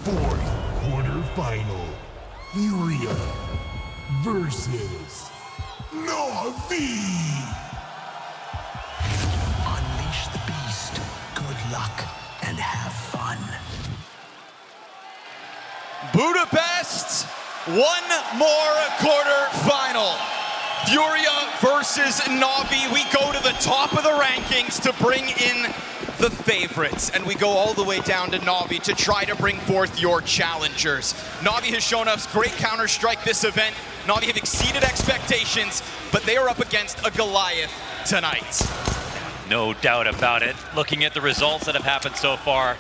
Fourth quarterfinal. FURIA versus NAVI. Unleash the beast. Good luck and have fun. Budapest, one more quarterfinal. FURIA versus NAVI. We go to the top of the rankings to bring in the favorites, and we go all the way down to NAVI to try to bring forth your challengers. NAVI has shown us great Counter-Strike this event. NAVI have exceeded expectations, but they are up against a Goliath tonight. No doubt about it. Looking at the results that have happened so far,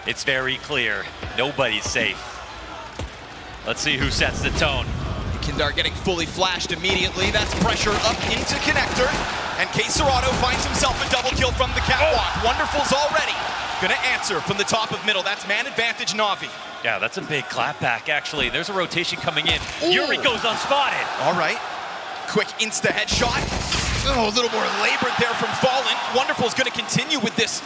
it's very clear. Nobody's safe. Let's see who sets the tone. YEKINDAR getting fully flashed immediately. That's pressure up into connector. And Serato finds himself a double kill from the catwalk. Wonderful's already gonna answer from the top of middle. That's man advantage Navi. Yeah, that's a big clapback, actually. There's a rotation coming in. Yuri goes unspotted. All right. Quick insta headshot. Oh, a little more labored there from Fallen. Wonderful's gonna continue with this.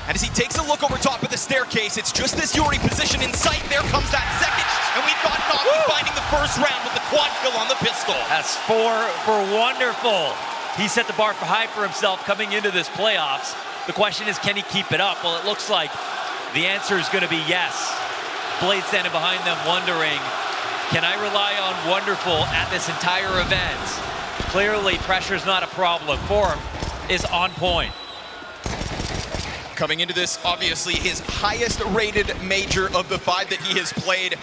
And as he takes a look over top of the staircase, it's just this Yuri position in sight. There comes that second. And we've got Navi finding the first round with the quad kill on the pistol. That's 4 for Wonderful. He set the bar for high for himself coming into this playoffs. The question is, can he keep it up? Well, it looks like the answer is going to be yes. Blade standing behind them wondering, can I rely on Wonderful at this entire event? Clearly, pressure's not a problem. Form is on point. Coming into this, obviously his highest rated major of the 5 that he has played.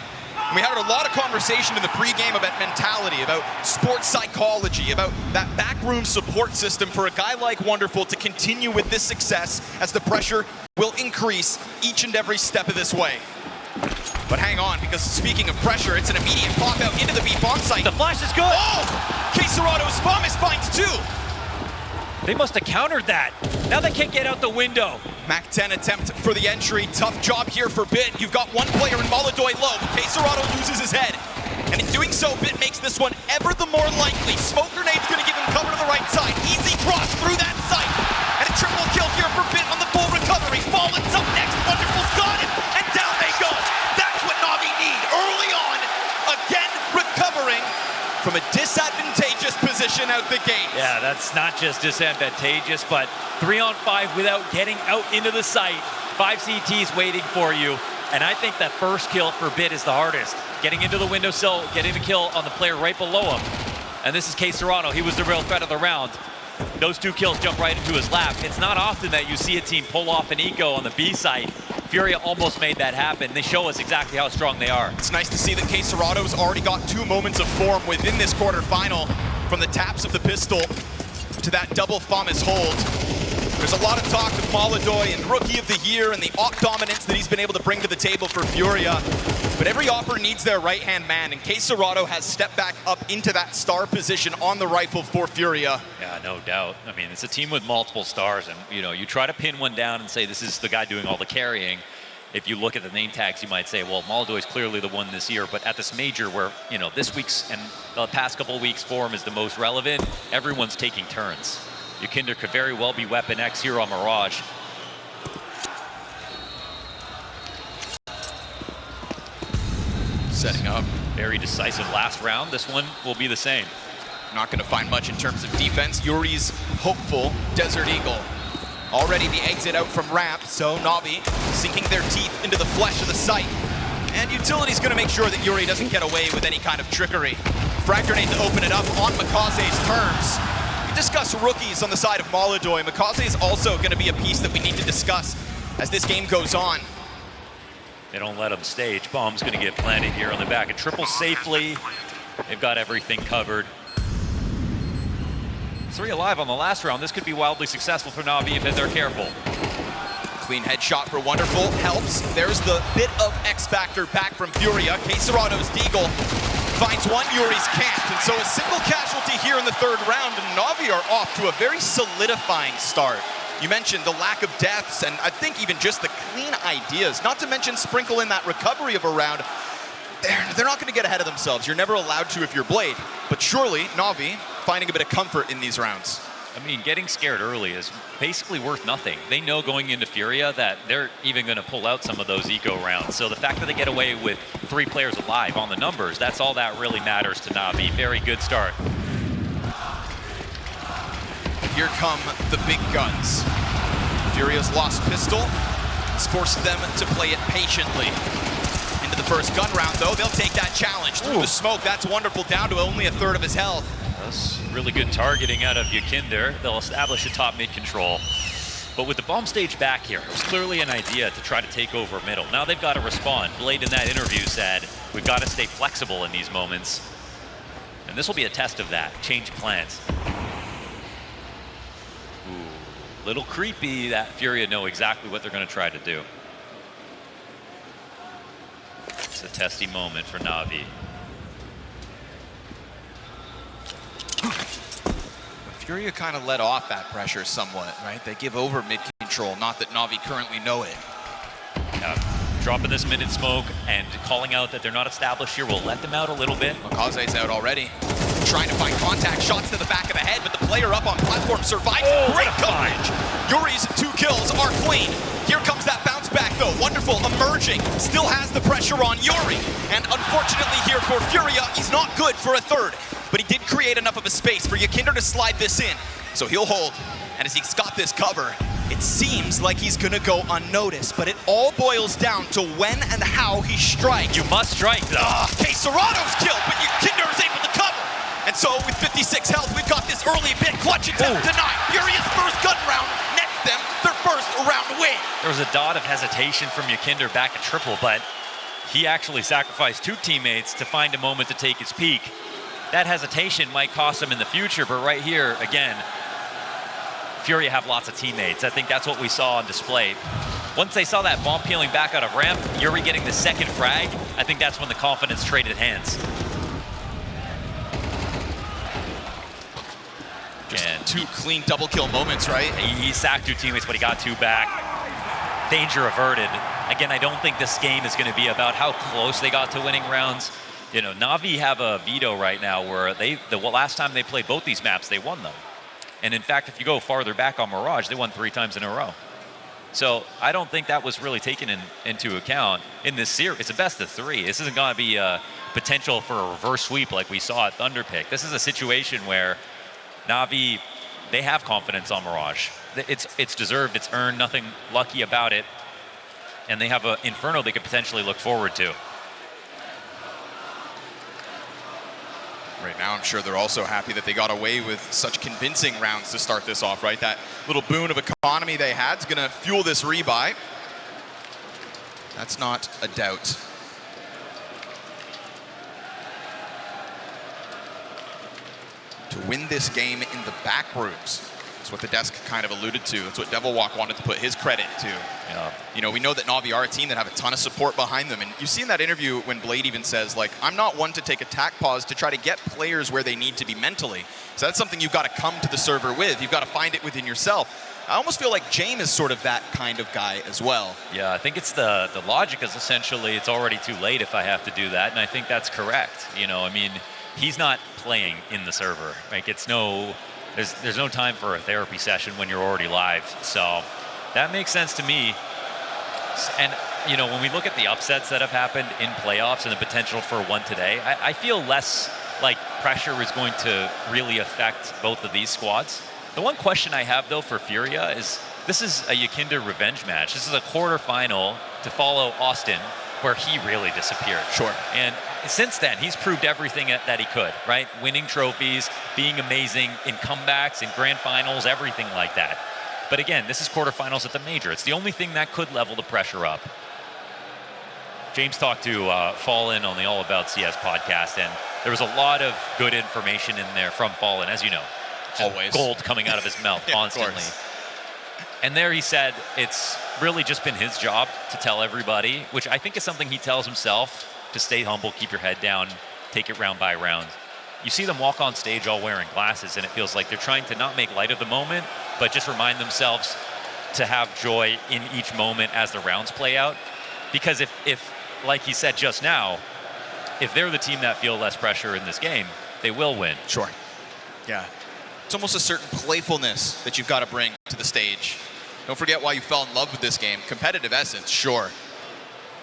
We had a lot of conversation in the pregame about mentality, about sports psychology, about that backroom support system for a guy like Wonderful to continue with this success as the pressure will increase each and every step of this way. But hang on, because speaking of pressure, it's an immediate pop out into the B bomb site. The flash is good. Oh! Serato's Bombus finds 2. They must have countered that. Now they can't get out the window. Mac 10 attempt for the entry. Tough job here for Bit. You've got one player in Molodoy low. Serato loses his head. And in doing so, Bit makes this one ever the more likely. Smoke Grenade's gonna give him cover to the right side. Easy cross through that site. And a triple kill here for Bit on the full recovery. Fallen's up next. Wonderful's got it. And down they go. That's what Navi need early on. Again, recovering from a disadvantageous position out the gate. Yeah, that's not just disadvantageous, but 3-on-5 without getting out into the site. 5 CTs waiting for you. And I think that first kill for Bit is the hardest. Getting into the windowsill, getting the kill on the player right below him. And this is Serato. He was the real threat of the round. Those 2 kills jump right into his lap. It's not often that you see a team pull off an eco on the B site. FURIA almost made that happen. They show us exactly how strong they are. It's nice to see that Serato's already got 2 moments of form within this quarterfinal, from the taps of the pistol to that double FAMAS hold. There's a lot of talk of Molodoy and Rookie of the Year and the op dominance that he's been able to bring to the table for FURIA. But every opper needs their right-hand man, and Serato has stepped back up into that star position on the rifle for FURIA. Yeah, no doubt. I mean, it's a team with multiple stars, and you try to pin one down and say this is the guy doing all the carrying. If you look at the name tags, you might say, well, Molodoy's clearly the one this year, but at this major where, this week's and the past couple weeks' form is the most relevant, everyone's taking turns. YEKINDAR could very well be Weapon X here on Mirage. Setting up. Very decisive last round. This one will be the same. Not going to find much in terms of defense. Yuri's hopeful Desert Eagle. Already the exit out from ramp, so Navi sinking their teeth into the flesh of the site. And Utility's going to make sure that Yuri doesn't get away with any kind of trickery. Frag grenade to open it up on Makaze's terms. We discuss rookies on the side of Molodoy. Makaze is also going to be a piece that we need to discuss as this game goes on. They don't let him stage. Bomb's going to get planted here on the back. And triple safely. They've got everything covered. 3 alive on the last round. This could be wildly successful for Navi if they're careful. Clean headshot for Wonderful helps. There's the bit of X Factor back from FURIA. Serato's Deagle finds one. Yuri's camped. And so a single casualty here in the 3rd round. And Navi are off to a very solidifying start. You mentioned the lack of deaths, and I think even just the clean ideas, not to mention sprinkle in that recovery of a round. They're not going to get ahead of themselves. You're never allowed to if you're Blade. But surely, Navi finding a bit of comfort in these rounds. I mean, getting scared early is basically worth nothing. They know going into Furia that they're even going to pull out some of those eco rounds. So the fact that they get away with 3 players alive on the numbers, that's all that really matters to Navi. Very good start. Here come the big guns. Furia's lost pistol has forced them to play it patiently. Into the first gun round, though, they'll take that challenge through the smoke. That's wonderful, down to only a third of his health. That's really good targeting out of YEKINDAR. They'll establish a top mid control. But with the bomb stage back here, it was clearly an idea to try to take over middle. Now they've got to respond. Blade in that interview said, we've got to stay flexible in these moments. And this will be a test of that. Change plans. Ooh, little creepy that Furia know exactly what they're going to try to do. It's a testy moment for Navi. Furia kind of let off that pressure somewhat, right? They give over mid control, not that Navi currently know it. Yeah, dropping this mid in smoke and calling out that they're not established here will let them out a little bit. Makaze's out already. Trying to find contact, shots to the back of the head, but the player up on platform survives. Great coverage. Yuri's 2 kills are clean. Here comes that bounce back though, wonderful, emerging. Still has the pressure on Yuri. And unfortunately here for Furia, he's not good for a third. But he did create enough of a space for YEKINDAR to slide this in. So he'll hold. And as he's got this cover, it seems like he's gonna go unnoticed, but it all boils down to when and how he strikes. You must strike though. Serrato's killed, but YEKINDAR is able to cover. And so with 56 health, we've got this early bit clutch attempt denied. Furia's first gun round nets them their first round win. There was a dot of hesitation from YEKINDAR back at triple, but he actually sacrificed 2 teammates to find a moment to take his peak. That hesitation might cost him in the future, but right here, again, Furia have lots of teammates. I think that's what we saw on display. Once they saw that bomb peeling back out of ramp, Yuri getting the second frag, I think that's when the confidence traded hands. Just 2 clean double kill moments, right? He sacked 2 teammates, but he got 2 back. Danger averted. Again, I don't think this game is going to be about how close they got to winning rounds. You know, Navi have a veto right now where the last time they played both these maps, they won them. And in fact, if you go farther back on Mirage, they won 3 times in a row. So I don't think that was really taken into account in this series. It's a best of 3. This isn't going to be a potential for a reverse sweep like we saw at Thunderpick. This is a situation where Navi, they have confidence on Mirage. It's deserved, it's earned, nothing lucky about it. And they have an Inferno they could potentially look forward to. Right now, I'm sure they're also happy that they got away with such convincing rounds to start this off, right? That little boon of economy they had is going to fuel this rebuy. That's not a doubt. To win this game in the back rooms. That's what the desk kind of alluded to. That's what Devilwalk wanted to put his credit to. Yeah. You know, we know that Navi are a team that have a ton of support behind them. And you see in that interview when Blade even says, like, I'm not one to take a tack pause to try to get players where they need to be mentally. So that's something you've got to come to the server with. You've got to find it within yourself. I almost feel like James is sort of that kind of guy as well. Yeah, I think it's the logic is essentially it's already too late if I have to do that. And I think that's correct. You know, I mean, he's not playing in the server. Like, it's no... There's no time for a therapy session when you're already live. So that makes sense to me. And, you know, when we look at the upsets that have happened in playoffs and the potential for one today, I feel less like pressure is going to really affect both of these squads. The one question I have, though, for Furia is this is a YEKINDAR revenge match. This is a quarterfinal to follow Austin, where he really disappeared. Sure. And since then, he's proved everything that he could, right? Winning trophies, being amazing in comebacks, in grand finals, everything like that. But again, this is quarterfinals at the Major. It's the only thing that could level the pressure up. James talked to Fallen on the All About CS podcast, and there was a lot of good information in there from Fallen, as you know. Always. Gold coming out of his mouth Yeah, constantly. And there he said it's really just been his job to tell everybody, which I think is something he tells himself, to stay humble, keep your head down, take it round by round. You see them walk on stage all wearing glasses, and it feels like they're trying to not make light of the moment, but just remind themselves to have joy in each moment as the rounds play out. Because if like he said just now, if they're the team that feel less pressure in this game, they will win. Sure. Yeah. It's almost a certain playfulness that you've got to bring to the stage. Don't forget why you fell in love with this game. Competitive essence, sure.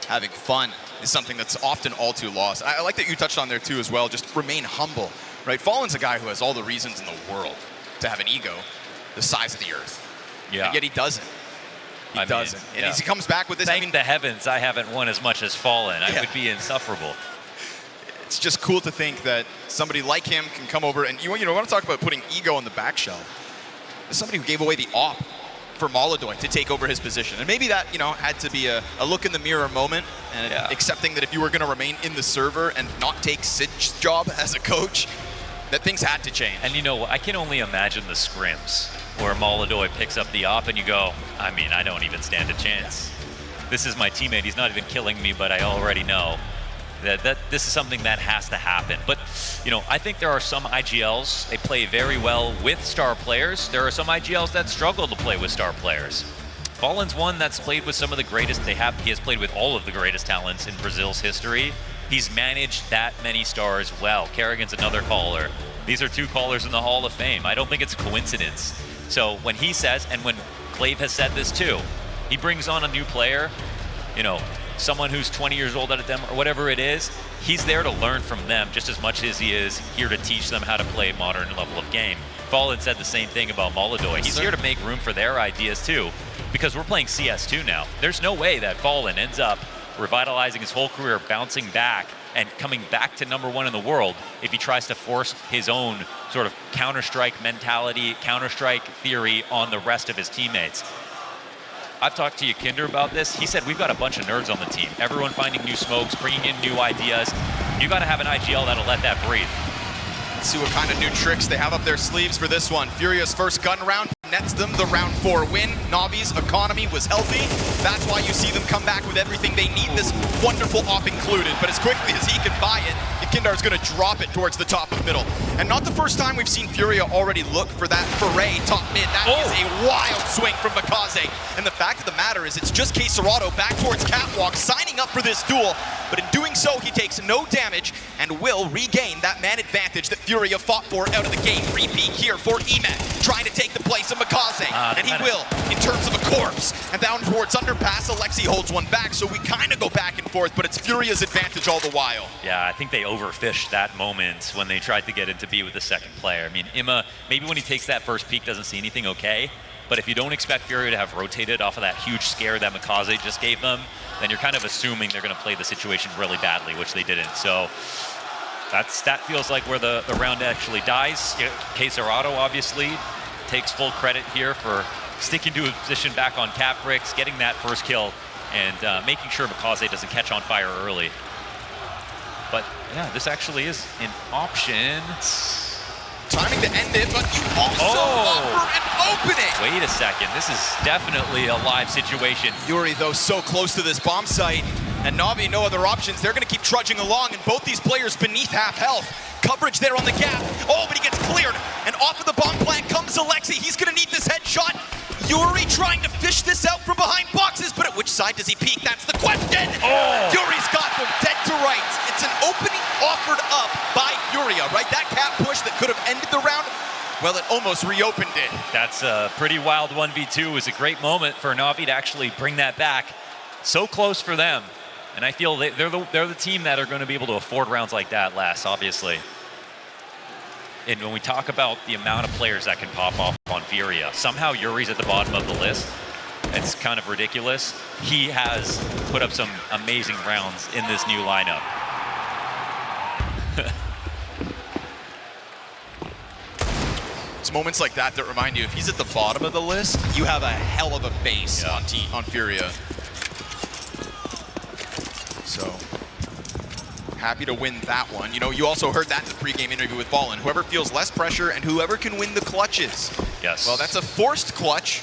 Having fun is something that's often all too lost. I like that you touched on there too as well, just remain humble, right? Fallen's a guy who has all the reasons in the world to have an ego the size of the earth. Yeah. And yet he doesn't. He doesn't. And as he comes back with this, Thank the heavens I haven't won as much as Fallen. I would be insufferable. It's just cool to think that somebody like him can come over and you want to talk about putting ego on the back shelf. There's somebody who gave away the op for Molodoy to take over his position. And maybe that, had to be a look in the mirror moment and accepting that if you were going to remain in the server and not take Sid's job as a coach, that things had to change. And I can only imagine the scrims where Molodoy picks up the op and you go, I don't even stand a chance. This is my teammate. He's not even killing me, but I already know that this is something that has to happen. But, I think there are some IGLs, they play very well with star players. There are some IGLs that struggle to play with star players. Fallen's one that's played with some of the greatest he has played with all of the greatest talents in Brazil's history. He's managed that many stars well. Kerrigan's another caller. These are 2 callers in the Hall of Fame. I don't think it's a coincidence. So when he says, and when Clave has said this too, he brings on a new player, someone who's 20 years old at them or whatever it is, he's there to learn from them just as much as he is here to teach them how to play a modern level of game. Fallen said the same thing about Molodoy. He's here to make room for their ideas too, because we're playing CS2 now. There's no way that Fallen ends up revitalizing his whole career, bouncing back and coming back to #1 in the world if he tries to force his own sort of Counter-Strike mentality, Counter-Strike theory on the rest of his teammates. I've talked to YEKINDAR about this. He said, we've got a bunch of nerds on the team. Everyone finding new smokes, bringing in new ideas. You got to have an IGL that'll let that breathe. Let's see what kind of new tricks they have up their sleeves for this one. FURIA's first gun round nets them the round 4 win. Navi's economy was healthy. That's why you see them come back with everything they need, this wonderful op included. But as quickly as he can buy it, YEKINDAR's going to drop it towards the top of middle. And not the first time we've seen FURIA already look for that foray top mid. That is a wild swing from Makaze. And the fact of the matter is it's just Quesarado back towards Catwalk, signing up for this duel. But in doing so, he takes no damage and will regain that man advantage that FURIA fought for out of the gate. Repeat here for Emet, trying to take the place of Makaze. And he will, in terms of a corpse. And down towards underpass, Alexi holds one back, so we kind of go back and forth, but it's FURIA's advantage all the while. Yeah, I think they overfished that moment when they tried to get into B with the second player. I mean, Imma, maybe when he takes that first peek, doesn't see anything okay, but if you don't expect FURIA to have rotated off of that huge scare that Makaze just gave them, then you're kind of assuming they're going to play the situation really badly, which they didn't. So that feels like where the round actually dies. Quesarado obviously takes full credit here for sticking to his position back on cap bricks, getting that first kill, and making sure Makaze doesn't catch on fire early. But yeah, this actually is an option. Timing to end it, but you also offer an opening. Wait a second, this is definitely a live situation. Yuri, though, so close to this bomb site, and Navi no other options. They're going to keep trudging along, and both these players beneath half health. Coverage there on the gap. Oh, but he gets cleared, and off of the bomb plant comes Alexi. He's going to need this headshot. Yuri trying to fish this out from behind boxes, but at which side does he peek? That's the question. Yuri's got them dead to rights. It's an opening offered up by FURIA, right? That cap push that could have ended the round, well, it almost reopened it. That's a pretty wild 1v2. It was a great moment for Navi to actually bring that back. So close for them. And I feel they're the team that are going to be able to afford rounds like that last, obviously. And when we talk about the amount of players that can pop off on FURIA, somehow Yuri's at the bottom of the list. It's kind of ridiculous. He has put up some amazing rounds in this new lineup. It's moments like that that remind you, if he's at the bottom of the list, you have a hell of a base on FURIA. So, happy to win that one. You also heard that in the pregame interview with Fallen. Whoever feels less pressure and whoever can win the clutches. Yes. Well, that's a forced clutch,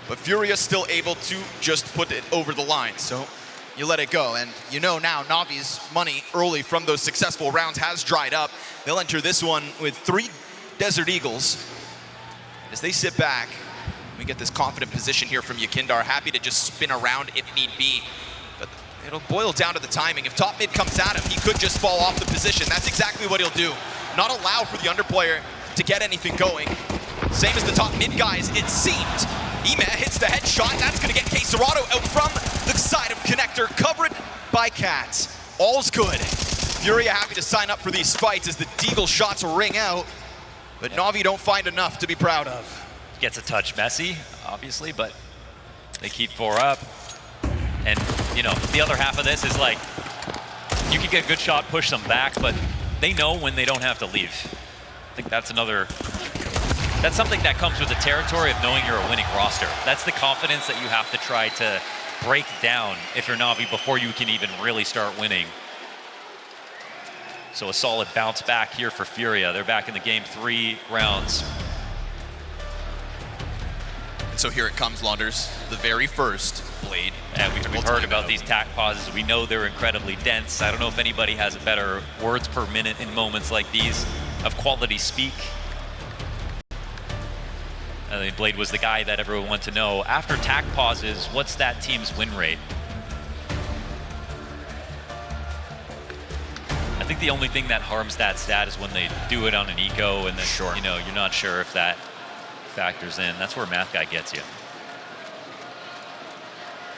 but FURIA's still able to just put it over the line. So, you let it go. And now Navi's money early from those successful rounds has dried up. They'll enter this one with 3 Desert Eagles. As they sit back, we get this confident position here from YEKINDAR, happy to just spin around if need be. But it'll boil down to the timing. If top mid comes at him, he could just fall off the position. That's exactly what he'll do. Not allow for the underplayer to get anything going. Same as the top mid guys, it seemed. Ema hits the headshot. That's going to get K-Serrato out from the side of Connector, covered by Cats. All's good. Furia happy to sign up for these fights as the Deagle shots ring out, but Navi don't find enough to be proud of. Gets a touch messy, obviously, but they keep 4 up. And, you know, the other half of this is like, you can get a good shot, push them back, but they know when they don't have to leave. I think that's something that comes with the territory of knowing you're a winning roster. That's the confidence that you have to try to break down if you're Navi before you can even really start winning. So a solid bounce back here for Furia. They're back in the game 3 rounds. And so here it comes, Launders, the very first Blade. And we've heard about these tack pauses. We know they're incredibly dense. I don't know if anybody has a better words per minute in moments like these of quality speak. I think Blade was the guy that everyone wanted to know. After tack pauses, what's that team's win rate? I think the only thing that harms that stat is when they do it on an eco and then, you know, you're not sure if that factors in. That's where Math Guy gets you.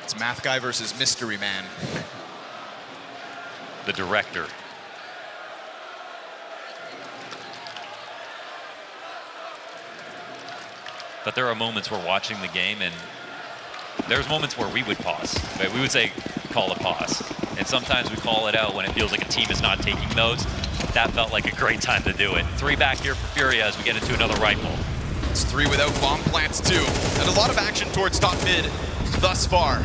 It's Math Guy versus Mystery Man. The director. But there are moments we're watching the game, and there's moments where we would pause. Right? We would say, call a pause. And sometimes we call it out when it feels like a team is not taking those. That felt like a great time to do it. 3 back here for Furia as we get into another rifle. It's 3 without bomb plants too. And a lot of action towards top mid thus far.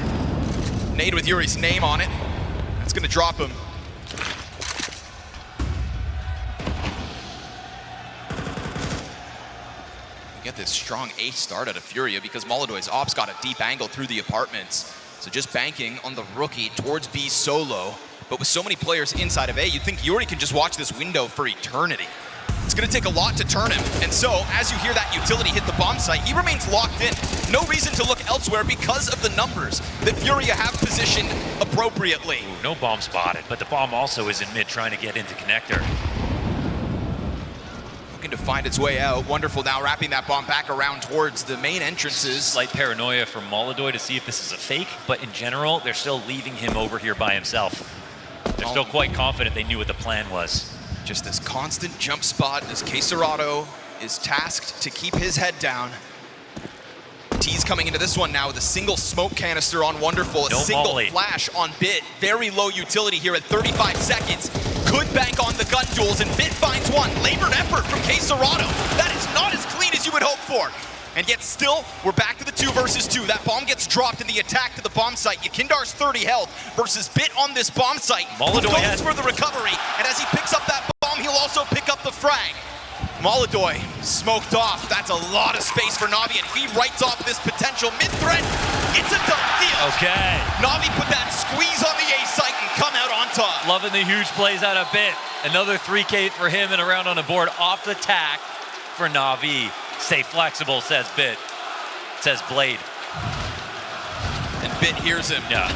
Nade with Yuri's name on it. That's gonna drop him. We get this strong ace start out of Furia because Molodoy's ops got a deep angle through the apartments. So just banking on the rookie towards B solo. But with so many players inside of A, you'd think Yuri can just watch this window for eternity. It's gonna take a lot to turn him. And so, as you hear that utility hit the bomb site, he remains locked in. No reason to look elsewhere because of the numbers that Furia have positioned appropriately. Ooh, no bomb spotted, but the bomb also is in mid trying to get into Connector. Looking to find its way out. Wonderful now wrapping that bomb back around towards the main entrances. Slight paranoia from Molodoy to see if this is a fake, but in general, they're still leaving him over here by himself. They're still quite confident they knew what the plan was. Just this constant jump spot as K-Serrato is tasked to keep his head down. T's coming into this one now with a single smoke canister on Wonderful, a single flash on Bit. Very low utility here at 35 seconds. Could bank on the gun duels, and Bit finds one. Labored effort from K-Serrato. That is not as clean as you would hope for. And yet still, we're back to the 2 versus 2. That bomb gets dropped in the attack to the bomb site. YEKINDAR's 30 health versus Bit on this bomb site. Molodoy goes for the recovery, and as he picks up that bomb, he'll also pick up the frag. Molodoy smoked off. That's a lot of space for Navi, and he writes off this potential mid-threat. It's a done deal. Okay. Navi put that squeeze on the A site and come out on top. Loving the huge plays out of Bit. Another 3K for him and a round on the board off the tack for Navi. Stay flexible, says Bit. Says Blade. And Bit hears him. Yeah.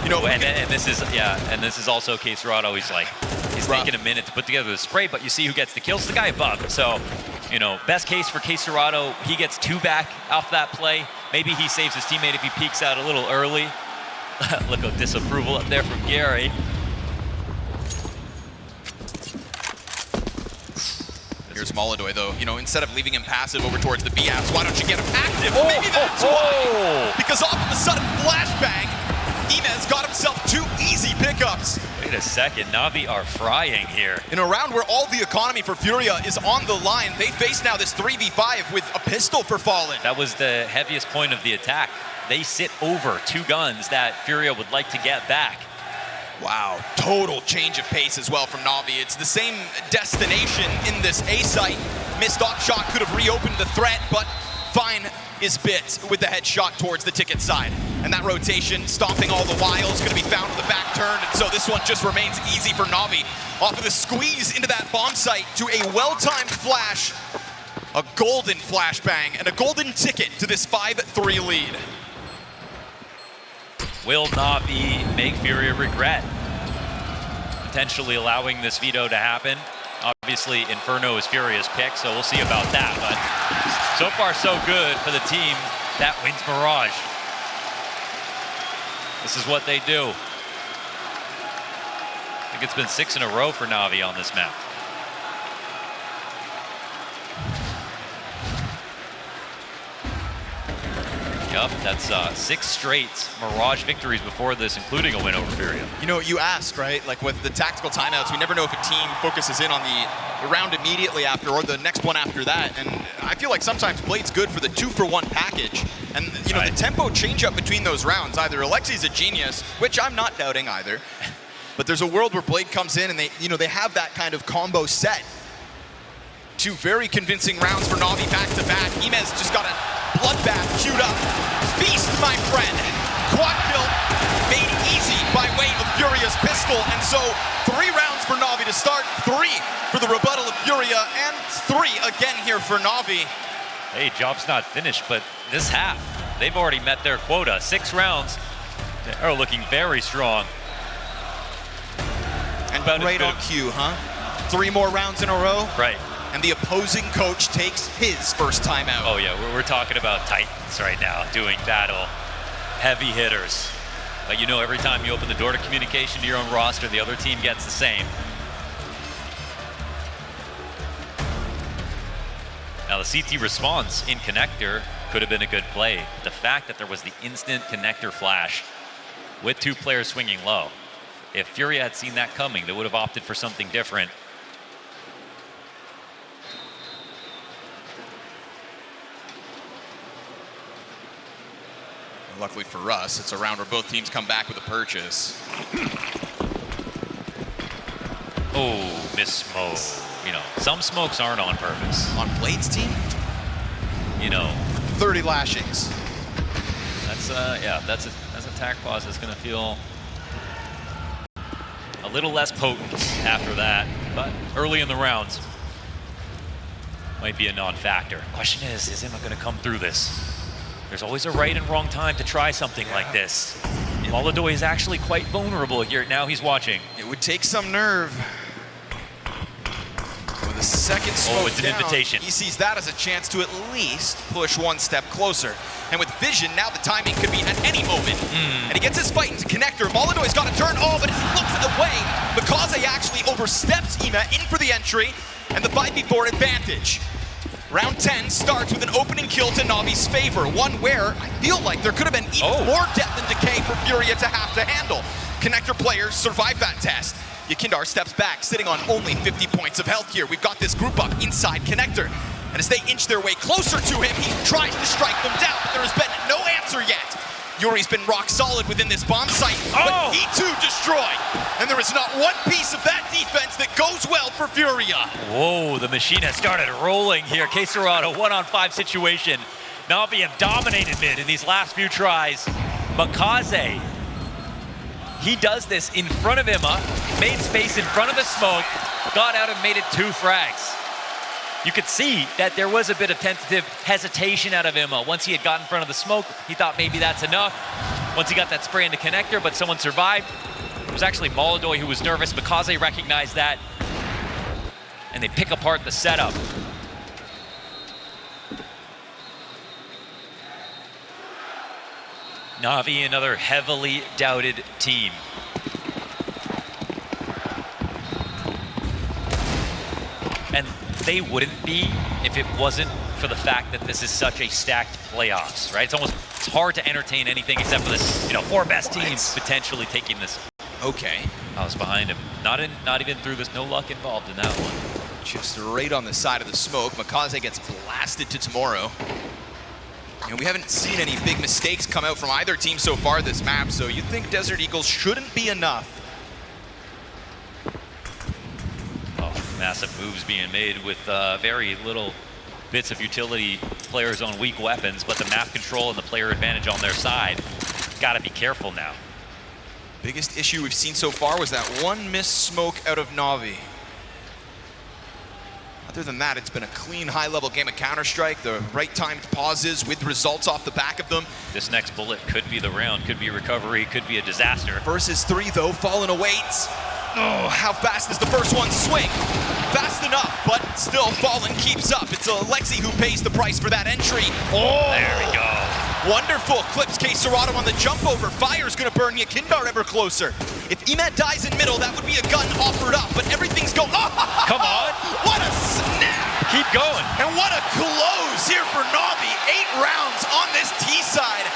You know, and this is also K-Serrato. He's taking a minute to put together the spray, but you see who gets the kills, the guy above. So, you know, best case for K-Serrato, he gets 2 back off that play. Maybe he saves his teammate if he peeks out a little early. Look at disapproval up there from Gary. Here's Molodoy, though. You know, instead of leaving him passive over towards the B-apps, why don't you get him active? Maybe that's why. Because off of a sudden flashbang, Inez got himself 2 easy pickups. Wait a second, Navi are frying here. In a round where all the economy for Furia is on the line, they face now this 3v5 with a pistol for Fallen. That was the heaviest point of the attack. They sit over 2 guns that Furia would like to get back. Wow, total change of pace as well from Navi. It's the same destination in this A site. Missed off shot could have reopened the threat, but fine is Bit with the headshot towards the ticket side. And that rotation, stomping all the while, is going to be found on the back turn. And so this one just remains easy for Navi. Off of the squeeze into that bomb site to a well-timed flash, a golden flashbang, and a golden ticket to this 5-3 lead. Will Navi make Furia regret potentially allowing this veto to happen? Obviously, Inferno is Furia's pick, so we'll see about that. But so far, so good for the team that wins Mirage. This is what they do. I think it's been 6 in a row for NAVI on this map. Yup, that's 6 straight Mirage victories before this, including a win over Furia. You know, you ask, right? Like with the tactical timeouts, we never know if a team focuses in on the round immediately after or the next one after that. And I feel like sometimes Blade's good for the 2-for-1 package. And, you know, the tempo change up between those rounds. Either Alexi's a genius, which I'm not doubting either, but there's a world where Blade comes in and they have that kind of combo set. 2 very convincing rounds for NAVI back-to-back. Imez just got a bloodbath queued up. Feast, my friend. Quad kill made easy by way of Furia's pistol. And so 3 rounds for NAVI to start, 3 for the rebuttal of Furia, and 3 again here for NAVI. Hey, job's not finished, but this half, they've already met their quota. 6 rounds, they're looking very strong. And right on cue, huh? 3 more rounds in a row. Right. And the opposing coach takes his first timeout. Oh yeah, we're talking about Titans right now, doing battle, heavy hitters. But you know, every time you open the door to communication to your own roster, the other team gets the same. Now the CT response in connector could have been a good play. The fact that there was the instant connector flash with 2 players swinging low. If Furia had seen that coming, they would have opted for something different. Luckily for us, it's a round where both teams come back with a purchase. Oh, miss smoke. You know, some smokes aren't on purpose. On Blade's team? You know. 30 lashings. That's, yeah, that's a tack pause that's going to feel a little less potent after that. But early in the rounds, might be a non-factor. Question is Emma going to come through this? There's always a right and wrong time to try something like this. Molodoy is actually quite vulnerable here. Now he's watching. It would take some nerve. With a second smoke it's an down, invitation. he sees that as a chance to at least push 1 step closer. And with vision, now the timing could be at any moment. And he gets his fight into connector. Molodoy's got to turn. Oh, but as he looks away, Mikaze actually oversteps Ima in for the entry and the 5v4 advantage. Round 10 starts with an opening kill to NAVI's favor, one where I feel like there could have been even more death and decay for Furia to have to handle. Connector players survive that test. YEKINDAR steps back, sitting on only 50 points of health here. We've got this group up inside Connector. And as they inch their way closer to him, he tries to strike them down, but there has been no answer yet. Yuri's been rock solid within this bomb site, but he too destroyed. And there is not one piece of that defense that goes well for Furia. Whoa, the machine has started rolling here. Queserado, 1-on-5 situation. NAVI have dominated mid in these last few tries. Mikaze, he does this in front of Emma, made space in front of the smoke, got out and made it 2 frags. You could see that there was a bit of tentative hesitation out of Emma. Once he had gotten in front of the smoke, he thought maybe that's enough. Once he got that spray into connector, but someone survived. It was actually Molodoy who was nervous. Mikaze recognized that, and they pick apart the setup. NAVI, another heavily doubted team. And they wouldn't be if it wasn't for the fact that this is such a stacked playoffs, right? It's hard to entertain anything except for this, you know, 4 best teams potentially taking this. Okay. I was behind him. Not even through this. No luck involved in that one. Just right on the side of the smoke. Mikaze gets blasted to tomorrow. And we haven't seen any big mistakes come out from either team so far this map, so you'd think Desert Eagles shouldn't be enough. Massive moves being made with very little bits of utility players on weak weapons, but the map control and the player advantage on their side. Gotta be careful now. Biggest issue we've seen so far was that 1 missed smoke out of NAVI. Other than that, it's been a clean, high-level game of Counter-Strike. The right-timed pauses with results off the back of them. This next bullet could be the round, could be recovery, could be a disaster. Versus 3, though, Fallen awaits. Oh, how fast does the first one swing? Fast enough, but still Fallen keeps up. It's Alexi who pays the price for that entry. Oh, There we go. wonderful. Clips K-Serrato on the jump over. Fire's gonna burn YEKINDAR ever closer. If Emat dies in middle, that would be a gun offered up, but everything's going. Oh, Come on. what a snap! Keep going. And what a close here for Navi. 8 rounds on this T side.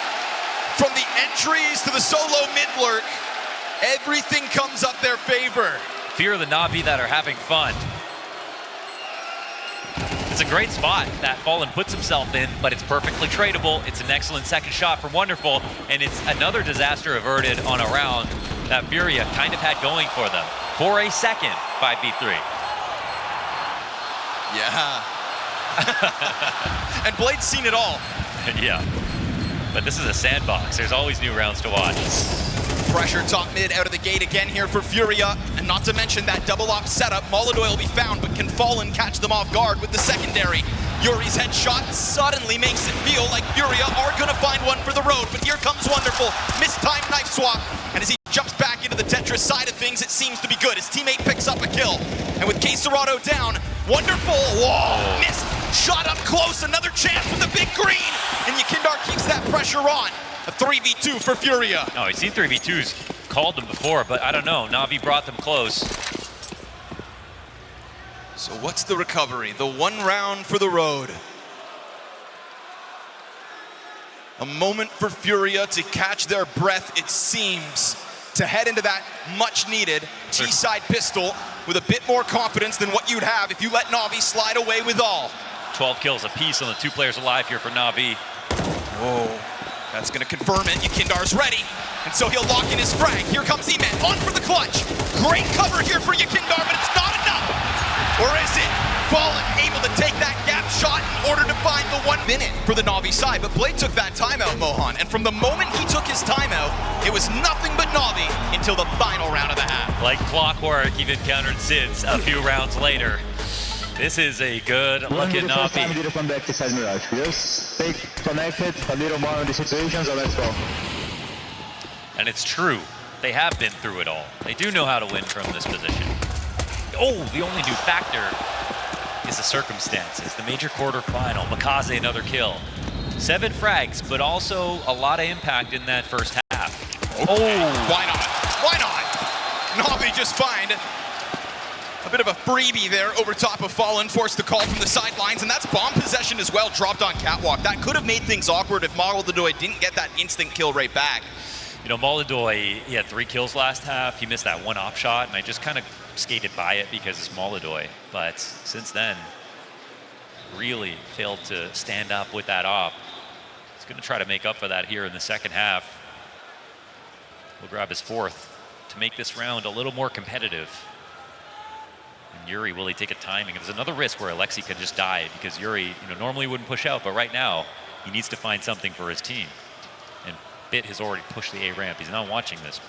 From the entries to the solo mid lurk, everything comes up their favor. Fear the Navi that are having fun. It's a great spot that Fallen puts himself in, but it's perfectly tradable. It's an excellent second shot from Wonderful, and it's another disaster averted on a round that Furia kind of had going for them. For a second, 5v3. Yeah. And Blade's seen it all. Yeah. But this is a sandbox. There's always new rounds to watch. Pressure top mid out of the gate again here for Furia. And not to mention that double op setup. Molodoy will be found, but can Fallen catch them off guard with the secondary. Yuri's headshot suddenly makes it feel like Furia are gonna find one for the road. But here comes Wonderful. Mistimed knife swap. And as he jumps back into the Tetris side of things, it seems to be good. His teammate picks up a kill. And with K-Serrato down, Wonderful, whoa, missed. Shot up close, another chance with the big green. And YEKINDAR keeps that pressure on. A 3v2 for Furia. Oh, he's seen 3v2s, called them before, but I don't know. Navi brought them close. So what's the recovery? The 1 round for the road. A moment for Furia to catch their breath, it seems, to head into that much-needed T-side pistol with a bit more confidence than what you'd have if you let Navi slide away with all. 12 kills apiece on the 2 players alive here for Navi. Whoa, that's gonna confirm it. YEKINDAR's ready, and so he'll lock in his frag. Here comes Emat, on for the clutch. Great cover here for YEKINDAR, but it's not enough. Or is it? Fallen able to take that gap shot in order to find the 1 minute for the Navi side, but Blade took that timeout, Mohan, and from the moment he took his timeout, it was nothing but Navi until the final round of the half. Like clockwork, he've encountered Sids a few rounds later. This is a good look at Navi. Time to come back to side Mirage. Just stay connected a little more on the situations, and let's go. And it's true. They have been through it all. They do know how to win from this position. Oh, the only new factor is the circumstances. The major quarterfinal, Makaze another kill. 7 frags, but also a lot of impact in that first half. Oh, why not? Why not? Navi just find a bit of a freebie there over top of Fallen, forced to call from the sidelines, and that's bomb possession as well, dropped on Catwalk. That could have made things awkward if Molodoy didn't get that instant kill right back. You know, Molodoy, he had 3 kills last half. He missed that 1 op shot, and I just kind of skated by it because it's Molodoy. But since then, really failed to stand up with that op. He's going to try to make up for that here in the second half. He'll grab his 4th to make this round a little more competitive. And Yuri, will he take a timing? There's another risk where Alexi could just die because Yuri, normally wouldn't push out, but right now he needs to find something for his team. And Bit has already pushed the A ramp. He's not watching this.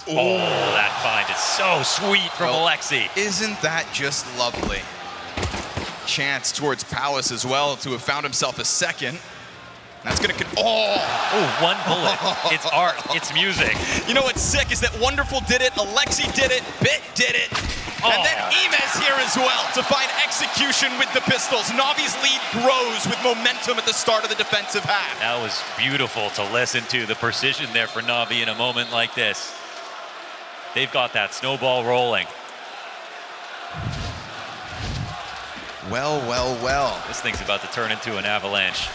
Ooh. Oh, that find is so sweet from Alexi. Isn't that just lovely? Chance towards Palace as well to have found himself a second. That's gonna, oh, 1 bullet. It's art, it's music. You know what's sick is that Wonderful did it, Alexi did it, Bit did it, and then Emez here as well to find execution with the pistols. Navi's lead grows with momentum at the start of the defensive half. That was beautiful to listen to, the precision there for Navi in a moment like this. They've got that snowball rolling. Well, well, well. This thing's about to turn into an avalanche.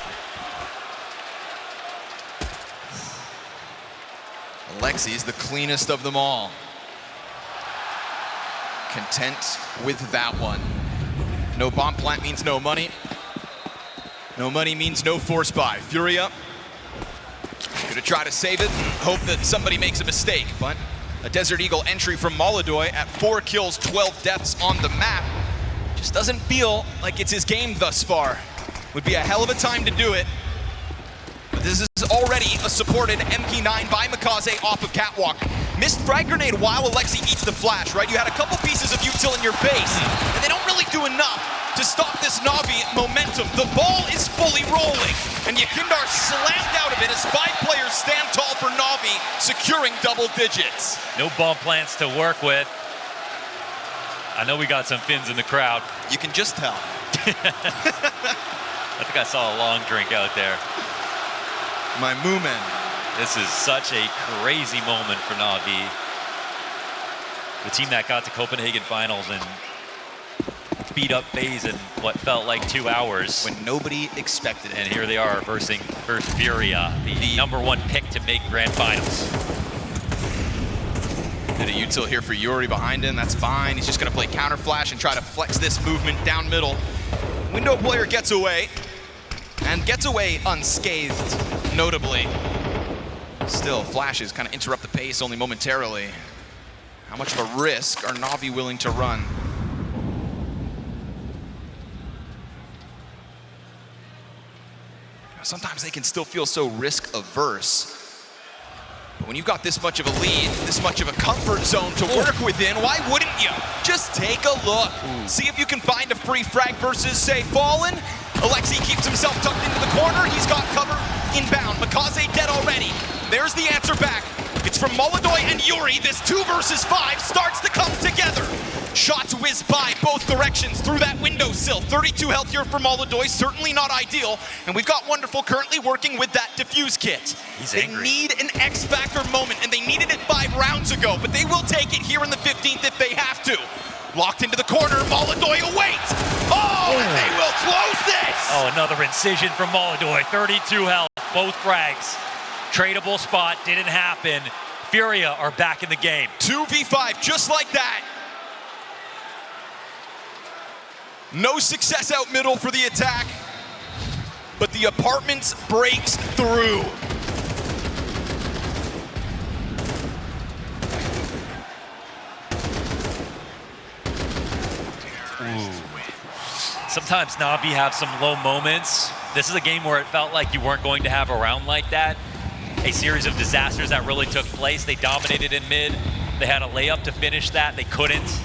Alexi's the cleanest of them all. Content with that one. No bomb plant means no money. No money means no force buy. Furia gonna try to save it and hope that somebody makes a mistake, but a Desert Eagle entry from Molodoy at 4 kills, 12 deaths on the map. Just doesn't feel like it's his game thus far. Would be a hell of a time to do it. But this is already a supported MP9 by Makaze off of Catwalk. Missed frag grenade while Alexi eats the flash, right? You had a couple pieces of util in your face, and they don't really do enough to stop this Navi momentum. The ball is fully rolling, and YEKINDAR slammed out of it as 5 players stand tall for for NAVI, securing double digits. No bomb plants to work with. I know we got some Finns in the crowd. You can just tell. I think I saw a long drink out there. My Moomin. This is such a crazy moment for NAVI. The team that got to Copenhagen finals and beat up FaZe in what felt like 2 hours. When nobody expected it. And here they are versus FURIA, the #1 pick to make grand finals. Did a util here for Yuri behind him, that's fine. He's just gonna play counter flash and try to flex this movement down middle. Window player gets away, and gets away unscathed, notably. Still, flashes kind of interrupt the pace only momentarily. How much of a risk are NAVI willing to run? Sometimes they can still feel so risk averse. But when you've got this much of a lead, this much of a comfort zone to work within, why wouldn't you? Just take a look. See if you can find a free frag versus, say, Fallen. Alexi keeps himself tucked into the corner. He's got cover inbound. Makaze dead already. There's the answer back. It's from Molodoy and Yuri. This 2 versus 5 starts to come together. Shots whiz by both directions through that windowsill. 32 health here for Molodoy, certainly not ideal. And we've got Wonderful currently working with that defuse kit. They need an X-Factor moment, and they needed it 5 rounds ago, but they will take it here in the 15th if they have to. Locked into the corner, Molodoy awaits. Oh, and they will close this! Oh, another incision from Molodoy, 32 health, both frags. Tradable spot, didn't happen. FURIA are back in the game. 2v5, just like that. No success out middle for the attack, but the apartments breaks through. Sometimes NAVI have some low moments. This is a game where it felt like you weren't going to have a round like that. A series of disasters that really took place. They dominated in mid. They had a layup to finish that. They couldn't.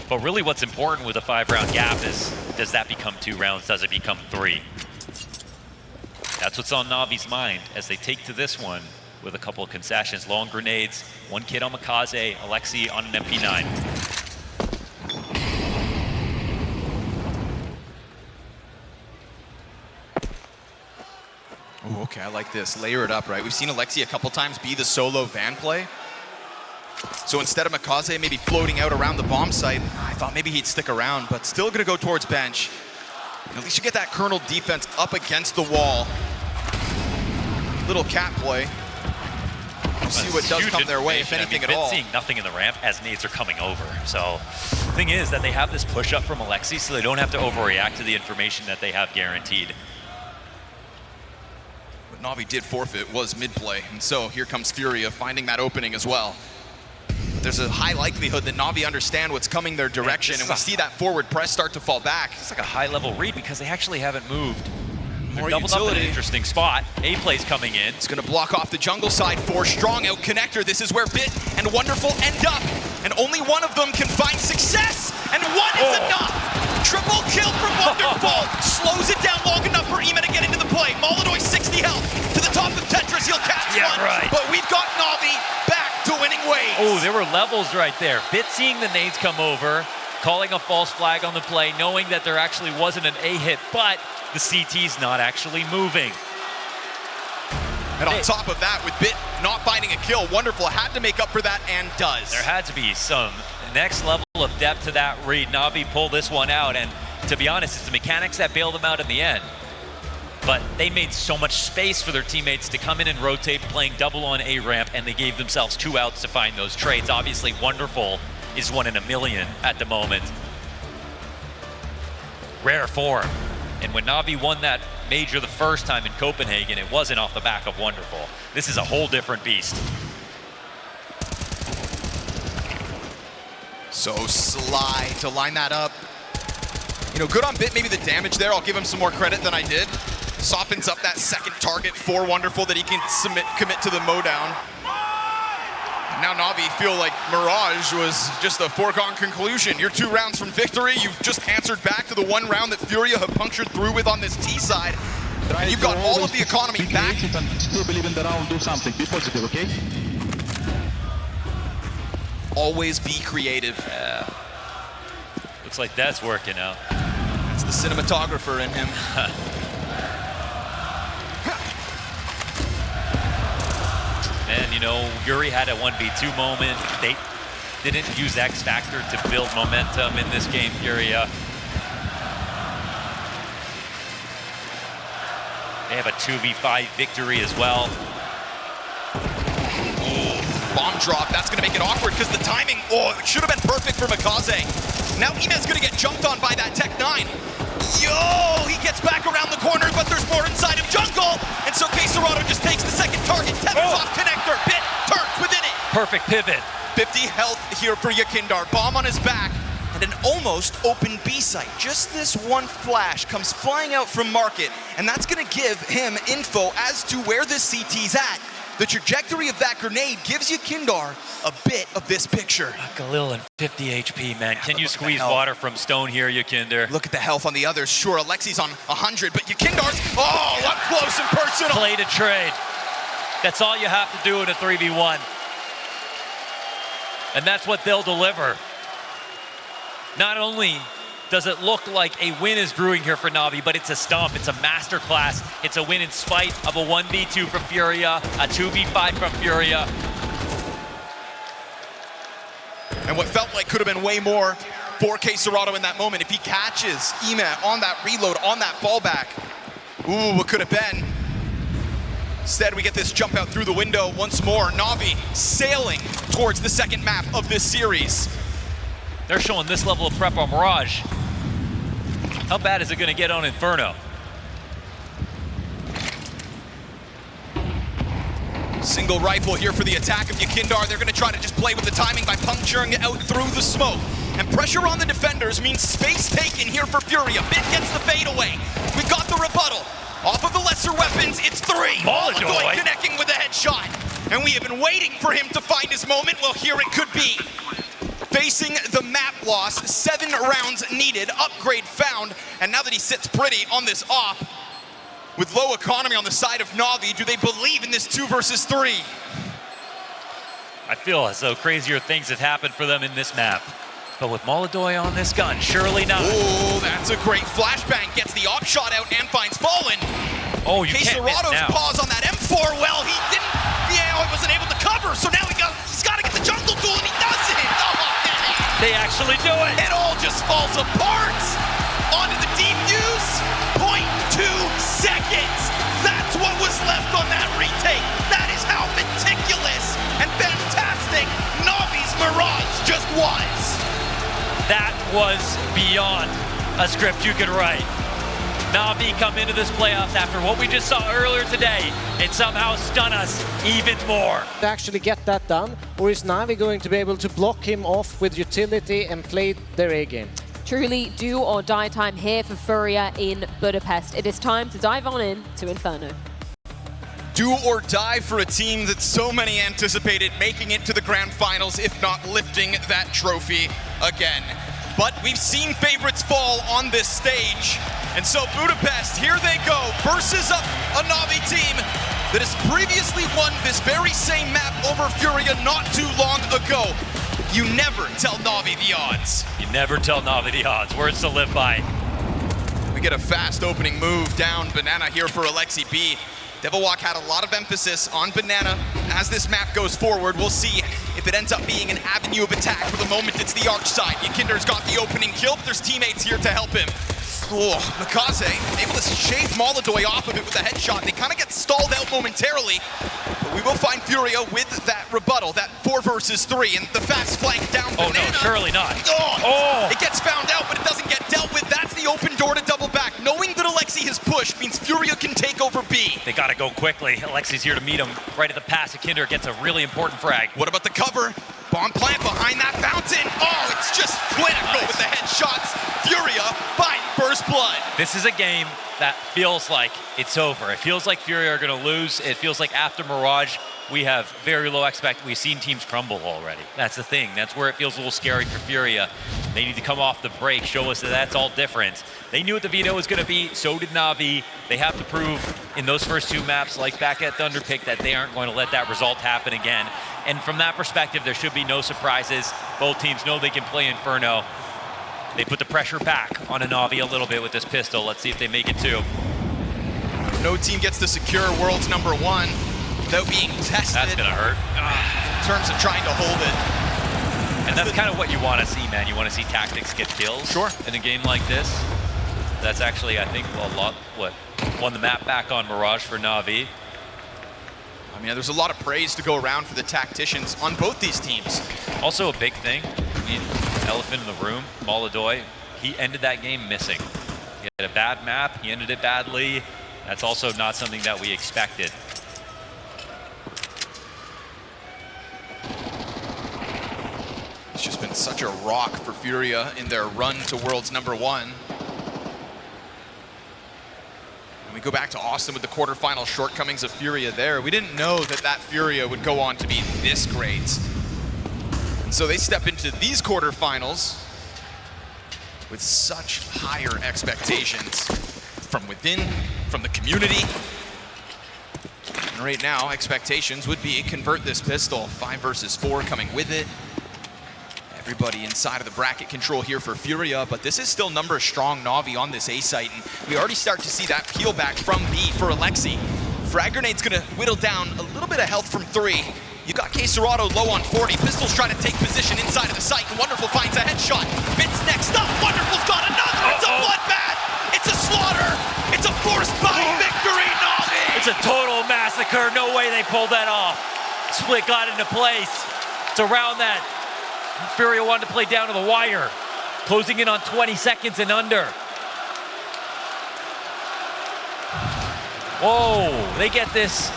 But really what's important with a 5-round gap is, does that become 2 rounds? Does it become 3? That's what's on NAVI's mind as they take to this one with a couple of concessions. Long grenades, 1 kid on Makaze, Alexi on an MP9. Ooh, okay, I like this. Layer it up, right? We've seen Alexi a couple times be the solo van play. So instead of Makaze maybe floating out around the bomb site, I thought maybe he'd stick around, but still gonna go towards bench. At least you get that kernel defense up against the wall. Little cat play. We'll see what does come their way, if anything at all. Seeing nothing in the ramp as nades are coming over. So the thing is that they have this push up from Alexi, so they don't have to overreact to the information that they have guaranteed. What NAVI did forfeit was mid-play, and so here comes FURIA finding that opening as well. There's a high likelihood that NAVI understand what's coming their direction, and we see that forward press start to fall back. It's like a high-level read because they actually haven't moved. More doubled up in utility. an interesting spot. A-play's coming in. It's gonna block off the jungle side for strong out connector. This is where Bit and Wonderful end up, and only one of them can find success, and one is enough. Triple kill from Wonderful. Slows it down long enough for Ima to get into the play. Molodoy 60 health to the top of Tetris. He'll catch one, right. But we've got NAVI back to winning ways. Oh, there were levels right there. Bit seeing the nades come over, calling a false flag on the play, knowing that there actually wasn't an A hit, but the CT's not actually moving. And on top of that, with Bit not finding a kill, Wonderful had to make up for that and does. There had to be some next level of depth to that read. NAVI pulled this one out, and to be honest, it's the mechanics that bailed them out in the end. But they made so much space for their teammates to come in and rotate, playing double on A ramp, and they gave themselves 2 outs to find those trades. Obviously, Wonderful is 1 in a million at the moment. Rare form. And when NAVI won that major the first time in Copenhagen, it wasn't off the back of Wonderful. This is a whole different beast. So Sly to line that up. You know, good on Bit, maybe the damage there. I'll give him some more credit than I did. Softens up that second target for Wonderful that he can commit to the mowdown. Now NAVI feel like Mirage was just a foregone conclusion. You're 2 rounds from victory. You've just answered back to the 1 round that FURIA have punctured through with on this T side. And you've got all of the economy back. Still believe in the round, do something, be positive, okay? Always be creative. Looks like that's working out. It's the cinematographer in him. And you know, Yuri had a 1v2 moment. They didn't use X Factor to build momentum in this game, Furia. They have a 2v5 victory as well. Bomb drop, that's gonna make it awkward because the timing, it should have been perfect for Mikaze. Now Imez's gonna get jumped on by that Tech 9. Yo, he gets back around the corner, but there's more inside of jungle. And so Quesarado just takes the second target, tethers off connector, Bit turns within it. Perfect pivot. 50 health here for YEKINDAR, bomb on his back, and an almost open B site. Just this one flash comes flying out from Market, and that's gonna give him info as to where this CT's at. The trajectory of that grenade gives YEKINDAR a bit of this picture. Galil and 50 HP, man. Can you squeeze water from Stone here, YEKINDAR? Look at the health on the others. Sure, Alexi's on 100, but YEKINDAR's, up close and personal. Play to trade. That's all you have to do in a 3v1. And that's what they'll deliver. Not only does it look like a win is brewing here for Navi, but it's a stomp, it's a masterclass. It's a win in spite of a 1v2 from Furia, a 2v5 from Furia. And what felt like could have been way more for Quesarado in that moment. If he catches Ime on that reload, on that fallback, what could have been. Instead, we get this jump out through the window once more. Navi sailing towards the second map of this series. They're showing this level of prep on Mirage. How bad is it going to get on Inferno? Single rifle here for the attack of YEKINDAR. They're going to try to just play with the timing by puncturing it out through the smoke. And pressure on the defenders means space taken here for Furia. Bit gets the fade away. We got the rebuttal. Off of the lesser weapons, it's 3. Molodoy connecting with a headshot. And we have been waiting for him to find his moment. Well, here it could be. Facing the map loss, 7 rounds needed, upgrade found, and now that he sits pretty on this op, with low economy on the side of Navi, do they believe in this 2 versus 3? I feel as though crazier things have happened for them in this map. But with Molodoy on this gun, surely not. Oh, that's a great flashbang. Gets the op shot out and finds Fallen. Oh, you can't miss now. Quesarado's pause on that M4. Well, he didn't, he wasn't able to cover, so now he's got to get the jungle duel, and he does it. They actually do it. It all just falls apart. Onto the defuse. 0.2 seconds. That's what was left on that retake. That is how meticulous and fantastic Navi's Mirage just was. That was beyond a script you could write. Navi come into this playoffs after what we just saw earlier today and somehow stun us even more. To actually get that done, or is Navi going to be able to block him off with utility and play their A game? Truly do or die time here for Furia in Budapest. It is time to dive on in to Inferno. Do or die for a team that so many anticipated making it to the grand finals, if not lifting that trophy again. But we've seen favorites fall on this stage. And so Budapest, here they go, versus up a Navi team that has previously won this very same map over Furia not too long ago. You never tell Navi the odds. You never tell Navi the odds. Words to live by. We get a fast opening move down Banana here for Alexi B. Devilwalk had a lot of emphasis on Banana as this map goes forward. We'll see if it ends up being an avenue of attack. For the moment, it's the arch side. YEKINDAR's got the opening kill, but there's teammates here to help him. Oh, Mikaze able to shave Molodoy off of it with a headshot. They kind of get stalled out momentarily, but we will find Furia with that rebuttal, that 4 versus 3, and the fast flank down Banana. Oh no, surely not. It gets found out, but it doesn't get dealt with. That's the open door to double back. Knowing that Alexi has pushed means Furia can take over B. They gotta go quickly. Alexi's here to meet him right at the pass. YEKINDAR gets a really important frag. What about the cover? Bomb plant behind that fountain. Oh, it's just clinical with the headshots. Furia find first blood. This is a game that feels like it's over. It feels like Furia are going to lose. It feels like after Mirage, we have very low expectations. We've seen teams crumble already. That's the thing. That's where it feels a little scary for Furia. They need to come off the break, show us that that's all different. They knew what the veto was going to be. So did Navi. They have to prove in those first 2 maps, like back at Thunderpick, that they aren't going to let that result happen again. And from that perspective, there should be no surprises. Both teams know they can play Inferno. They put the pressure back on Navi a little bit with this pistol. Let's see if they make it too. No team gets to secure world's #1 without being tested. That's gonna hurt. In terms of trying to hold it. And that's kind of what you want to see, man. You want to see tactics get kills. Sure. In a game like this. That's actually, I think, a lot what won the map back on Mirage for Navi. I mean, there's a lot of praise to go around for the tacticians on both these teams. Also a big thing, I mean, elephant in the room, Molodoy, he ended that game missing. He had a bad map, he ended it badly. That's also not something that we expected. It's just been such a rock for Furia in their run to world's #1. And we go back to Austin with the quarterfinal shortcomings of Furia there. We didn't know that that Furia would go on to be this great. And so they step into these quarterfinals with such higher expectations from within, from the community. And right now, expectations would be convert this pistol. 5 versus 4 coming with it. Everybody inside of the bracket control here for Furia, but this is still numbers strong Navi on this A site, and we already start to see that peel back from B for Alexi. Frag Grenade's gonna whittle down a little bit of health from 3. You got Queserado low on 40. Pistol's trying to take position inside of the site, and Wonderful finds a headshot. Bit's next up. Wonderful's got another. It's a bloodbath. It's a slaughter. It's a forced by victory, Navi. It's a total massacre. No way they pulled that off. Split got into place. It's around that. Furia wanted to play down to the wire. Closing in on 20 seconds and under. Whoa, they get this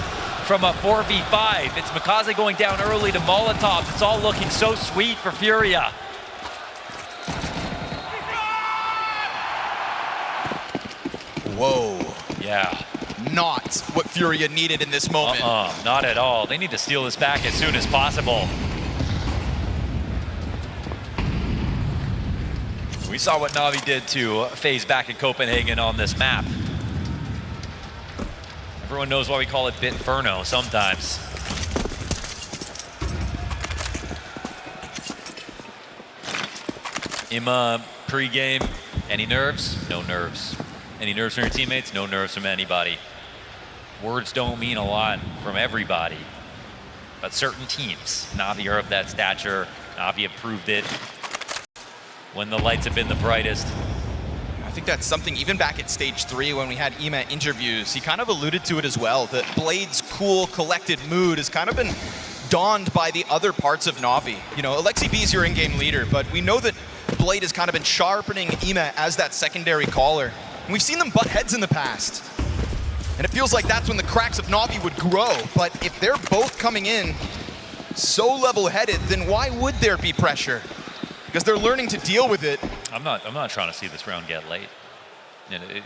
from a 4v5. It's Mikaze going down early to Molotovs. It's all looking so sweet for Furia. Whoa. Yeah. Not what Furia needed in this moment. Not at all. They need to steal this back as soon as possible. We saw what Navi did to FaZe back in Copenhagen on this map. Everyone knows why we call it Bitferno sometimes. Ima pre-game, any nerves? No nerves. Any nerves from your teammates? No nerves from anybody. Words don't mean a lot from everybody, but certain teams, Navi are of that stature. Navi have proved it when the lights have been the brightest. I think that's something, even back at stage 3 when we had Ima interviews, he kind of alluded to it as well, that Blade's cool, collected mood has kind of been donned by the other parts of Navi. You know, Alexi B's your in-game leader, but we know that Blade has kind of been sharpening Ima as that secondary caller. And we've seen them butt heads in the past. And it feels like that's when the cracks of Navi would grow. But if they're both coming in so level-headed, then why would there be pressure? Because they're learning to deal with it. I'm not trying to see this round get late.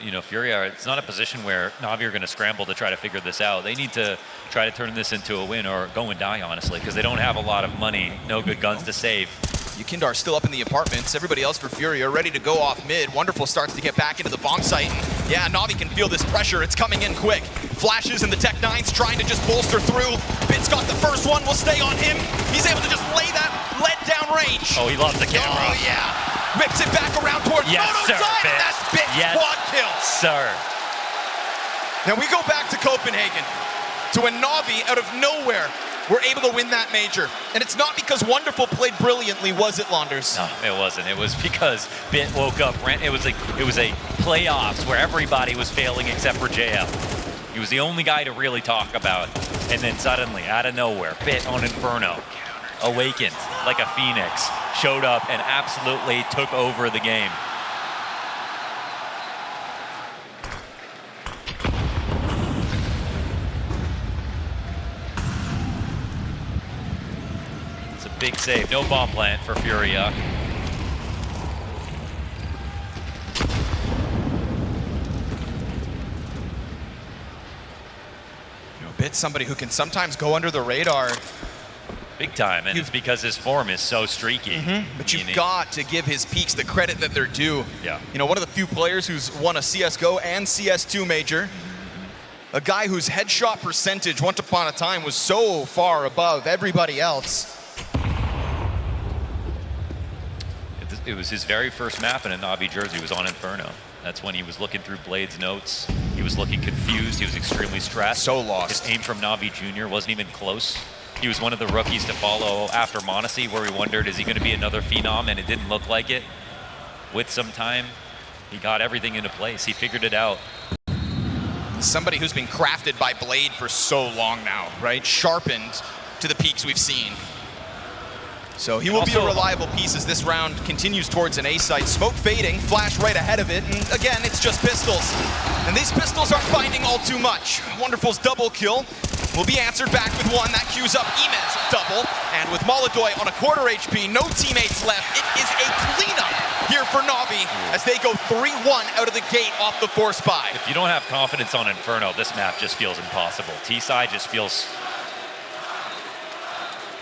You know, Furia, it's not a position where Navi are going to scramble to try to figure this out. They need to try to turn this into a win or go and die, honestly, because they don't have a lot of money, no good guns to save. YEKINDAR still up in the apartments. Everybody else for Furia ready to go off mid. Wonderful starts to get back into the bomb site. And yeah, Navi can feel this pressure. It's coming in quick. Flashes and the Tech 9's trying to just bolster through. Bit's got the first one. Will stay on him. He's able to just lay that lead down range. Oh, he loves the camera. Oh, yeah. Whips it back around towards Moto's side, and that's Bit's quad kill. Sir. Now we go back to Copenhagen, to when Navi, out of nowhere, were able to win that major. And it's not because Wonderful played brilliantly, was it, Launders? No, it wasn't. It was because Bit woke up. It was a playoffs where everybody was failing except for JF. He was the only guy to really talk about. And then suddenly, out of nowhere, Bit on Inferno awakened like a phoenix, showed up and absolutely took over the game. It's a big save. No bomb plant for Furia. Bit's somebody who can sometimes go under the radar. Big time, and it's because his form is so streaky. But you've got to give his peaks the credit that they're due. Yeah. You know, one of the few players who's won a CSGO and CS2 major. A guy whose headshot percentage once upon a time was so far above everybody else. It was his very first map in a Navi jersey. Was on Inferno. That's when he was looking through Blade's notes. He was looking confused. He was extremely stressed. So lost. His aim from Navi Junior wasn't even close. He was one of the rookies to follow after Monacy, where we wondered, is he going to be another phenom? And it didn't look like it. With some time, he got everything into place. He figured it out. Somebody who's been crafted by Blade for so long now, right? Sharpened to the peaks we've seen. So he will be a reliable piece as this round continues towards an A site. Smoke fading, flash right ahead of it, and again, it's just pistols. And these pistols aren't finding all too much. Wonderful's double kill will be answered back with one. That queues up Imez double, and with Molodoy on a quarter HP, no teammates left. It is a cleanup here for Navi as they go 3-1 out of the gate off the force buy. If you don't have confidence on Inferno, this map just feels impossible. T-side just feels...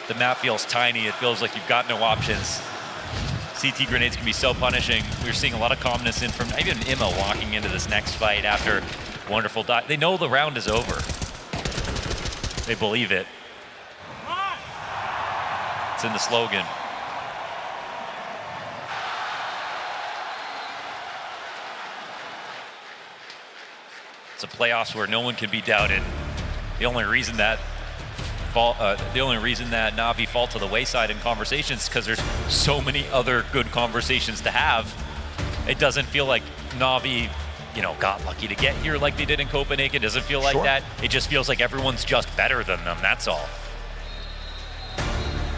The map feels tiny. It feels like you've got no options. CT grenades can be so punishing. We're seeing a lot of calmness in from even Imma walking into this next fight after wonderful die. They know the round is over. They believe it. It's in the slogan. It's a playoffs where no one can be doubted. The only reason that Navi fall to the wayside in conversations because there's so many other good conversations to have. It doesn't feel like Navi, you know, got lucky to get here like they did in Copenhagen. It doesn't feel like that. It just feels like everyone's just better than them, that's all.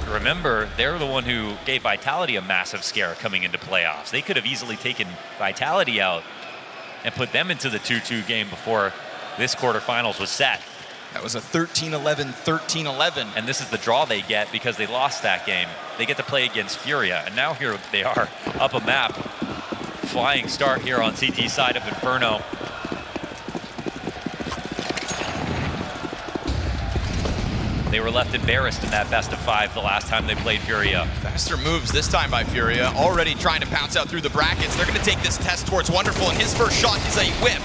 Remember, they're the one who gave Vitality a massive scare coming into playoffs. They could have easily taken Vitality out and put them into the 2-2 game before this quarterfinals was set. That was a 13-11, 13-11. And this is the draw they get because they lost that game. They get to play against FURIA, and now here they are, up a map. Flying start here on CT side of Inferno. They were left embarrassed in that best of 5 the last time they played FURIA. Faster moves this time by FURIA, already trying to pounce out through the brackets. They're going to take this test towards Wonderful, and his first shot is a whiff.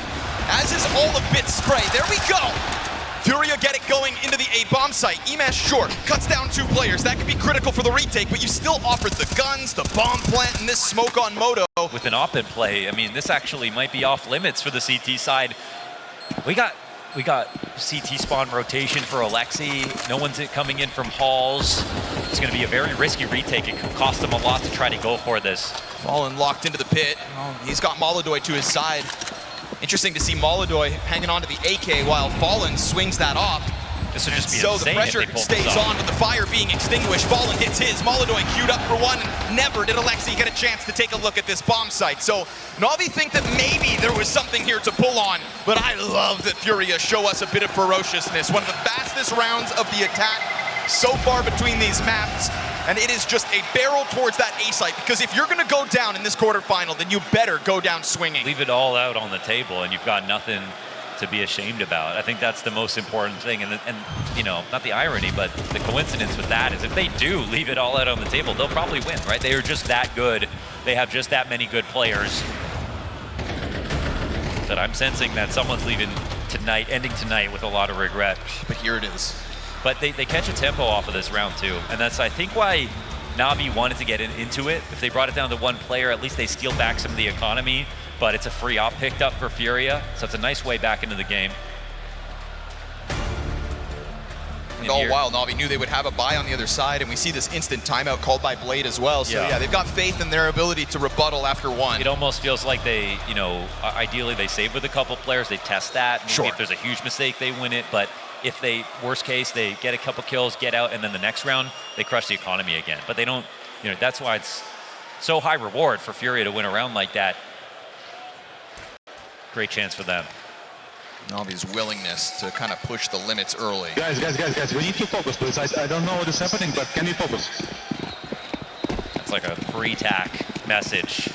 As is all of Bit's spray. There we go. FURIA get it going into the A bomb site. Imez short, cuts down 2 players. That could be critical for the retake, but you still offered the guns, the bomb plant, and this smoke on Moto. With an op-in play, I mean, this actually might be off limits for the CT side. We got CT spawn rotation for Alexi. No one's coming in from halls. It's going to be a very risky retake. It could cost them a lot to try to go for this. Fallen locked into the pit. Oh, he's got Molodoy to his side. Interesting to see Molodoy hanging on to the AK while Fallen swings that off. This would just be so insane the pressure stays on with the fire being extinguished. Fallen hits his. Molodoy queued up for one, and never did Alexi get a chance to take a look at this bomb site. So Navi think that maybe there was something here to pull on, but I love that FURIA show us a bit of ferociousness. One of the fastest rounds of the attack so far between these maps, and it is just a barrel towards that A site, because if you're going to go down in this quarterfinal, then you better go down swinging. Leave it all out on the table, and you've got nothing to be ashamed about. I think that's the most important thing, and you know, not the irony, but the coincidence with that is if they do leave it all out on the table, they'll probably win, right? They are just that good. They have just that many good players that I'm sensing that someone's leaving tonight, ending tonight with a lot of regret. But here it is. But they catch a tempo off of this round too, and that's, I think, why Navi wanted to get into it. If they brought it down to 1 player, at least they steal back some of the economy, but it's a free op picked up for FURIA, so it's a nice way back into the game. And all while Navi knew they would have a buy on the other side, and we see this instant timeout called by Blade as well. So yeah, they've got faith in their ability to rebuttal after 1. It almost feels like they, you know, ideally they save with a couple players, they test that. Maybe if there's a huge mistake, they win it, but if they, worst case, they get a couple kills, get out, and then the next round, they crush the economy again. But they don't, you know, that's why it's so high reward for FURIA to win a round like that. Great chance for them. Navi's willingness to kind of push the limits early. Guys, we need to focus, please. I don't know what is happening, but can we focus? That's like a pre-tack message.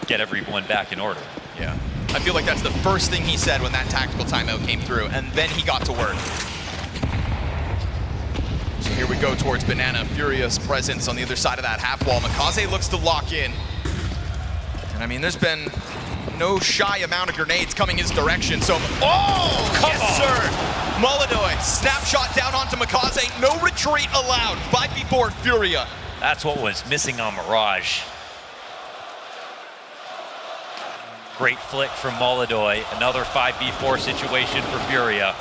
Get everyone back in order. Yeah. I feel like that's the first thing he said when that tactical timeout came through, and then he got to work. go towards Banana. Furia's presence on the other side of that half wall. Makaze looks to lock in. And I mean, there's been no shy amount of grenades coming his direction, so... Oh, yes, sir! Molodoy, snapshot down onto Makaze. No retreat allowed. 5v4 Furia. That's what was missing on Mirage. Great flick from Molodoy. Another 5v4 situation for Furia.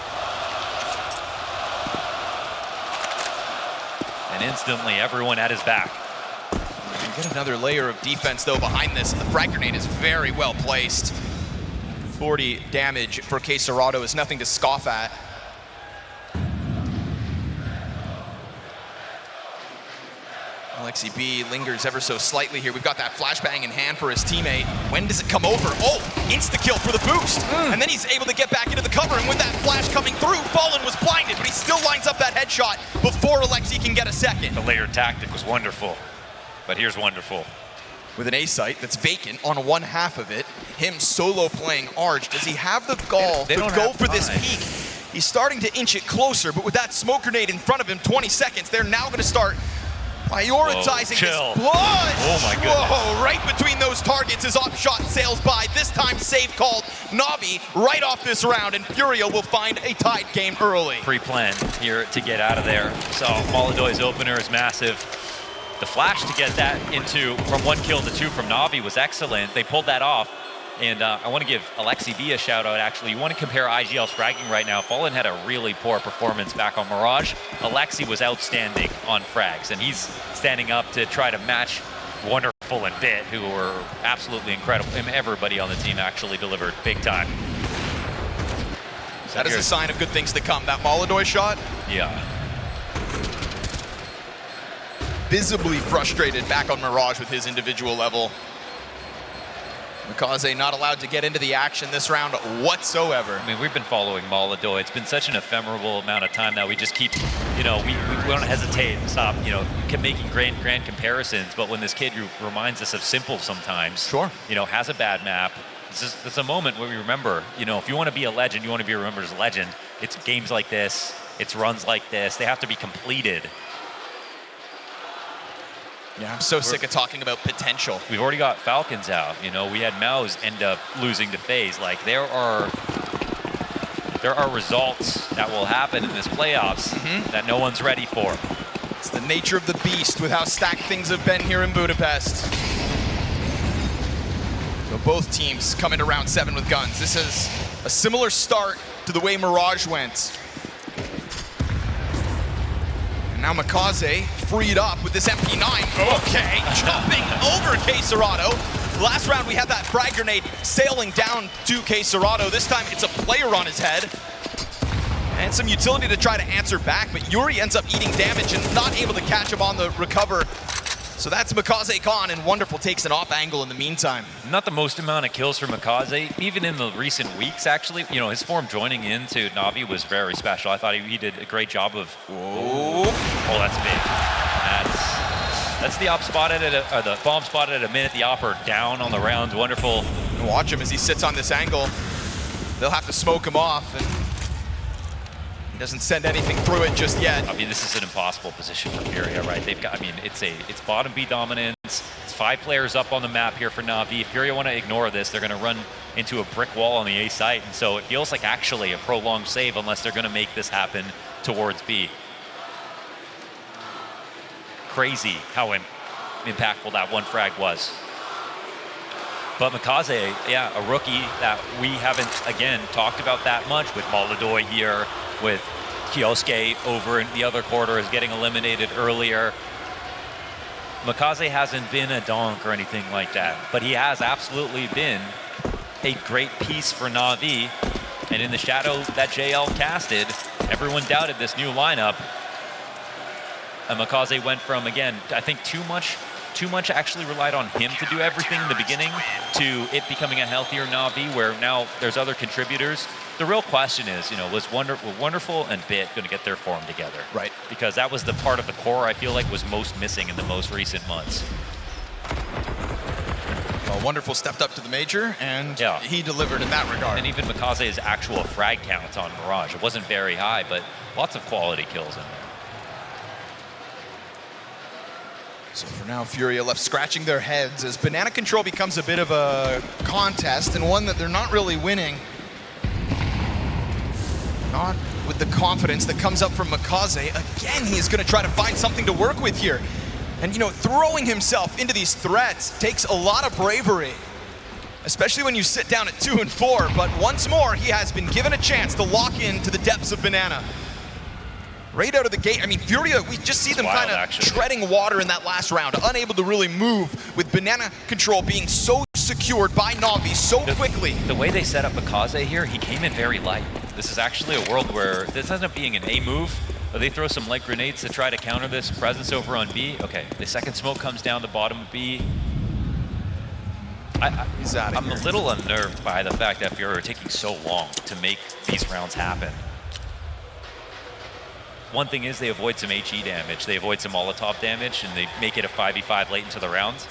And instantly, everyone at his back. You get another layer of defense, though, behind this. The frag grenade is very well placed. 40 damage for Quesarado is nothing to scoff at. Alexi B lingers ever so slightly here. We've got that flashbang in hand for his teammate. When does it come over? Oh, insta-kill for the boost. And then he's able to get back into the cover, and with that flash coming through, Fallen was blinded, but he still lines up that headshot before Alexi can get a second. The layered tactic was wonderful, but here's wonderful. With an A site that's vacant on one half of it, him solo playing Arch, does he have the gall to go for this peak? He's starting to inch it closer, but with that smoke grenade in front of him, 20 seconds, they're now gonna start prioritizing this blood. Oh my goodness. Whoa, right between those targets, his op shot sails by. This time save called. Navi right off this round, and Furia will find a tied game early. Pre-planned here to get out of there. So Molodoy's opener is massive. The flash to get that into from 1 kill to 2 from Navi was excellent. They pulled that off. And I want to give Alexi B a shout out, actually. You want to compare IGL's fragging right now. Fallen had a really poor performance back on Mirage. Alexi was outstanding on frags, and he's standing up to try to match Wonderful and Bit, who were absolutely incredible. And everybody on the team actually delivered big time. That is a sign of good things to come. That Molodoy shot? Yeah. Visibly frustrated back on Mirage with his individual level. Makaze not allowed to get into the action this round whatsoever. I mean, we've been following Molodoy. It's been such an ephemeral amount of time that we just keep, you know, we don't hesitate and stop, you know, making grand comparisons. But when this kid reminds us of Simple sometimes, sure, you know, has a bad map, it's a moment where we remember, you know, if you want to be a legend, you want to be remembered as a legend. It's games like this, it's runs like this. They have to be completed. Yeah, I'm so sick of talking about potential. We've already got Falcons out. You know, we had Mouse end up losing to FaZe. Like, there are results that will happen in this playoffs that no one's ready for. It's the nature of the beast with how stacked things have been here in Budapest. So both teams come into round 7 with guns. This is a similar start to the way Mirage went. Now Makaze freed up with this MP9. Okay, jumping over Quesarado. Last round we had that frag grenade sailing down to Quesarado. This time it's a player on his head. And some utility to try to answer back, but Yuri ends up eating damage and not able to catch him on the recover. So that's Makaze gone, and Wonderful takes an off angle in the meantime. Not the most amount of kills for Makaze, even in the recent weeks, actually. You know, his form joining into Navi was very special. I thought he did a great job of... Oh, that's big. That's the op spotted at or the bomb spotted at a minute. The opper down on the rounds. Wonderful. And watch him as he sits on this angle. They'll have to smoke him off, and he doesn't send anything through it just yet. I mean, this is an impossible position for Furia, right? They've got, I mean, it's bottom B dominance. It's 5 players up on the map here for Navi. If Furia want to ignore this, they're going to run into a brick wall on the A site, and so it feels like actually a prolonged save unless they're going to make this happen towards B. Crazy how impactful that one frag was. But Makaze, yeah, a rookie that we haven't, again, talked about that much, with Molodoy here, with Kioske over in the other quarter is getting eliminated earlier. Makaze hasn't been a donk or anything like that, but he has absolutely been a great piece for Navi. And in the shadow that JL casted, everyone doubted this new lineup. And Makaze went from, again, I think too much actually relied on him to do everything in the beginning to it becoming a healthier Navi where now there's other contributors. The real question is, you know, was Wonderful and Bit going to get their form together? Right. Because that was the part of the core I feel like was most missing in the most recent months. Well, Wonderful stepped up to the major, and he delivered in that regard. And even Makaze's actual frag count on Mirage, it wasn't very high, but lots of quality kills in there. So for now, Furia left scratching their heads as Banana Control becomes a bit of a contest and one that they're not really winning. Not with the confidence that comes up from Makaze. Again, he is going to try to find something to work with here. And, you know, throwing himself into these threats takes a lot of bravery, especially when you sit down at 2 and 4. But once more, he has been given a chance to lock into the depths of Banana. Right out of the gate, I mean, Furia, we just see them kind of treading water in that last round, unable to really move, with Banana Control being so secured by Navi so quickly. The way they set up Makaze here, he came in very light. This is actually a world where this ends up being an A move, but they throw some light grenades to try to counter this presence over on B. Okay, the second smoke comes down the bottom of B. I'm a little unnerved by the fact that Furia are taking so long to make these rounds happen. One thing is they avoid some HE damage, they avoid some Molotov damage, and they make it a 5v5 late into the rounds.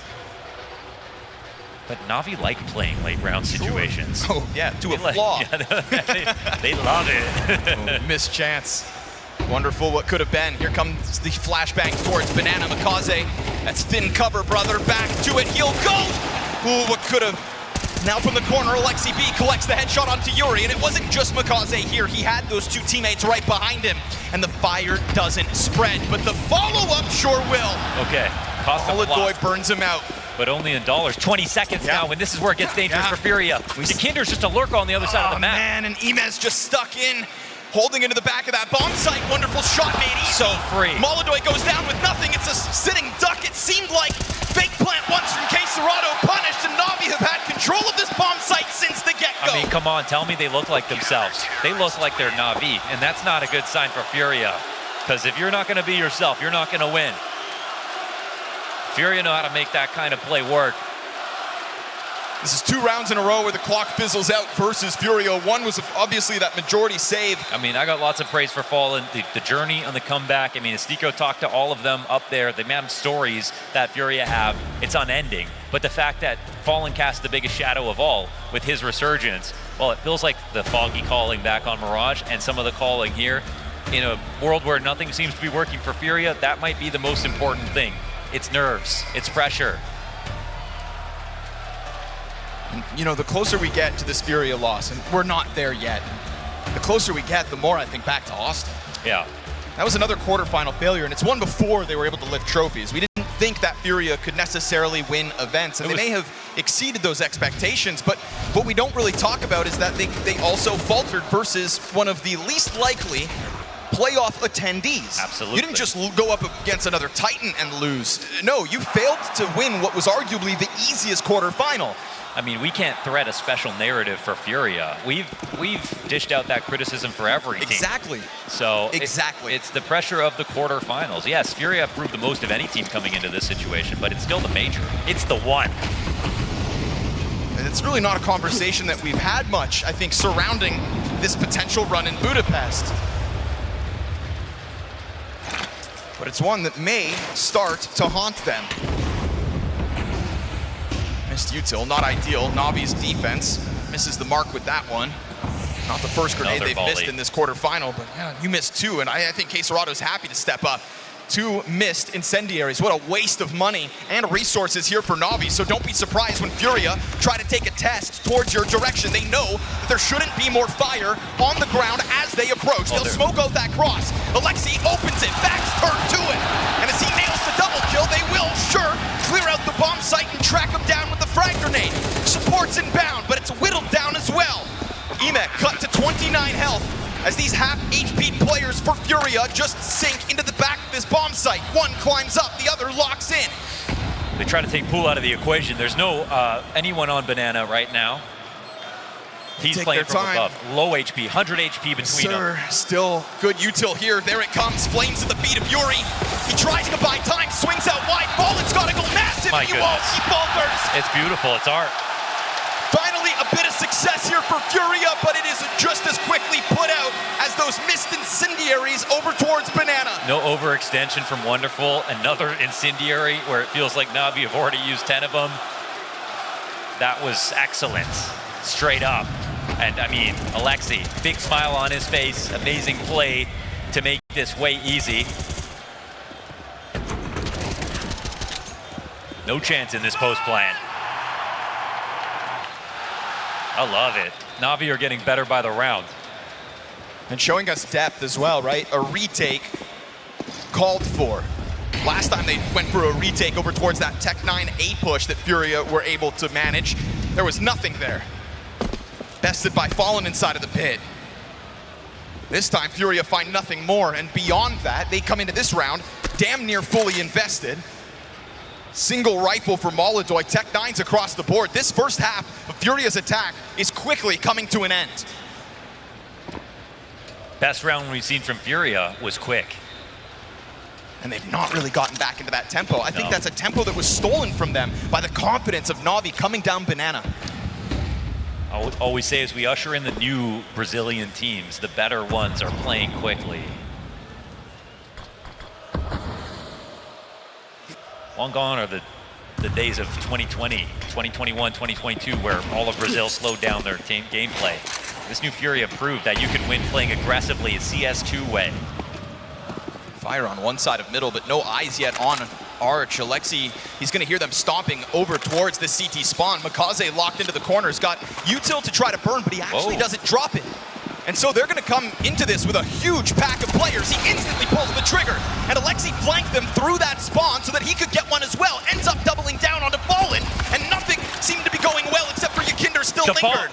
But Navi like playing late round situations. Oh yeah, to a flaw. Yeah, they love it. Oh, missed chance. Wonderful what could have been. Here comes the flashbang towards Banana. Makaze. That's thin cover, brother. Back to it. He'll go. Ooh, what could have. Now from the corner, Alexi B collects the headshot onto Yuri, and it wasn't just Makaze here. He had those two teammates right behind him, and the fire doesn't spread, but the follow-up sure will. Okay, Maladoy burns him out. But only in dollars. 20 seconds now, and this is where it gets dangerous for Furia. YEKINDAR's just a lurker on the other side of the map. Man, and Imez just stuck in, holding into the back of that bomb site. Wonderful shot made easy. So free. Maladoy goes down with nothing. It's a sitting duck. It seemed like fake plant once from Quesarado punished, and Navi have had control of this bomb site since the get-go. I mean, come on, tell me they look like themselves. They look like they're Navi, and that's not a good sign for Furia. Because if you're not going to be yourself, you're not going to win. Furia know how to make that kind of play work. This is 2 rounds in a row where the clock fizzles out versus Furia. One was obviously that majority save. I mean, I got lots of praise for Fallen, the journey on the comeback. I mean, Astiko talked to all of them up there. The amount of stories that Furia have, it's unending. But the fact that Fallen cast the biggest shadow of all with his resurgence, well, it feels like the foggy calling back on Mirage and some of the calling here. In a world where nothing seems to be working for Furia, that might be the most important thing. It's nerves, it's pressure. And, you know, the closer we get to this Furia loss, and we're not there yet, the closer we get, the more I think back to Austin. Yeah. That was another quarterfinal failure, and it's one before they were able to lift trophies. We didn't think that Furia could necessarily win events, and they may have exceeded those expectations, but what we don't really talk about is that they also faltered versus one of the least likely playoff attendees. Absolutely. You didn't just go up against another Titan and lose. No, you failed to win what was arguably the easiest quarterfinal. I mean, we can't thread a special narrative for Furia. We've dished out that criticism for every team. Exactly. So exactly. It's the pressure of the quarterfinals. Yes, Furia proved the most of any team coming into this situation, but it's still the major. It's the one. And it's really not a conversation that we've had much, I think, surrounding this potential run in Budapest. But it's one that may start to haunt them. Missed util, not ideal. Navi's defense misses the mark with that one. Not the first grenade they've missed in this quarterfinal, but yeah, you missed 2, and I think Quesarado's happy to step up. 2 missed incendiaries. What a waste of money and resources here for Navi, so don't be surprised when Furia try to take a test towards your direction. They know that there shouldn't be more fire on the ground as they approach. They'll smoke out that cross. Alexi opens it, backs turn to it, and as he nails the double kill, they will, sure, clear out the bomb site and track him down with the frag grenade. Support's inbound, but it's whittled down as well. Emek cut to 29 health as these half HP players for Furia just sink into the back of this bomb site. One climbs up, the other locks in. They try to take Pool out of the equation. There's no anyone on Banana right now. He's playing from above. Low HP, 100 HP between them. Still good util here. There it comes. Flames at the beat of Yuri. He tries to buy time, swings out wide. Fallen's got to go massive. My He won't. He falters. It's beautiful. It's art. Finally, a bit of success here for Furia, but it is just as quickly put out as those missed incendiaries over towards Banana. No overextension from Wonderful. Another incendiary where it feels like Navi have already used 10 of them. That was excellent. Straight up. And I mean, Alexi, big smile on his face. Amazing play to make this way easy. No chance in this post plan. I love it. Navi are getting better by the round. And showing us depth as well, right? A retake called for. Last time they went for a retake over towards that Tech 9 A push that Furia were able to manage. There was nothing there. Bested by Fallen inside of the pit. This time Furia find nothing more, and beyond that, they come into this round damn near fully invested. Single rifle for Molodoi, Tech 9's across the board. This first half of Furia's attack is quickly coming to an end. Best round we've seen from Furia was quick. And they've not really gotten back into that tempo. I think that's a tempo that was stolen from them by the confidence of Navi coming down banana. I would always say as we usher in the new Brazilian teams, the better ones are playing quickly. Long gone are the days of 2020, 2021, 2022, where all of Brazil slowed down their team gameplay. This new Furia proved that you can win playing aggressively a CS2 way. Fire on one side of middle, but no eyes yet on Arch. Alexi, he's going to hear them stomping over towards the CT spawn. Makaze locked into the corners, got util to try to burn, but he actually doesn't drop it. And so they're going to come into this with a huge pack of players. He instantly pulls the trigger, and Alexi flanked them through that spawn so that he could get one as well. Ends up doubling down onto Fallen, and nothing seemed to be going well except for YEKINDAR still lingered.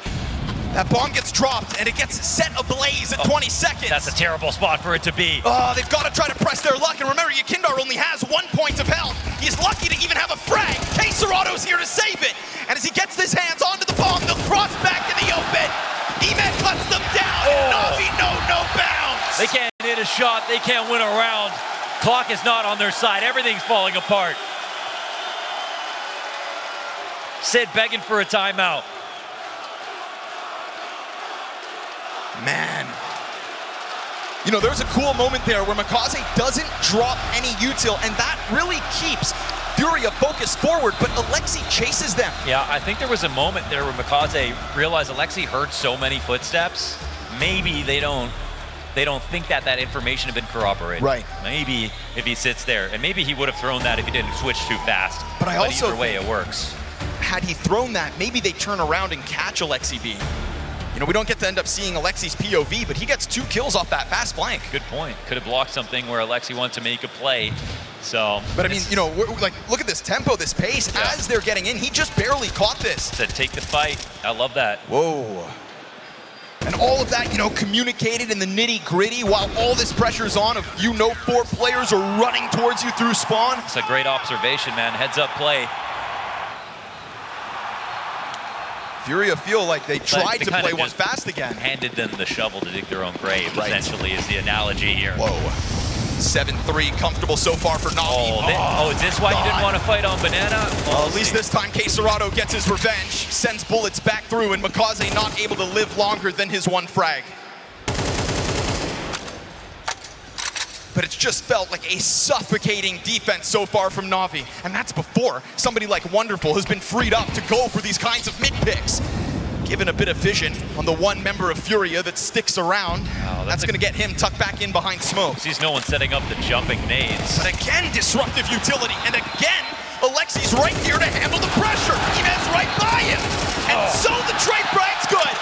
That bomb gets dropped, and it gets set ablaze at 20 seconds. That's a terrible spot for it to be. Oh, they've got to try to press their luck, and remember, YEKINDAR only has 1 point of health. He's lucky to even have a frag. K-Serato's here to save it, and as he gets his hands onto the bomb, they'll cross back in the open. Emet cuts them down, and Navi no bounds. They can't hit a shot, they can't win a round. Clock is not on their side, everything's falling apart. Sid begging for a timeout. Man. You know, there's a cool moment there where Makaze doesn't drop any util, and that really keeps Furia focused forward, but Alexi chases them. Yeah, I think there was a moment there where Makaze realized Alexi heard so many footsteps. Maybe they don't think that information had been corroborated. Right. Maybe if he sits there, and maybe he would have thrown that if he didn't switch too fast. But I also either way, it works. Had he thrown that, maybe they turn around and catch Alexi B. You know, we don't get to end up seeing Alexi's POV, but he gets 2 kills off that fast flank. Good point. Could have blocked something where Alexi wanted to make a play. So, but I mean, you know, like, look at this tempo, this pace. Yeah. As they're getting in, he just barely caught this. Said take the fight. I love that. Whoa. And all of that, you know, communicated in the nitty-gritty while all this pressure's on of, 4 players are running towards you through spawn. It's a great observation, man. Heads up play. Furia feel like they tried to play one fast again. Handed them the shovel to dig their own grave, essentially, is the analogy here. Whoa. 7-3, comfortable so far for Navi. Oh, is this why you didn't want to fight on banana? Well, at least this time, K-Serato gets his revenge, sends bullets back through, and Makaze not able to live longer than his 1 frag. But it's just felt like a suffocating defense so far from Navi. And that's before somebody like Wonderful has been freed up to go for these kinds of mid-picks. Given a bit of vision on the 1 member of Furia that sticks around, that's going to get him tucked back in behind smoke. Sees no one setting up the jumping nades. But again, disruptive utility. And again, Alexi's right here to handle the pressure. Emet's right by him. And so the trade frag's good.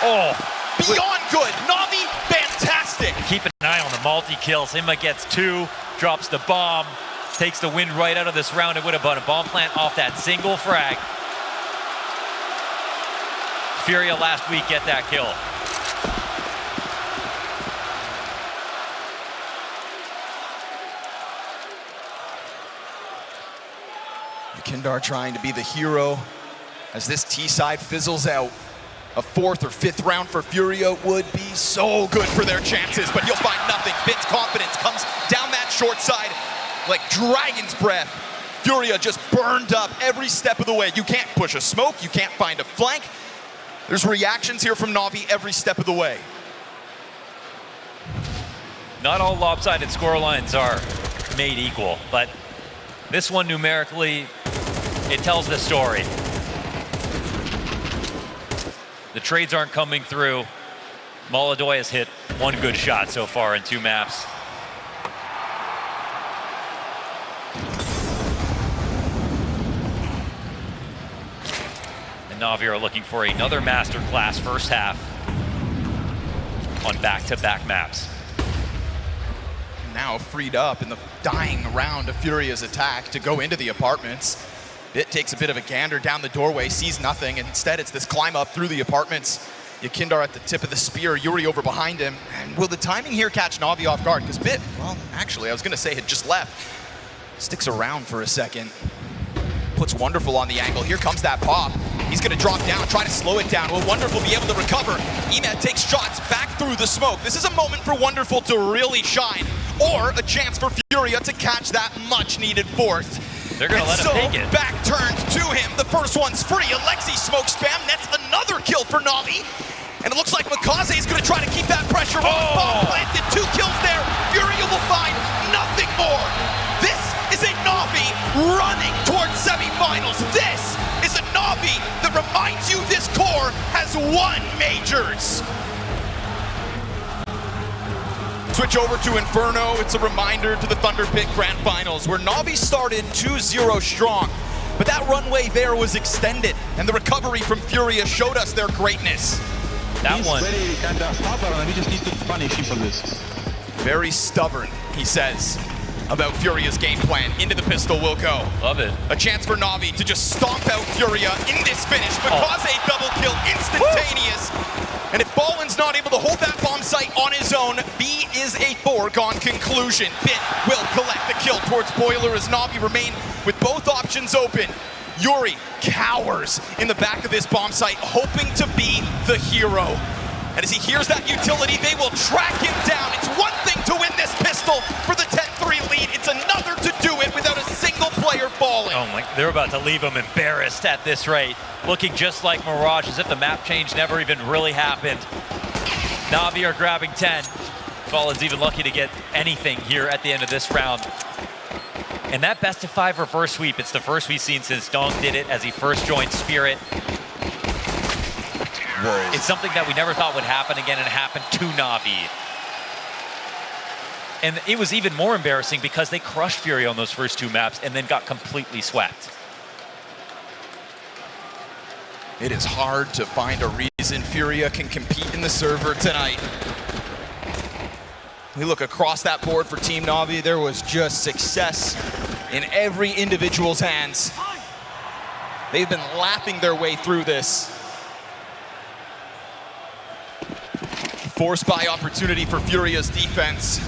Beyond good. Navi, fantastic. Keep an eye on the multi-kills. Hima gets 2, drops the bomb, takes the wind right out of this round. It would have been a bomb plant off that single frag. Furia last week get that kill. YEKINDAR trying to be the hero as this T-side fizzles out. A 4th or 5th round for Furia would be so good for their chances, but you'll find nothing. Bit's confidence comes down that short side like dragon's breath. Furia just burned up every step of the way. You can't push a smoke, you can't find a flank. There's reactions here from Navi every step of the way. Not all lopsided scorelines are made equal, but this one numerically, it tells the story. The trades aren't coming through. Molodoi has hit 1 good shot so far in 2 maps. And Navi are looking for another masterclass first half on back-to-back maps. Now freed up in the dying round of Furia's attack to go into the apartments. Bit takes a bit of a gander down the doorway, sees nothing, and instead it's this climb up through the apartments. YEKINDAR at the tip of the spear, Yuri over behind him. And will the timing here catch Navi off guard? Because Bit, well, actually, I was gonna say had just left. Sticks around for a second. Puts Wonderful on the angle. Here comes that pop. He's gonna drop down, try to slow it down. Will Wonderful be able to recover? Emed takes shots back through the smoke. This is a moment for Wonderful to really shine, or a chance for Furia to catch that much needed fourth. They're gonna let him take it. Back turned to him. The first one's free. Alexi smoke spam nets another kill for Navi. And it looks like Makaze is gonna try to keep that pressure on. Bomb planted, 2 kills there. Furia will find nothing more. This is a Navi running towards semifinals. This is a Navi that reminds you this core has won majors. Switch over to Inferno. It's a reminder to the Thunder Pit Grand Finals, where Navi started 2-0 strong, but that runway there was extended, and the recovery from Furia showed us their greatness. That He's one. very kind of stubborn, and we just need to punish him for this. Very stubborn, he says, about Furia's game plan. Into the pistol will go. Love it. A chance for Navi to just stomp out Furia in this finish. Makaze double kill, instantaneous. And if Ballin's not able to hold that bomb site on his own, B is a foregone conclusion. Bit will collect the kill towards Boiler as Navi remain with both options open. Yuri cowers in the back of this bomb site, hoping to be the hero. And as he hears that utility, they will track him down. It's one thing to win this pistol for the 10-3 lead. It's another to do it without a single player falling. Oh my, they're about to leave him embarrassed at this rate. Looking just like Mirage, as if the map change never even really happened. Navi are grabbing 10. Fallen's even lucky to get anything here at the end of this round. And that best of 5 reverse sweep, it's the first we've seen since Dong did it as he first joined Spirit. Whoa. It's something that we never thought would happen again, and it happened to Navi. And it was even more embarrassing because they crushed Furia on those first 2 maps and then got completely swept. It is hard to find a reason Furia can compete in the server tonight. We look across that board for Team Navi, there was just success in every individual's hands. They've been lapping their way through this. Forced by opportunity for Furia's defense.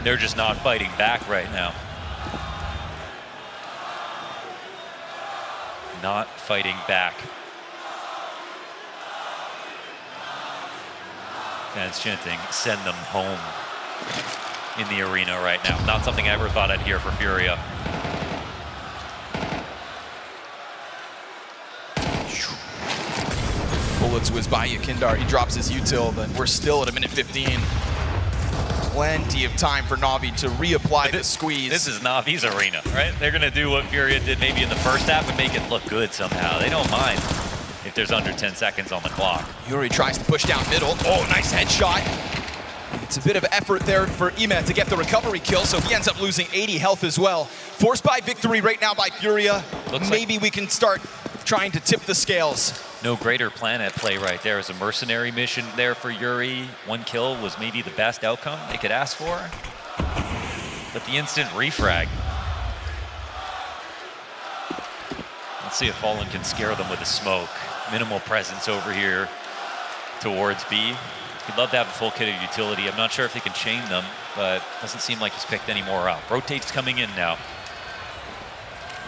They're just not fighting back right now. Not fighting back. Fans chanting, send them home in the arena right now. Not something I ever thought I'd hear for Furia. Bullets whiz by YEKINDAR. He drops his util, but we're still at a minute 15. Plenty of time for Navi to reapply the squeeze. This is Navi's arena, right? They're going to do what Furia did maybe in the first half and make it look good somehow. They don't mind if there's under 10 seconds on the clock. Yuri tries to push down middle. Oh, nice headshot. It's a bit of effort there for Emed to get the recovery kill, so he ends up losing 80 health as well. Forced by victory right now by Furia. Maybe we can start trying to tip the scales. No greater plan at play right there. As a mercenary mission there for Yuri. 1 kill was maybe the best outcome they could ask for. But the instant refrag. Let's see if Fallen can scare them with a smoke. Minimal presence over here towards B. He'd love to have a full kit of utility. I'm not sure if he can chain them, but doesn't seem like he's picked any more up. Rotate's coming in now.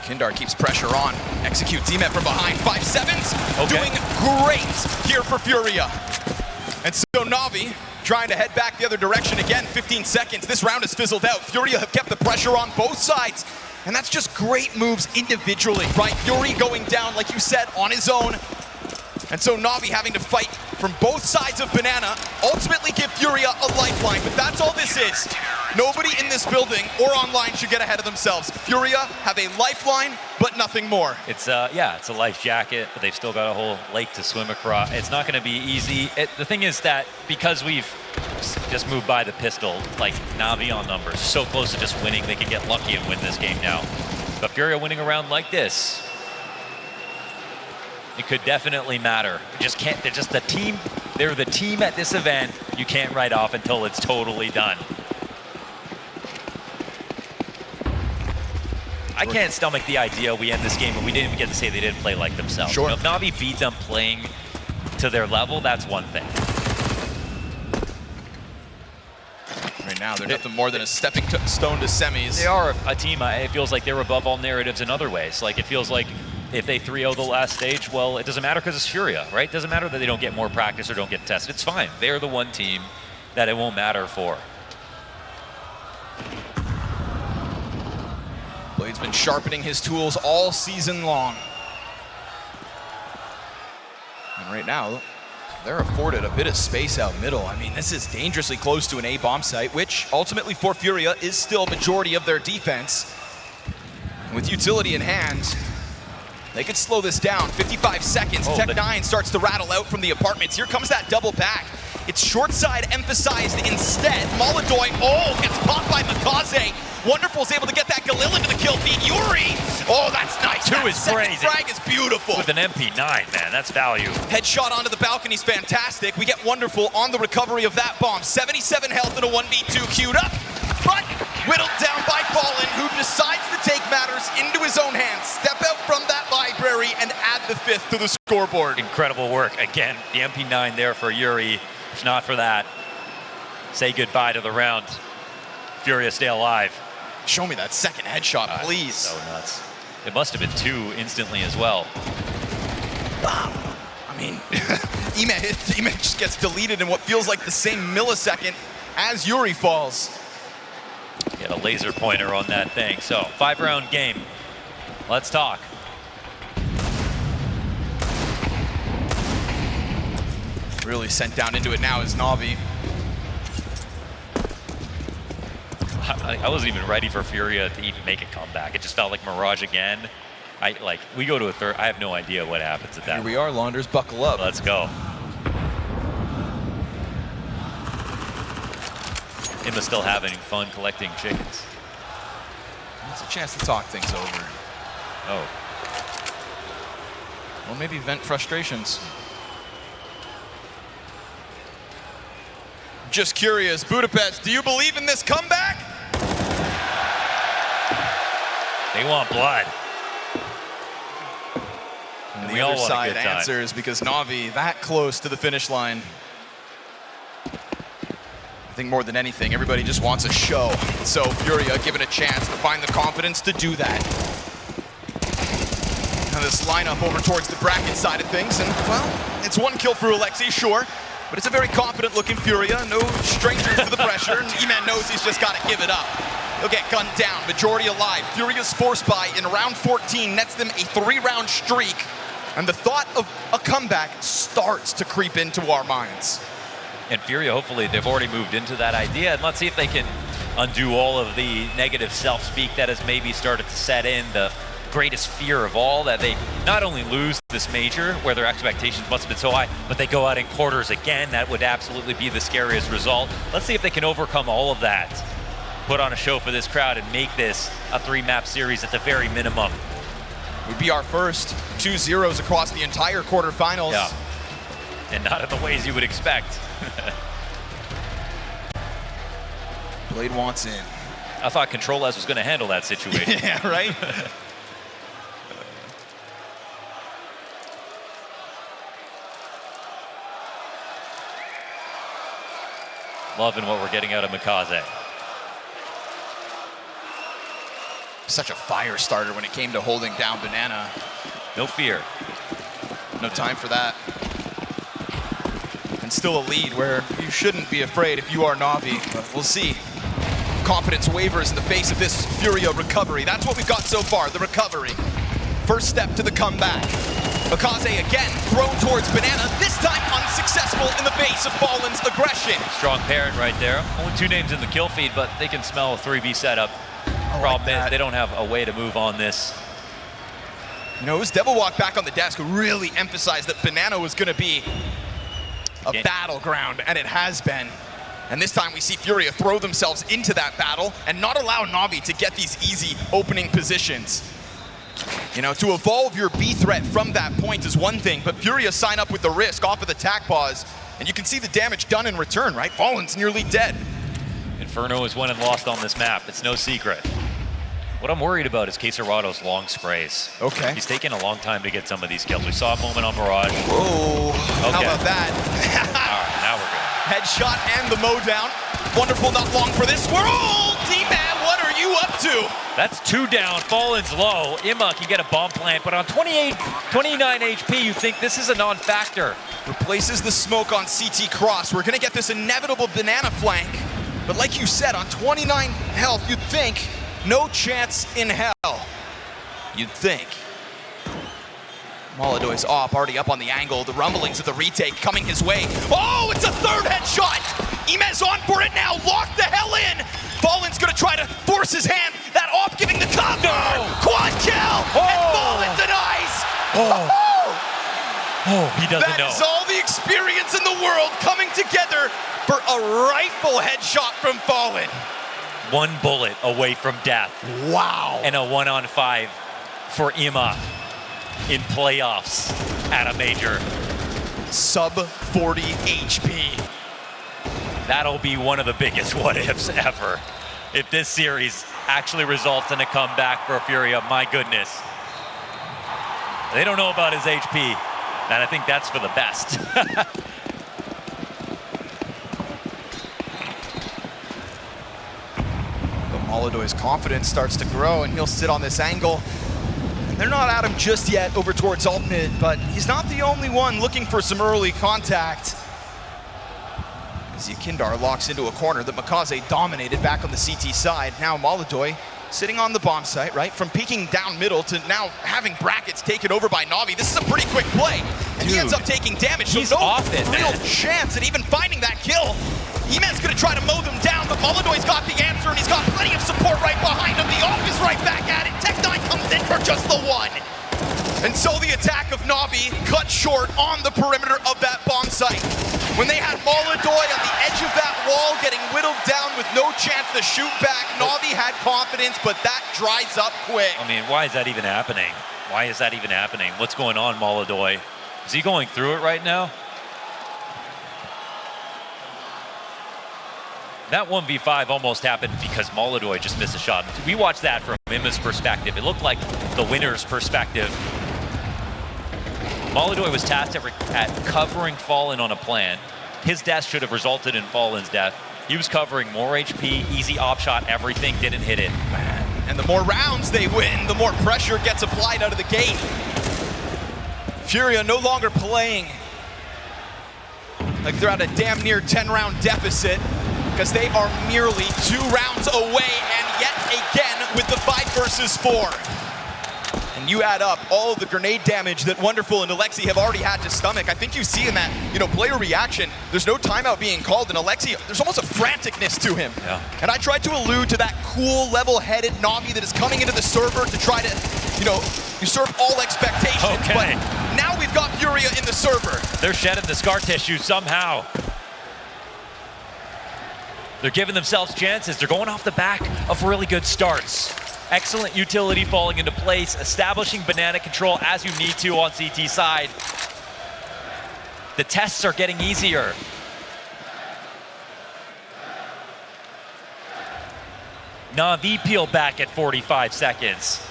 YEKINDAR keeps pressure on, executes Emed from behind, 5-7s, Okay. doing great here for Furia. And so Navi trying to head back the other direction again, 15 seconds. This round has fizzled out. Furia have kept the pressure on both sides, and that's just great moves individually, right? Yuri going down, like you said, on his own. And so Navi having to fight from both sides of Banana, ultimately give Furia a lifeline, but that's all this is. Nobody in this building or online should get ahead of themselves. Furia have a lifeline, but nothing more. It's yeah, it's a life jacket, but they've still got a whole lake to swim across. It's not going to be easy. The thing is that because we've just moved by the pistol, like Navi on numbers, so close to just winning, they can get lucky and win this game now. But Furia winning a round like this, It could definitely matter. You just can't, they're just the team. They're the team at this event you can't write off until it's totally done. I can't stomach the idea we end this game and we didn't even get to say they didn't play like themselves. Sure. You know, if Navi beat them playing to their level, that's one thing. Right now, they're nothing more than a stepping stone to semis. They are a team, it feels like they're above all narratives in other ways. Like, it feels like if they 3-0 the last stage, well, it doesn't matter because it's Furia, right? It doesn't matter that they don't get more practice or don't get tested. It's fine. They're the one team that it won't matter for. Blade's been sharpening his tools all season long. And right now, they're afforded a bit of space out middle. I mean, this is dangerously close to an A bomb site, which ultimately for Furia is still majority of their defense. And with utility in hand, they could slow this down. 55 seconds. Oh, Tech9 starts to rattle out from the apartments. Here comes that double back. It's short side emphasized instead. Molodoy, gets popped by Makaze. Wonderful's able to get that Galil into the kill feed. Yuri, that's nice. Two is second crazy. frag is beautiful. With an MP9, man, that's value. Headshot onto the balcony's fantastic. We get Wonderful on the recovery of that bomb. 77 health in a 1v2 queued up, but whittled down by Fallen, who decides to take matters into his own hands, step out from that library, and add the 5th to the scoreboard. Incredible work. Again, the MP9 there for Yuri. If not for that, say goodbye to the round. Furia stay alive. Show me that second headshot, please. So nuts. It must have been 2 instantly as well. I mean, Ime just gets deleted in what feels like the same millisecond as Yuri falls. Get a laser pointer on that thing. So, 5-round game. Let's talk. Really sent down into it now is Navi. I wasn't even ready for Furia to even make a comeback. It just felt like Mirage again. We go to a third. I have no idea what happens at that. Here we are, Launders, buckle up. Let's go. Emma's still having fun collecting chickens. It's a chance to talk things over. Oh. Or maybe vent frustrations. Just curious, Budapest, do you believe in this comeback? They want blood. And we the all other want a side good time. answers because Navi that close to the finish line. I think more than anything, everybody just wants a show. So Furia given a chance to find the confidence to do that. Now this lineup over towards the bracket side of things, and well, it's 1 kill for Alexi, sure, but it's a very confident looking Furia, no strangers to the pressure, and E-Man knows he's just got to give it up. He'll get gunned down, majority alive. Furia's force buy in round 14 nets them a 3-round streak, and the thought of a comeback starts to creep into our minds. And Furia, hopefully, they've already moved into that idea, and let's see if they can undo all of the negative self-speak that has maybe started to set in. The greatest fear of all, that they not only lose this major, where their expectations must have been so high, but they go out in quarters again. That would absolutely be the scariest result. Let's see if they can overcome all of that, put on a show for this crowd, and make this a 3-map series at the very minimum. Would be our first 2-0s across the entire quarterfinals. Yeah, and not in the ways you would expect. Blade wants in. I thought Control S was going to handle that situation. Yeah, right? Loving what we're getting out of Makaze. Such a fire starter when it came to holding down Banana. No fear. No time for that. And still a lead where you shouldn't be afraid if you are Navi, but we'll see. Confidence wavers in the face of this Furia recovery. That's what we've got so far, the recovery. First step to the comeback. Makaze again thrown towards Banana, this time unsuccessful in the face of Fallen's aggression. Strong parent right there. Only 2 names in the kill feed, but they can smell a 3B setup. Problem is, they don't have a way to move on this. You know, it was Devil Walk back on the desk who really emphasized that Banana was going to be a battleground, and it has been. And this time we see Furia throw themselves into that battle and not allow Navi to get these easy opening positions. You know, to evolve your B threat from that point is one thing, but Furia sign up with the risk off of the tac pause, and you can see the damage done in return, right? Fallen's nearly dead. Inferno is won and lost on this map. It's no secret. What I'm worried about is Quesarado's long sprays. Okay. He's taking a long time to get some of these kills. We saw a moment on Mirage. Whoa, okay. How about that? All right, now we're good. Headshot and the mow down. Wonderful, not long for this world. T-Man, what are you up to? That's 2 down, Fallen's low. Imma can get a bomb plant, but on 29 HP, you think this is a non-factor. Replaces the smoke on CT Cross. We're gonna get this inevitable banana flank. But like you said, on 29 health, you'd think no chance in hell. You'd think. Molodoy's op, already up on the angle. The rumblings of the retake coming his way. Oh, it's a third headshot! Imez on for it now, lock the hell in! Fallen's gonna try to force his hand. That op giving the cover! No. Quad kill! And Fallen denies! Oh, he doesn't know. That is all the experience in the world coming together for a rifle headshot from Fallen. 1 bullet away from death. Wow. And a 1-on-5 for Imma in playoffs at a major. Sub 40 HP. That'll be one of the biggest what-ifs ever. If this series actually results in a comeback for Furia, my goodness. They don't know about his HP, and I think that's for the best. But Molodoy's confidence starts to grow, and he'll sit on this angle. And they're not at him just yet over towards alt mid, but he's not the only one looking for some early contact. As YEKINDAR locks into a corner that Makaze dominated back on the CT side. Now Molodoy sitting on the bomb site, right? From peeking down middle to now having brackets taken over by Navi. This is a pretty quick play. And he ends up taking damage. He's so no off it, real man. chance at even finding that kill. Eman's gonna try to mow them down, but Molodoy's got the answer and he's got plenty of support right behind him. The off is right back at it. Tech9 comes in for just the one. And so the attack of Navi cut short on the perimeter of that bomb site. When they had Molodoy on the edge of that wall getting whittled down with no chance to shoot back, Navi had confidence, but that dries up quick. I mean, why is that even happening? Why is that even happening? What's going on, Molodoy? Is he going through it right now? That 1v5 almost happened because Molodoy just missed a shot. We watched that from Imma's perspective. It looked like the winner's perspective. Molodoy was tasked at covering Fallen on a plan. His death should have resulted in Fallen's death. He was covering more HP, easy op shot, everything, didn't hit it. Man. And the more rounds they win, the more pressure gets applied out of the gate. Furia no longer playing like they're at a damn near 10-round deficit because they are merely 2 rounds away and yet again with the 5 versus 4. And you add up all of the grenade damage that Wonderful and Alexi have already had to stomach. I think you see in that, player reaction, there's no timeout being called, and Alexi, there's almost a franticness to him. Yeah. And I tried to allude to that cool, level-headed Navi that is coming into the server to try to, usurp all expectations. Okay. But now we've got Furia in the server. They're shedding the scar tissue somehow. They're giving themselves chances. They're going off the back of really good starts. Excellent utility falling into place, establishing banana control as you need to on CT side. The tests are getting easier. Navi peel back at 45 seconds.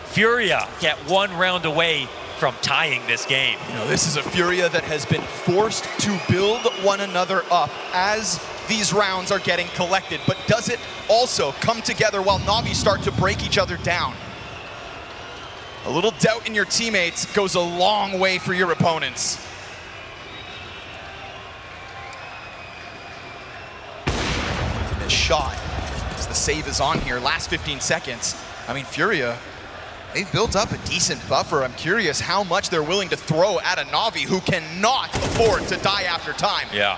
Furia get 1 round away from tying this game. This is a Furia that has been forced to build one another up as these rounds are getting collected, but does it also come together while Navi start to break each other down? A little doubt in your teammates goes a long way for your opponents. This shot, as the save is on here, last 15 seconds. I mean, Furia, they've built up a decent buffer. I'm curious how much they're willing to throw at a Navi who cannot afford to die after time. Yeah.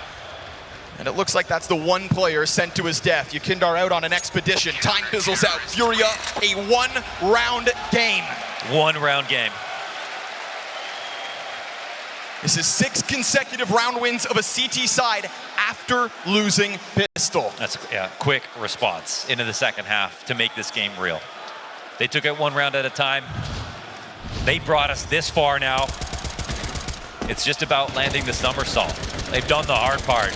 And it looks like that's the one player sent to his death. YEKINDAR out on an expedition. Time fizzles out. Furia, a 1-round game. 1-round game. This is 6 consecutive round wins of a CT side after losing pistol. That's a quick response into the second half to make this game real. They took it one round at a time. They brought us this far now. It's just about landing the somersault. They've done the hard part.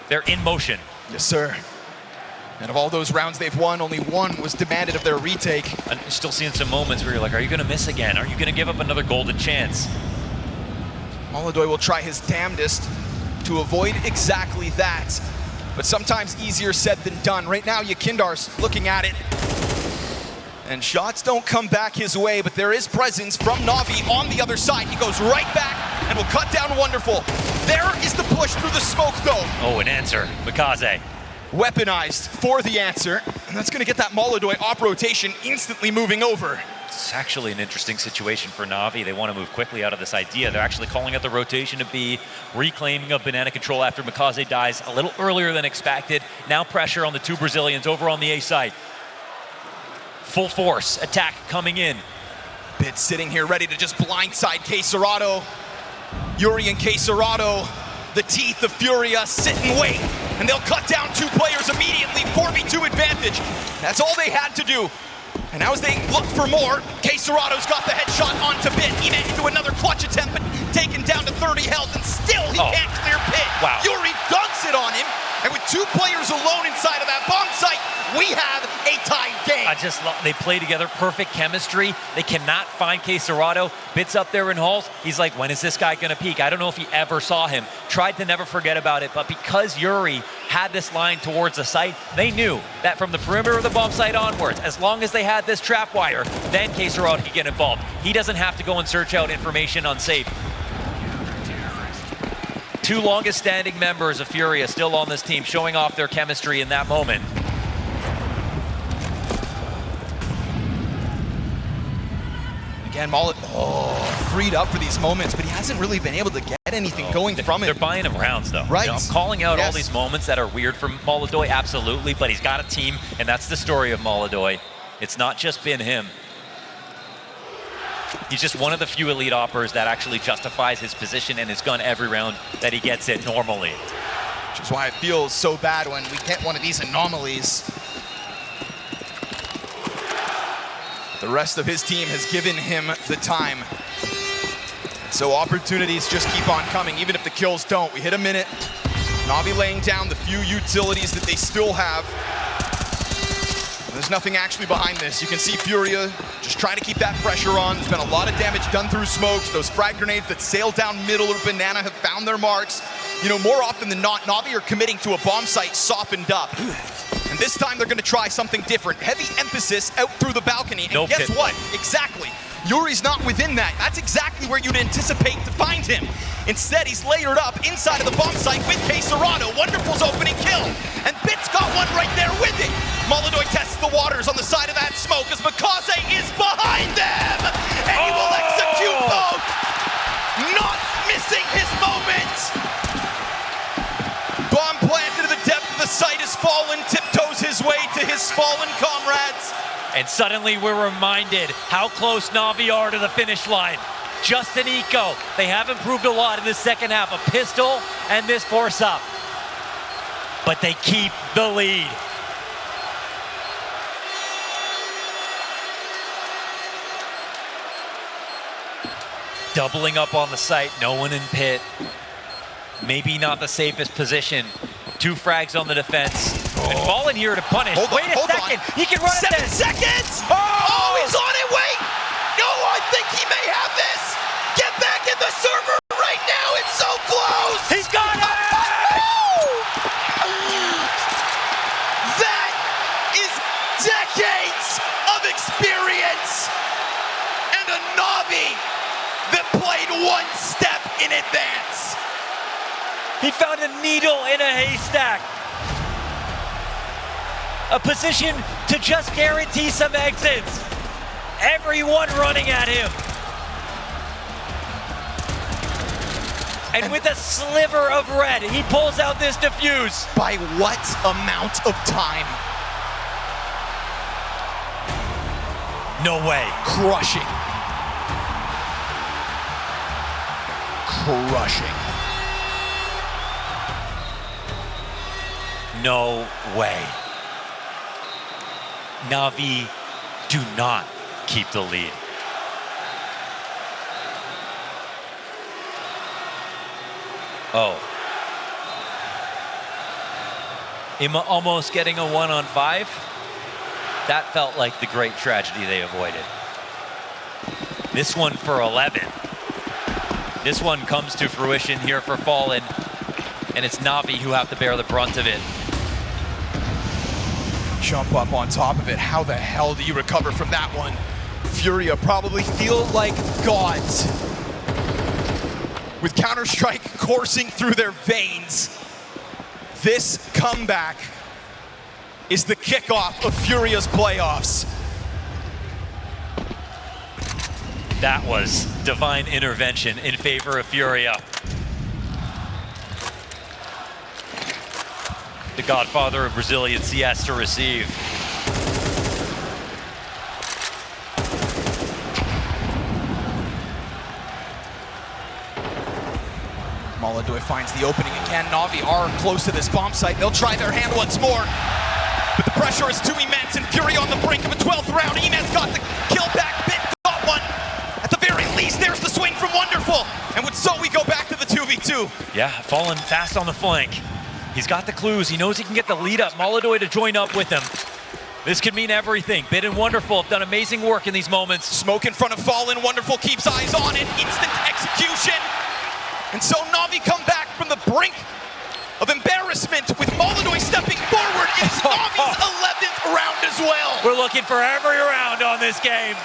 They're in motion. Yes, sir. And of all those rounds they've won, only one was demanded of their retake. I'm still seeing some moments where you're like, are you going to miss again? Are you going to give up another golden chance? Molodoy will try his damnedest to avoid exactly that. But sometimes easier said than done. Right now, YEKINDAR's looking at it. And shots don't come back his way, but there is presence from NAVI on the other side. He goes right back and will cut down Wonderful. There is the push through the smoke, though. Oh, an answer. MTK. Weaponized for the answer. And that's going to get that Molodoy op rotation instantly moving over. It's actually an interesting situation for NAVI. They want to move quickly out of this idea. They're actually calling out the rotation to be reclaiming of banana control after MTK dies a little earlier than expected. Now pressure on the two Brazilians over on the A side. Full force attack coming in. Bit sitting here ready to just blindside KSCERATO. Yuri and KSCERATO, the teeth of Furia, sit and wait. And they'll cut down two players immediately, 4v2 advantage. That's all they had to do. And now as they look for more, KSCERATO's got the headshot onto Bit. He managed to do another clutch attempt, but taken down to 30 health, and still he can't clear Pit. Wow. Yuri dunks it on him, and with two players alone inside of that bomb site, we have a tied game. I just love, they play together, perfect chemistry. They cannot find KSCERATO. Bit's up there in halls. He's like, when is this guy gonna peak? I don't know if he ever saw him. Tried to never forget about it, but because Yuri had this line towards the site, they knew that from the perimeter of the bomb site onwards, as long as they had this trap wire, then KSCERATO could get involved. He doesn't have to go and search out information unsafe. Two longest standing members of Furia still on this team, showing off their chemistry in that moment. Again, freed up for these moments, but he hasn't really been able to get anything going from it. They're buying him rounds, though. Right. You know, I'm calling out all these moments that are weird from Molodoy, absolutely, but he's got a team, and that's the story of Molodoy. It's not just been him. He's just one of the few elite operators that actually justifies his position and his gun every round that he gets it normally. Which is why it feels so bad when we get one of these anomalies. The rest of his team has given him the time. So opportunities just keep on coming, even if the kills don't. We hit a minute. NAVI laying down the few utilities that they still have. There's nothing actually behind this. You can see Furia just trying to keep that pressure on. There's been a lot of damage done through smokes. Those frag grenades that sail down middle of Banana have found their marks. You know, more often than not, NAVI are committing to a bomb site softened up. And this time they're gonna try something different. Heavy emphasis out through the balcony. And guess what? Exactly. Yuri's not within that. That's exactly where you'd anticipate to find him. Instead, he's layered up inside of the bomb site with KSCERATO. Wonderful's opening kill. And Bit's got one right there with it. Molodoy tests the waters on the side of that smoke as MTK is behind them. And he will execute both. Not missing his moment. Bomb planted to the depth of the site has fallen, tiptoes his way to his fallen comrades. And suddenly we're reminded how close NAVI are to the finish line. Just an eco. They have improved a lot in the second half. A pistol and this force up. But they keep the lead. Doubling up on the site, no one in pit. Maybe not the safest position. Two frags on the defense. And falling here to punish. Wait a second, he can run it there. 7 seconds! Oh, he's on it, wait! No, I think he may have this! Get back in the server right now, it's so close! He's got it! That is decades of experience! And a NAVI that played one step in advance. He found a needle in a haystack. A position to just guarantee some exits. Everyone running at him. And with a sliver of red, he pulls out this defuse. By what amount of time? No way. Crushing. Crushing. No way. NAVI do not keep the lead. Oh. Almost getting a 1-on-5. That felt like the great tragedy they avoided. This one for 11. This one comes to fruition here for Fallen, and it's Navi who have to bear the brunt of it. Jump up on top of it. How the hell do you recover from that one? Furia probably feel like gods, with Counter-Strike coursing through their veins. This comeback is the kickoff of Furia's playoffs. That was divine intervention in favor of Furia. The godfather of Brazilian CS to receive. Maladoy finds the opening again. Navi are close to this bomb site. They'll try their hand once more, but the pressure is too immense, and Furia on the brink of a 12th round. Eman's got the kill back. Bit got one. At the very least, there's the swing from Wonderful. And with so we go back to the 2v2. Yeah, Fallen fast on the flank. He's got the clues. He knows he can get the lead up. Maladoy to join up with him. This could mean everything. Bit and Wonderful have done amazing work in these moments. Smoke in front of Fallen. Wonderful keeps eyes on it. Instant execution. And so Navi come back from the brink of embarrassment with Maladoy stepping forward. It's Navi's 11th round as well. We're looking for every round on this game.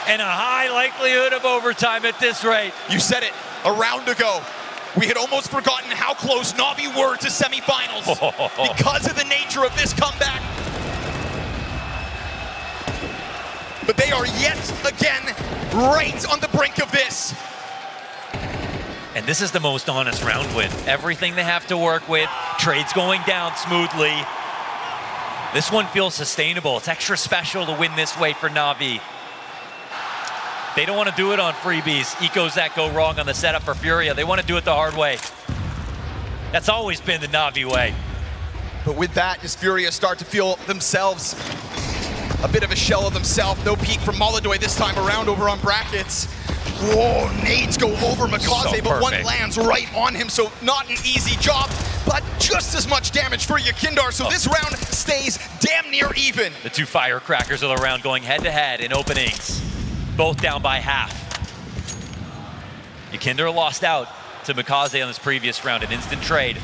And a high likelihood of overtime at this rate. You said it a round ago. We had almost forgotten how close Navi were to semifinals because of the nature of this comeback. But they are yet again right on the brink of this. And this is the most honest round win. Everything they have to work with, trades going down smoothly. This one feels sustainable. It's extra special to win this way for Navi. They don't want to do it on freebies, ecos that go wrong on the setup for Furia. They want to do it the hard way. That's always been the Navi way. But with that, does Furia start to feel themselves a bit of a shell of themselves? No peek from Maladoy this time around over on brackets. Whoa, nades go over Makaze, So but one perfect. lands right on him, so not an easy job, but just as much damage for YEKINDAR, so this round stays damn near even. The two firecrackers of the round going head to head in openings. Both down by half. YEKINDAR lost out to Makaze on this previous round, an instant trade.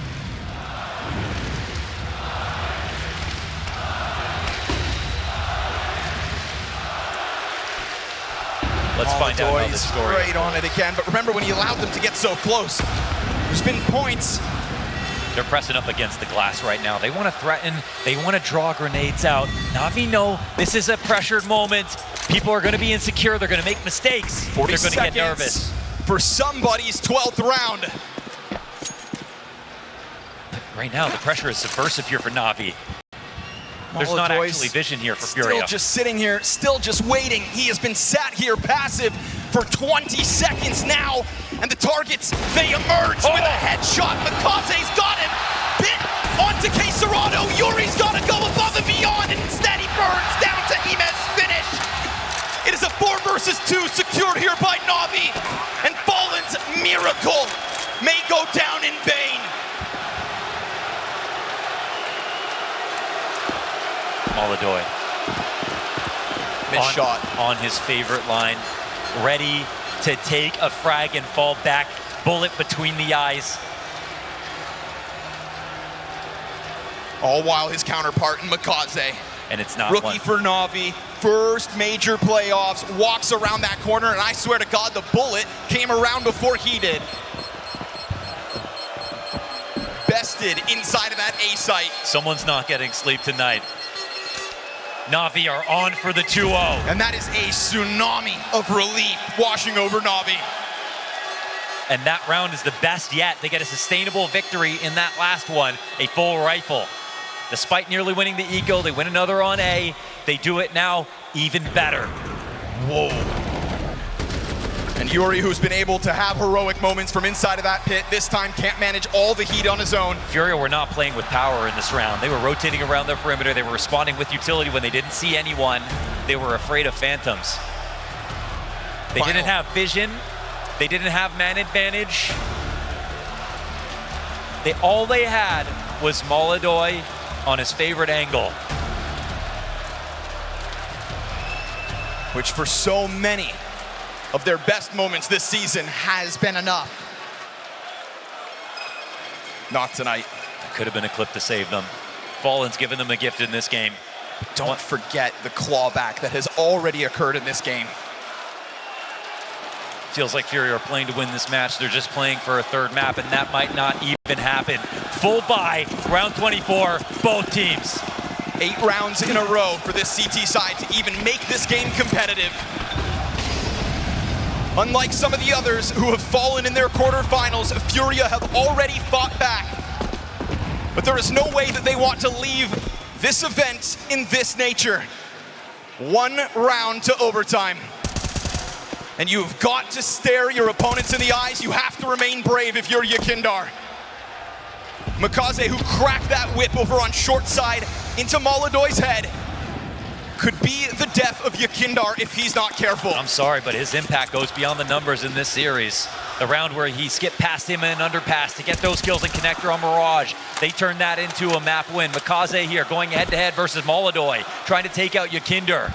Let's find out how this story right on it again, but remember when you allowed them to get so close, there's been points. They're pressing up against the glass right now. They want to threaten, they want to draw grenades out. Navi know this is a pressured moment. People are going to be insecure, they're going to make mistakes. 40 they're going to get nervous. For somebody's 12th round. Right now, the pressure is subversive here for Navi. There's not actually vision here for Furia. Still just sitting here, still just waiting. He has been sat here passive for 20 seconds now, and the targets, they emerge with a headshot. Makaze's got him. Bit onto Quesarado. Yuri's got to go above and beyond, and instead he burns down to Imez finish. It is a 4 versus 2 secured here by Navi, and Fallen's miracle may go down in vain. Maladoy. Missed shot. On his favorite line. Ready to take a frag and fall back. Bullet between the eyes. All while his counterpart in Makaze. And it's not Rookie one. for Navi, first major playoffs, walks around that corner, and I swear to God, the bullet came around before he did. Bested inside of that A site. Someone's not getting sleep tonight. Navi are on for the 2-0. And that is a tsunami of relief washing over Navi. And that round is the best yet. They get a sustainable victory in that last one, a full rifle. Despite nearly winning the eco, they win another on A. They do it now even better. Whoa. And Yuri, who's been able to have heroic moments from inside of that pit, this time can't manage all the heat on his own. FURIA were not playing with power in this round. They were rotating around the perimeter. They were responding with utility when they didn't see anyone. They were afraid of phantoms. They didn't have vision. They didn't have man advantage. All they had was Molodoi on his favorite angle. Which for so many of their best moments this season has been enough. Not tonight. Could have been a clip to save them. Fallen's given them a gift in this game. Don't forget the clawback that has already occurred in this game. Feels like FURIA are playing to win this match. They're just playing for a third map, and that might not even happen. Full buy, round 24, both teams. 8 rounds in a row for this CT side to even make this game competitive. Unlike some of the others who have fallen in their quarterfinals, FURIA have already fought back. But there is no way that they want to leave this event in this nature. 1 round to overtime. And you've got to stare your opponents in the eyes. You have to remain brave if you're YEKINDAR. Makaze, who cracked that whip over on short side into Molodoi's head, could be the death of YEKINDAR if he's not careful. I'm sorry, but his impact goes beyond the numbers in this series. The round where he skipped past him in an underpass to get those kills in connector on Mirage, they turned that into a map win. Makaze here going head-to-head versus Molodoi, trying to take out YEKINDAR.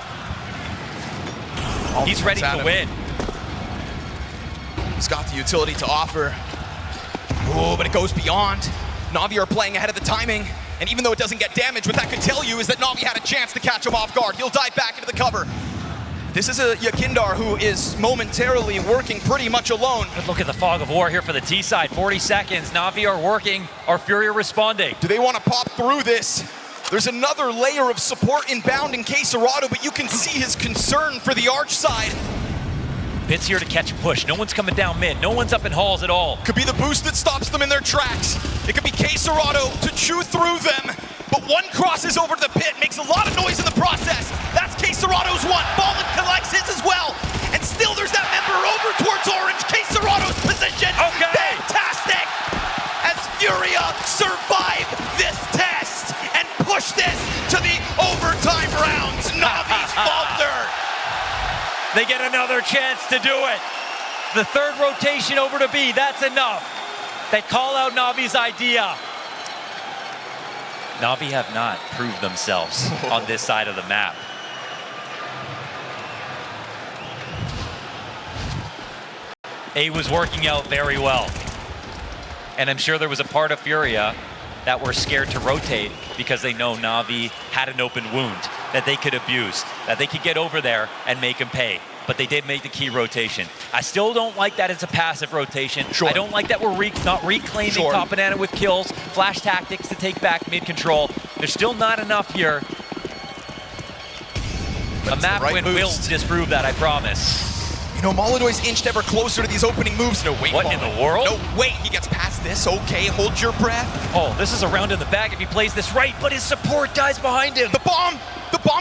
He's ready to win. He's got the utility to offer. Oh, but it goes beyond. Na'Vi are playing ahead of the timing. And even though it doesn't get damaged, what that could tell you is that Na'Vi had a chance to catch him off guard. He'll dive back into the cover. This is a YEKINDAR who is momentarily working pretty much alone. Good look at the fog of war here for the T side. 40 seconds. Na'Vi are working. Are FURIA responding? Do they want to pop through this? There's another layer of support inbound in KSCERATO, but you can see his concern for the arch side. Bit's here to catch a push. No one's coming down mid. No one's up in halls at all. Could be the boost that stops them in their tracks. It could be KSCERATO to chew through them. But one crosses over to the pit, makes a lot of noise in the process. That's KSCERATO's one. Fallen collects his as well. And still there's that member over towards orange. KSCERATO's position. Okay. Fantastic. As FURIA survive this test and push this to the overtime rounds. Navi's faltered. They get another chance to do it. The third rotation over to B, that's enough. They call out Navi's idea. Na'Vi have not proved themselves on this side of the map. A was working out very well. And I'm sure there was a part of FURIA that were scared to rotate because they know Na'Vi had an open wound that they could abuse, that they could get over there and make him pay. But they did make the key rotation. I still don't like that it's a passive rotation. Sure. I don't like that we're not reclaiming top banana with kills, flash tactics to take back mid control. There's still not enough here. But a map win will disprove that, I promise. You know, Molodoi's inched ever closer to these opening moves. No, wait. What in the world? No, wait. He gets past this. Okay, hold your breath. Oh, this is a round in the bag if he plays this right, but his support dies behind him. The bomb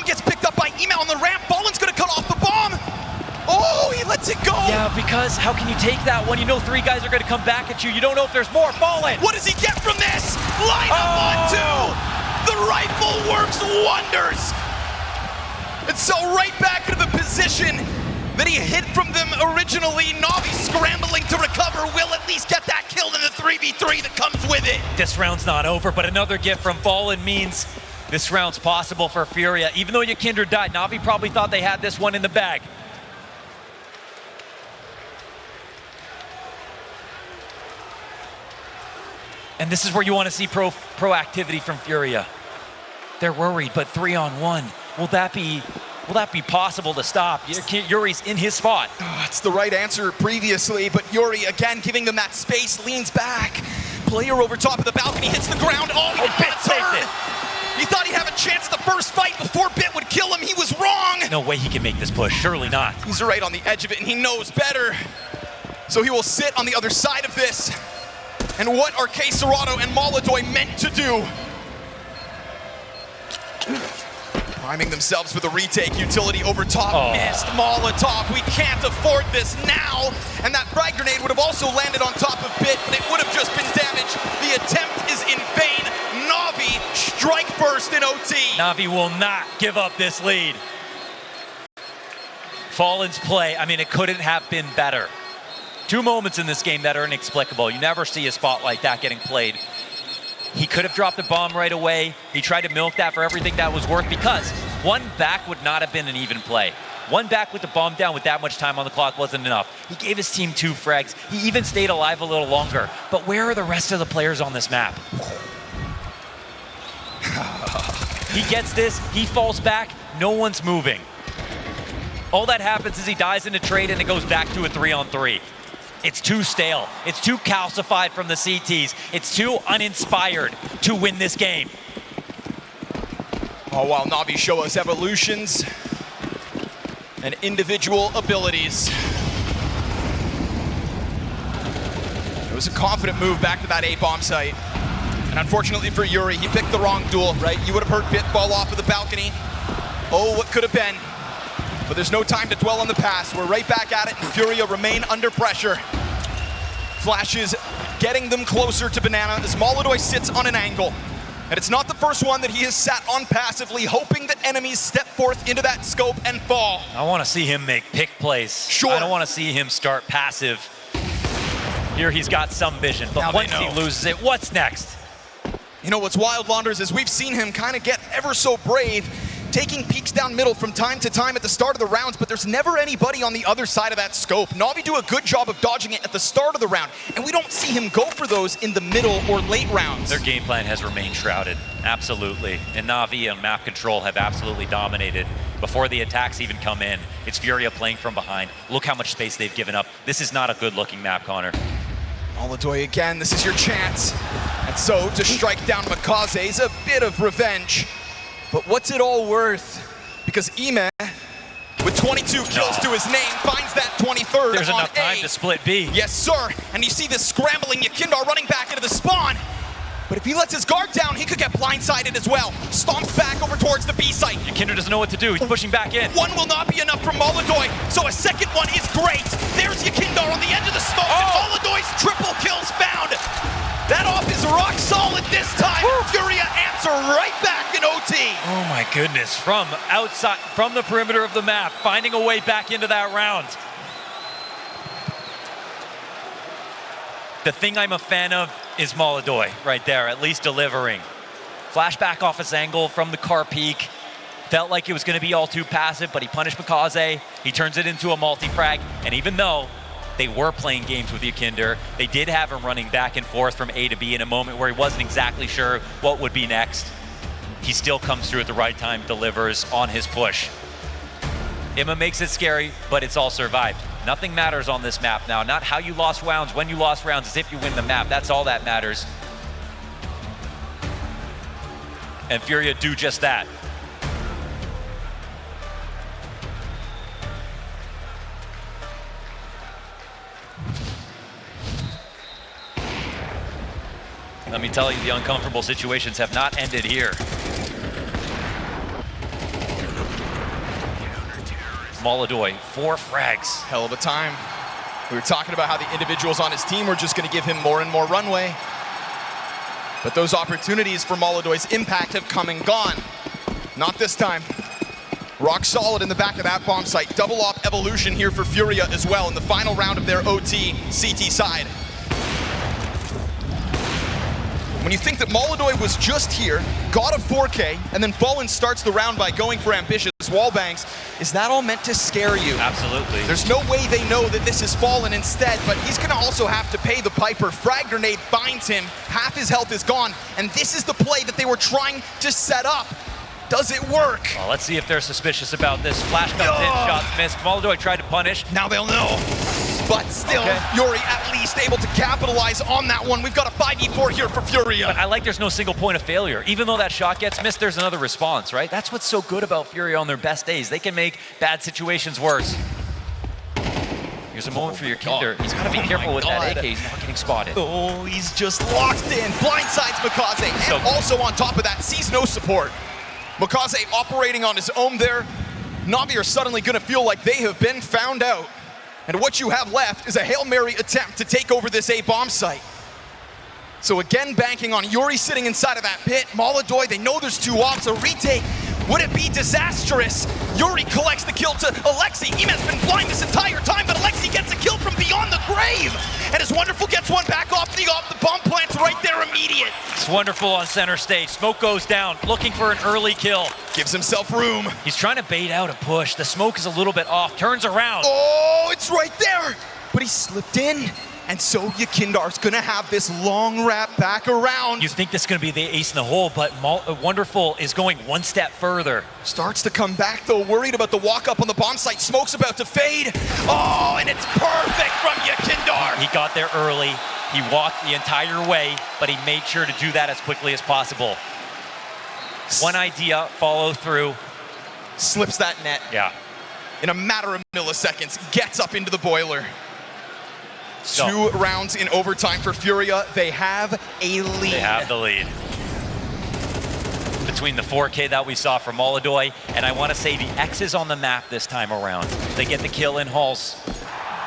gets picked up by Email on the ramp. Fallen's gonna cut off the bomb. Oh, he lets it go. Yeah, because how can you take that when you know 3 guys are gonna come back at you? You don't know if there's more. Fallen. What does he get from this? Line up on 2. The rifle works wonders. And so right back into the position that he hid from them originally. Na'Vi scrambling to recover, will at least get that kill in the 3v3 that comes with it. This round's not over, but another gift from Fallen means this round's possible for FURIA. Even though YEKINDAR died, Na'Vi probably thought they had this one in the bag. And this is where you want to see proactivity from FURIA. They're worried, but 3-on-1. Will that be possible to stop? Yuri's in his spot. That's the right answer previously, but Yuri again giving them that space, leans back. Player over top of the balcony hits the ground. Oh, he gets hurt. He thought he'd have a chance at the first fight before Bit would kill him. He was wrong. No way he can make this push. Surely not. He's right on the edge of it, and he knows better. So he will sit on the other side of this. And what are KSCERATO and Molodoi meant to do? Priming themselves for the retake. Utility over top. Missed Molotov. We can't afford this now. And that frag grenade would have also landed on top of Bit, but it would have just been damaged. The attempt is in vain. NAVI strike first in OT. NAVI will not give up this lead. Fallen's play, I mean, it couldn't have been better. Two moments in this game that are inexplicable. You never see a spot like that getting played. He could have dropped the bomb right away. He tried to milk that for everything that was worth, because one back would not have been an even play. One back with the bomb down with that much time on the clock wasn't enough. He gave his team 2 frags. He even stayed alive a little longer. But where are the rest of the players on this map? He gets this, he falls back, no one's moving. All that happens is he dies in a trade and it goes back to a 3-on-3. It's too stale. It's too calcified from the CTs. It's too uninspired to win this game. Oh, while NAVI show us evolutions and individual abilities. It was a confident move back to that A-bomb site. And unfortunately for Yuri, he picked the wrong duel, right? You would have heard Bit fall off of the balcony. Oh, what could have been. But there's no time to dwell on the past. We're right back at it, and FURIA remain under pressure. Flashes getting them closer to Banana as Molotov sits on an angle. And it's not the first one that he has sat on passively, hoping that enemies step forth into that scope and fall. I want to see him make pick plays. Sure. I don't want to see him start passive. Here he's got some vision, but Now once he loses it, what's next? You know what's wild, Launders, is we've seen him kind of get ever so brave, taking peeks down middle from time to time at the start of the rounds, but there's never anybody on the other side of that scope. NAVI do a good job of dodging it at the start of the round, and we don't see him go for those in the middle or late rounds. Their game plan has remained shrouded, absolutely. And NAVI and map control have absolutely dominated. Before the attacks even come in, it's FURIA playing from behind. Look how much space they've given up. This is not a good looking map, Connor. Molotov again, this is your chance. And so to strike down Makaze is a bit of revenge. But what's it all worth? Because Ime, with 22 kills to his name, finds that 23rd. There's enough time to split B. Yes, sir. And you see this scrambling YEKINDAR running back into the spawn. But if he lets his guard down, he could get blindsided as well. Stomps back over towards the B site. YEKINDAR doesn't know what to do. He's pushing back in. One will not be enough from Molotov, so a second one is great. There's YEKINDAR on the edge of the smoke, and Molotow's triple kills found. That off is rock solid this time. FURIA answer right back in OT. Oh my goodness, from outside, from the perimeter of the map, finding a way back into that round. The thing I'm a fan of is Molotov right there, at least delivering. Flashback off his angle from the car peak. Felt like it was going to be all too passive, but he punished Makaze. He turns it into a multi-frag, and even though they were playing games with YEKINDAR, they did have him running back and forth from A to B in a moment where he wasn't exactly sure what would be next. He still comes through at the right time, delivers on his push. Imma makes it scary, but it's all survived. Nothing matters on this map now. Not how you lost rounds, when you lost rounds, as if you win the map. That's all that matters. And FURIA do just that. Let me tell you, the uncomfortable situations have not ended here. Molotov, 4 frags. Hell of a time. We were talking about how the individuals on his team were just going to give him more and more runway. But those opportunities for Molotov's impact have come and gone. Not this time. Rock solid in the back of that bomb site. Double op evolution here for FURIA as well in the final round of their OT CT side. When you think that Molotov was just here, got a 4K, and then Fallen starts the round by going for ambitious wallbangs, is that all meant to scare you? Absolutely. There's no way they know that this is Fallen instead, but he's gonna also have to pay the piper. Frag grenade binds him, half his health is gone, and this is the play that they were trying to set up. Does it work? Well, let's see if they're suspicious about this. Flash comes in, shots missed. Molotov tried to punish. Now they'll know. But still, Yuri at least able to capitalize on that one. We've got a 5v4 here for FURIA. But I like there's no single point of failure. Even though that shot gets missed, there's another response, right? That's what's so good about FURIA on their best days. They can make bad situations worse. Here's a moment for YEKINDAR. He's got to be careful with that AK. He's not getting spotted. Oh, he's just locked in. Blindsides Makaze. And also on top of that, sees no support. Makaze operating on his own there. Navi are suddenly going to feel like they have been found out. And what you have left is a Hail Mary attempt to take over this A-bomb site. So again, banking on Yuri sitting inside of that pit. Molodoi, they know there's two ops. A retake, would it be disastrous? Yuri collects the kill to Alexi. Iman's been blind this entire time, but Alexi gets a kill from beyond the grave. And as Wonderful gets one back off the bomb plant's right there immediate. It's Wonderful on center stage. Smoke goes down, looking for an early kill. Gives himself room. He's trying to bait out a push. The smoke is a little bit off, turns around. Oh, it's right there. But he slipped in. And so YEKINDAR's gonna have this long wrap back around. You think this is gonna be the ace in the hole, but Wonderful is going one step further. Starts to come back though, worried about the walk up on the bomb site. Smoke's about to fade. Oh, and it's perfect from YEKINDAR. He got there early. He walked the entire way, but he made sure to do that as quickly as possible. One idea, follow through. Slips that net. Yeah. In a matter of milliseconds, gets up into the boiler. So, 2 rounds in overtime for Furia. They have a lead. they have the lead. Between the 4K that we saw from Molodoi, and I want to say the X's on the map this time around. They get the kill in Halls.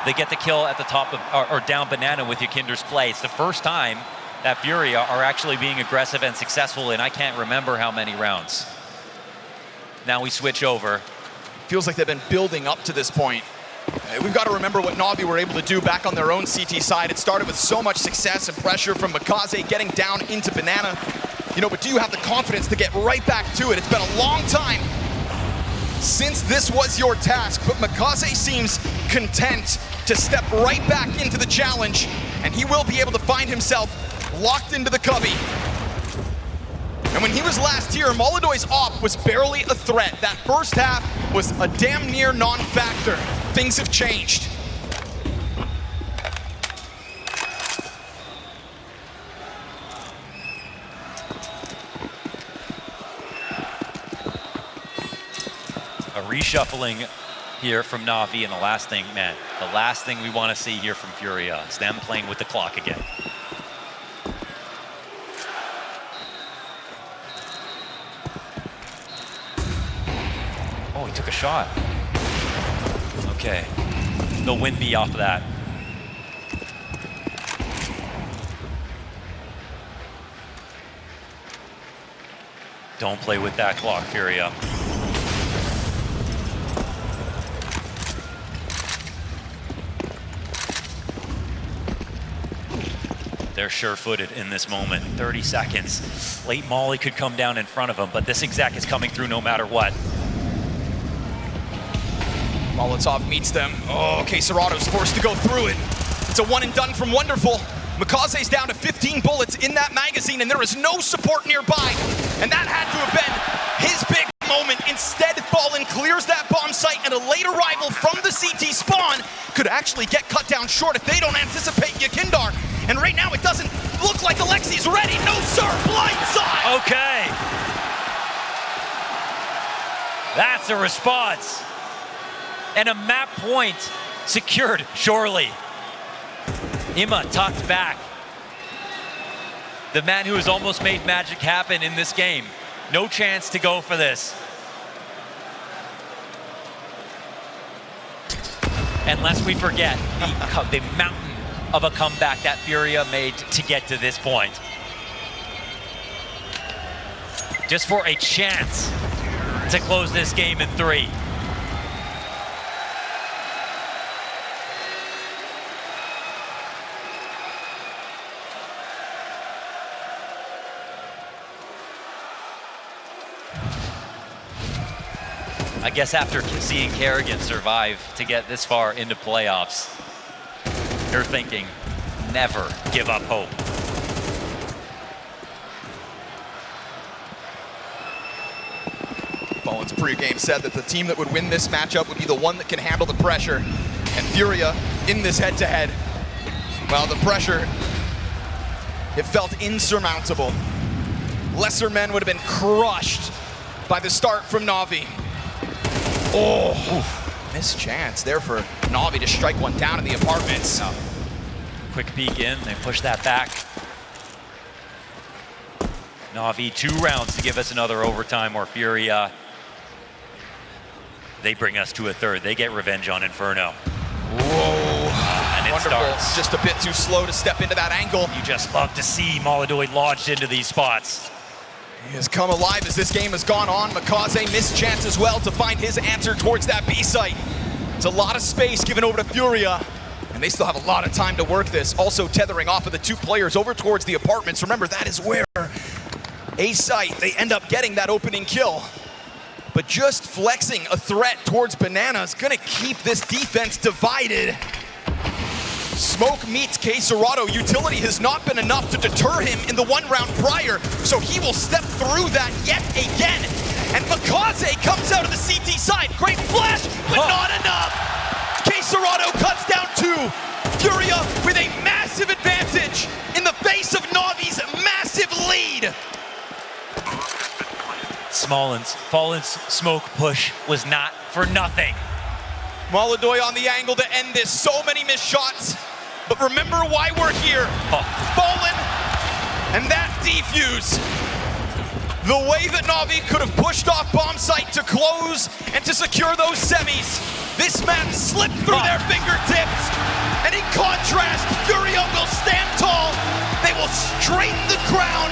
They get the kill at the top of, or down Banana with YEKINDAR's play. It's the first time that Furia are actually being aggressive and successful in I can't remember how many rounds. Now we switch over. Feels like they've been building up to this point. We've got to remember what Navi were able to do back on their own CT side. It started with so much success and pressure from Makaze getting down into Banana. You know, but do you have the confidence to get right back to it? It's been a long time since this was your task, but Makaze seems content to step right back into the challenge, and he will be able to find himself locked into the cubby. And when he was last here, Molodoi's op was barely a threat. That first half was a damn near non-factor. Things have changed. A reshuffling here from Navi, and the last thing, man, the last thing we want to see here from Furia is them playing with the clock again. Oh, he took a shot. Okay, they'll win me off of that. Don't play with that clock, Furia. They're sure-footed in this moment. 30 seconds. Late Molly could come down in front of him, but this exec is coming through no matter what. Molotov meets them. Oh, okay, Serrato's forced to go through it. It's a one and done from Wonderful. Makaze's down to 15 bullets in that magazine, and there is no support nearby. And that had to have been his big moment. Instead, Fallen clears that bomb site, and a late arrival from the CT spawn could actually get cut down short if they don't anticipate YEKINDAR. And right now, it doesn't look like Alexi's ready. No, sir, blindside! Okay. That's a response. And a map point secured, surely. Ima tucked back. The man who has almost made magic happen in this game. No chance to go for this. And lest we forget the mountain of a comeback that Furia made to get to this point. Just for a chance to close this game in 3. I guess after seeing Kerrigan survive to get this far into playoffs, you're thinking, never give up hope. Fallen's pregame said that the team that would win this matchup would be the one that can handle the pressure. And Furia in this head-to-head, well, the pressure, it felt insurmountable. Lesser men would have been crushed by the start from Navi. Oh, oof. Missed chance there for Navi to strike one down in the apartments. Quick peek in, they push that back. Navi 2 rounds to give us another overtime, or Furia, they bring us to a third. They get revenge on Inferno. Whoa, and it wonderful. starts. Just a bit too slow to step into that angle. You just love to see Molodoi launched into these spots. He has come alive as this game has gone on. Makaze missed chance as well to find his answer towards that B site. It's a lot of space given over to Furia, and they still have a lot of time to work this. Also tethering off of the 2 players over towards the apartments. Remember, that is where A site, they end up getting that opening kill. But just flexing a threat towards Banana is gonna keep this defense divided. Smoke meets Quesarado. Utility has not been enough to deter him in the 1 round prior, so he will step through that yet again. And Makaze comes out of the CT side. Great flash, but not enough. Quesarado cuts down 2. Furia with a massive advantage in the face of Navi's massive lead. Fallen's smoke push was not for nothing. Molodoi on the angle to end this. So many missed shots. But remember why we're here. Fallen and that defuse. The way that Navi could have pushed off bomb site to close and to secure those semis. This map slipped through their fingertips. And in contrast, Furia will stand tall. They will straighten the crown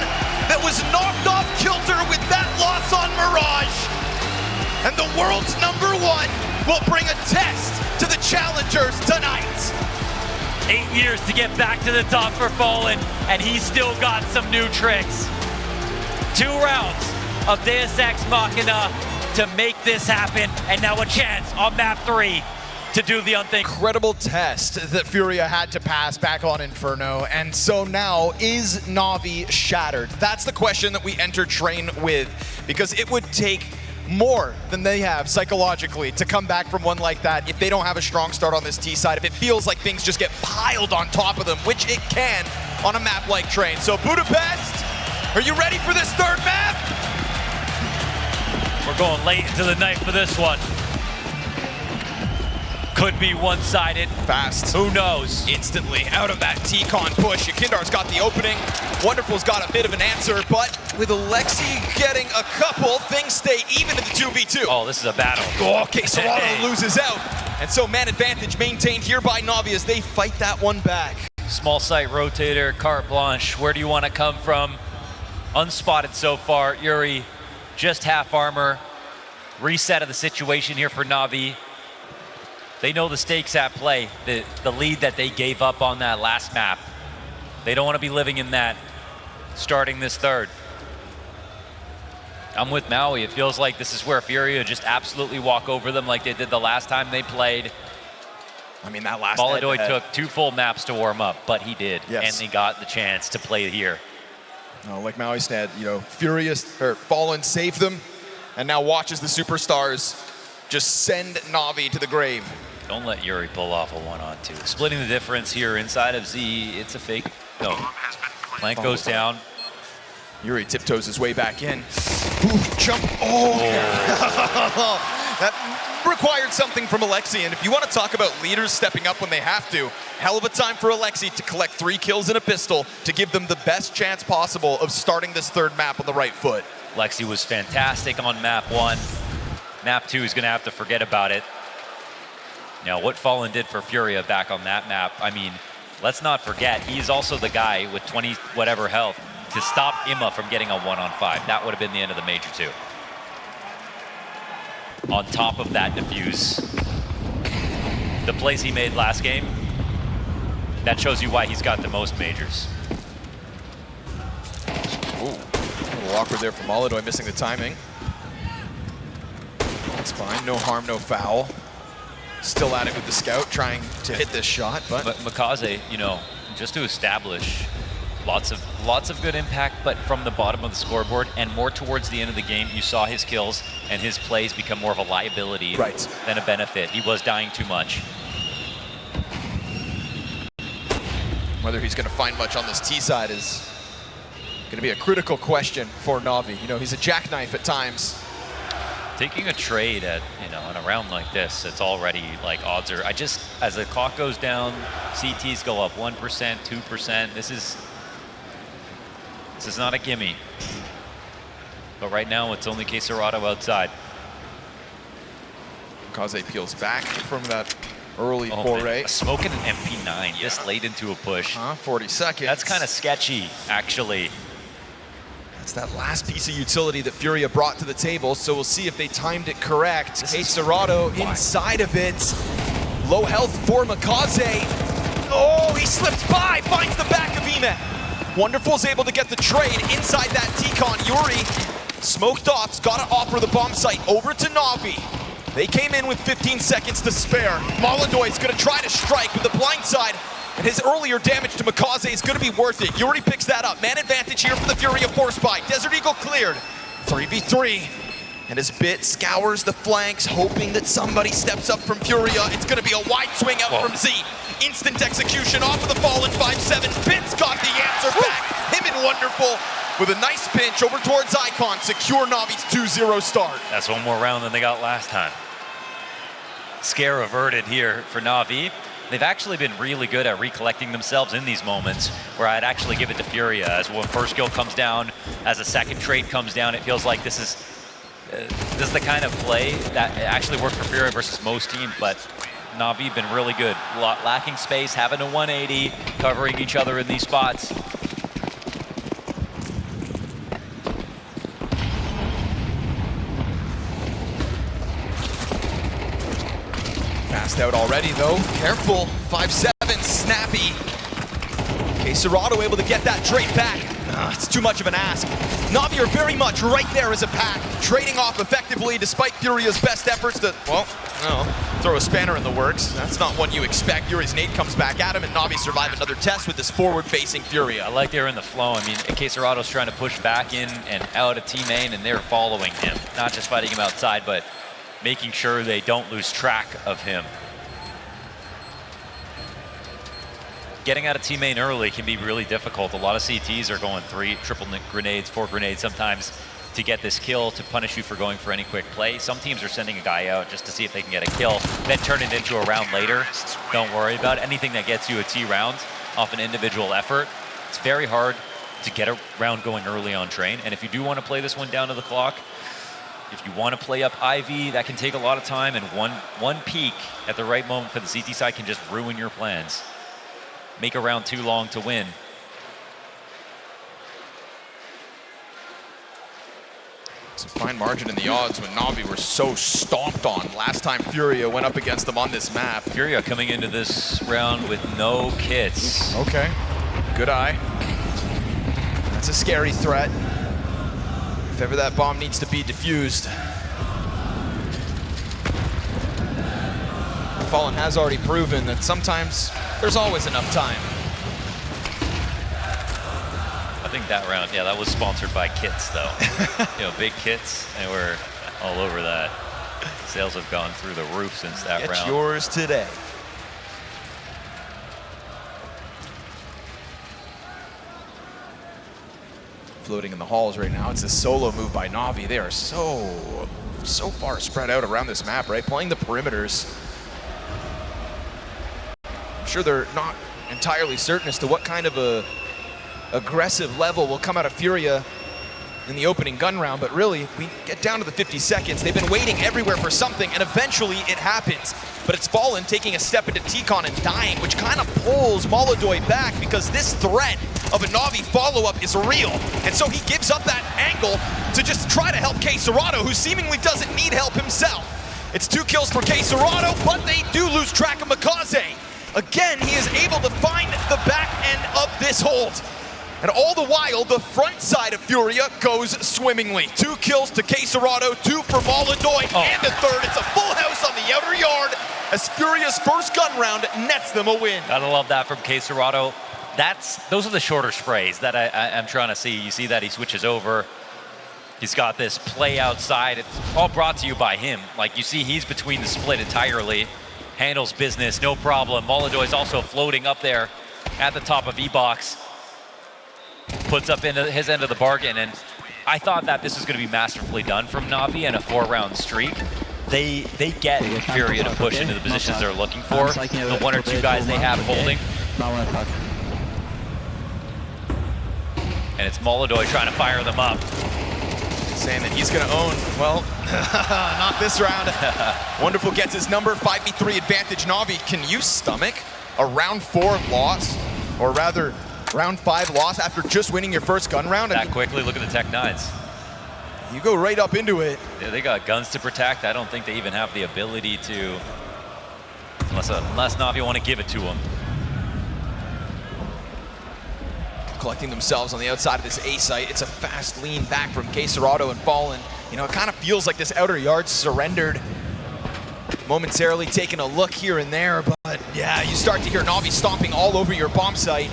that was knocked off kilter with that loss on Mirage. And the world's #1 will bring a test to the challengers tonight. 8 years to get back to the top for Fallen, and he's still got some new tricks. 2 rounds of Deus Ex Machina to make this happen, and now a chance on map 3 to do the unthinkable. Incredible test that Furia had to pass back on Inferno, and so now, is Navi shattered? That's the question that we enter train with, because it would take more than they have psychologically to come back from one like that if they don't have a strong start on this T side, if it feels like things just get piled on top of them, which it can on a map like Train. So Budapest, are you ready for this 3rd map? We're going late into the night for this one. Could be one-sided. Fast. Who knows? Instantly out of that T-Con push. YEKINDAR's got the opening. Wonderful's got a bit of an answer, but with Alexi getting a couple, things stay even in the 2v2. Oh, this is a battle. Oh, Quesarado loses out. And so man advantage maintained here by Navi as they fight that one back. Small sight rotator, carte blanche. Where do you want to come from? Unspotted so far. Yuri, just half armor. Reset of the situation here for Navi. They know the stakes at play, the lead that they gave up on that last map. They don't want to be living in that starting this 3rd. I'm with Maui. It feels like this is where Furia just absolutely walk over them like they did the last time they played. I mean, that last Molodoi took 2 full maps to warm up, but he did, yes. and they got the chance to play here. No, like Maui said, you know, Fallen saved them, and now watches the superstars just send Navi to the grave. Don't let Yuri pull off a 1-on-2. Splitting the difference here inside of Z, it's a fake. No, Plank goes down. Yuri tiptoes his way back in. Ooh, jump, oh! That required something from Alexi, and if you want to talk about leaders stepping up when they have to, hell of a time for Alexi to collect 3 kills in a pistol to give them the best chance possible of starting this 3rd map on the right foot. Alexi was fantastic on map 1. Map 2 is going to have to forget about it. Now, what Fallen did for Furia back on that map, I mean, let's not forget, he's also the guy with 20 whatever health to stop Imma from getting a 1-on-5. That would have been the end of the Major 2. On top of that diffuse, the plays he made last game, that shows you why he's got the most Majors. Ooh, a little awkward there for Molodoi, missing the timing. That's fine, no harm, no foul. Still at it with the scout, trying to hit this shot, but Makaze, you know, just to establish lots of good impact, but from the bottom of the scoreboard and more towards the end of the game, you saw his kills and his plays become more of a liability than a benefit. He was dying too much. Whether he's going to find much on this T side is going to be a critical question for Navi. You know, he's a jackknife at times. Taking a trade at, you know, in a round like this, it's already like odds are, as the clock goes down, CTs go up 1%, 2%. This is not a gimme. But right now, it's only Quesarado outside. Kaze peels back from that early foray. A smoke and an MP9 this late into a push. 40 seconds. That's kind of sketchy, actually. That's that last piece of utility that Furia brought to the table, so we'll see if they timed it correct. Quesarado inside of it. Low health for Makaze. Oh, he slipped by, finds the back of Ime. Wonderful's able to get the trade inside that T-Con. Yuri smoked off, got to offer the bomb site over to Navi. They came in with 15 seconds to spare. Molodoy's gonna try to strike with the blind side, and his earlier damage to Makaze is gonna be worth it. Yuri picks that up. Man advantage here for the Furia force buy. Desert Eagle cleared. 3v3. And as Bit scours the flanks, hoping that somebody steps up from Furia. It's gonna be a wide swing out from Z. Instant execution off of the Fallen 5-7. Bit's got the answer back. Him and Wonderful with a nice pinch over towards Icon. Secure Navi's 2-0 start. That's one more round than they got last time. Scare averted here for Navi. They've actually been really good at recollecting themselves in these moments where I'd actually give it to Furia. As when first kill comes down, as a second trade comes down, it feels like this is the kind of play that actually worked for Furia versus most teams, but Navi been really good. Lacking space, having a 180, covering each other in these spots. Fast out already though, careful, 5-7, snappy. Quesarado able to get that trade back. It's too much of an ask. Navi are very much right there as a pack, trading off effectively despite Furia's best efforts to, well, no, throw a spanner in the works. That's not one you expect. Yuri's nade comes back at him, and Navi survive another test with this forward-facing Furia. I like they're in the flow. I mean, Quesarado's trying to push back in and out of T-main, and they're following him. Not just fighting him outside, but making sure they don't lose track of him. Getting out of T-main early can be really difficult. A lot of CTs are going 3 triple grenades, 4 grenades sometimes to get this kill, to punish you for going for any quick play. Some teams are sending a guy out just to see if they can get a kill, then turn it into a round later. Don't worry about it. Anything that gets you a T round off an individual effort. It's very hard to get a round going early on train. And if you do want to play this one down to the clock, if you want to play up Ivy, that can take a lot of time, and one peak at the right moment for the CT side can just ruin your plans. Make a round too long to win. It's a fine margin in the odds when Navi were so stomped on last time Furia went up against them on this map. Furia coming into this round with no kits. Okay, good eye. That's a scary threat. If ever that bomb needs to be defused. Fallen has already proven that sometimes there's always enough time. I think that round, yeah, that was sponsored by kits though. You know, big kits, and we're all over that. Sales have gone through the roof since that round. It's yours today. Floating in the halls right now. It's a solo move by Navi. They are so far spread out around this map, right? Playing the perimeters. I'm sure they're not entirely certain as to what kind of a aggressive level will come out of Furia in the opening gun round, but really, we get down to the 50 seconds. They've been waiting everywhere for something, and eventually it happens. But it's Fallen taking a step into T-Con and dying, which kind of pulls Molodoy back because this threat of a Navi follow-up is real. And so he gives up that angle to just try to help Quesarado, who seemingly doesn't need help himself. It's 2 kills for Quesarado, but they do lose track of Makaze. Again, he is able to find the back end of this hold. And all the while, the front side of Furia goes swimmingly. 2 kills to Quesarado, 2 for Molodoy, and a third. It's a full house on the outer yard as Furia's first gun round nets them a win. Gotta love that from Quesarado. Those are the shorter sprays that I'm trying to see. You see that he switches over. He's got this play outside. It's all brought to you by him. Like, you see he's between the split entirely. Handles business, no problem. Molodoy's also floating up there at the top of E-Box. Puts up into his end of the bargain, and I thought that this was going to be masterfully done from Navi in a 4-round streak. They get Furia to push into the positions they're looking for. The 1 or 2 guys they have holding. And it's Molodoy trying to fire them up. saying that he's going to own, well, not this round. Wonderful gets his number, 5v3 advantage. Navi, can you stomach a round 4 loss, or rather round 5 loss after just winning your first gun round? That quickly, look at the Tech 9s. You go right up into it. Yeah, they got guns to protect. I don't think they even have the ability to, unless Navi want to give it to them. Collecting themselves on the outside of this A site. It's a fast lean back from KSCERATO and Fallen. You know, it kind of feels like this outer yard surrendered. Momentarily taking a look here and there, but yeah, you start to hear Navi stomping all over your bomb site.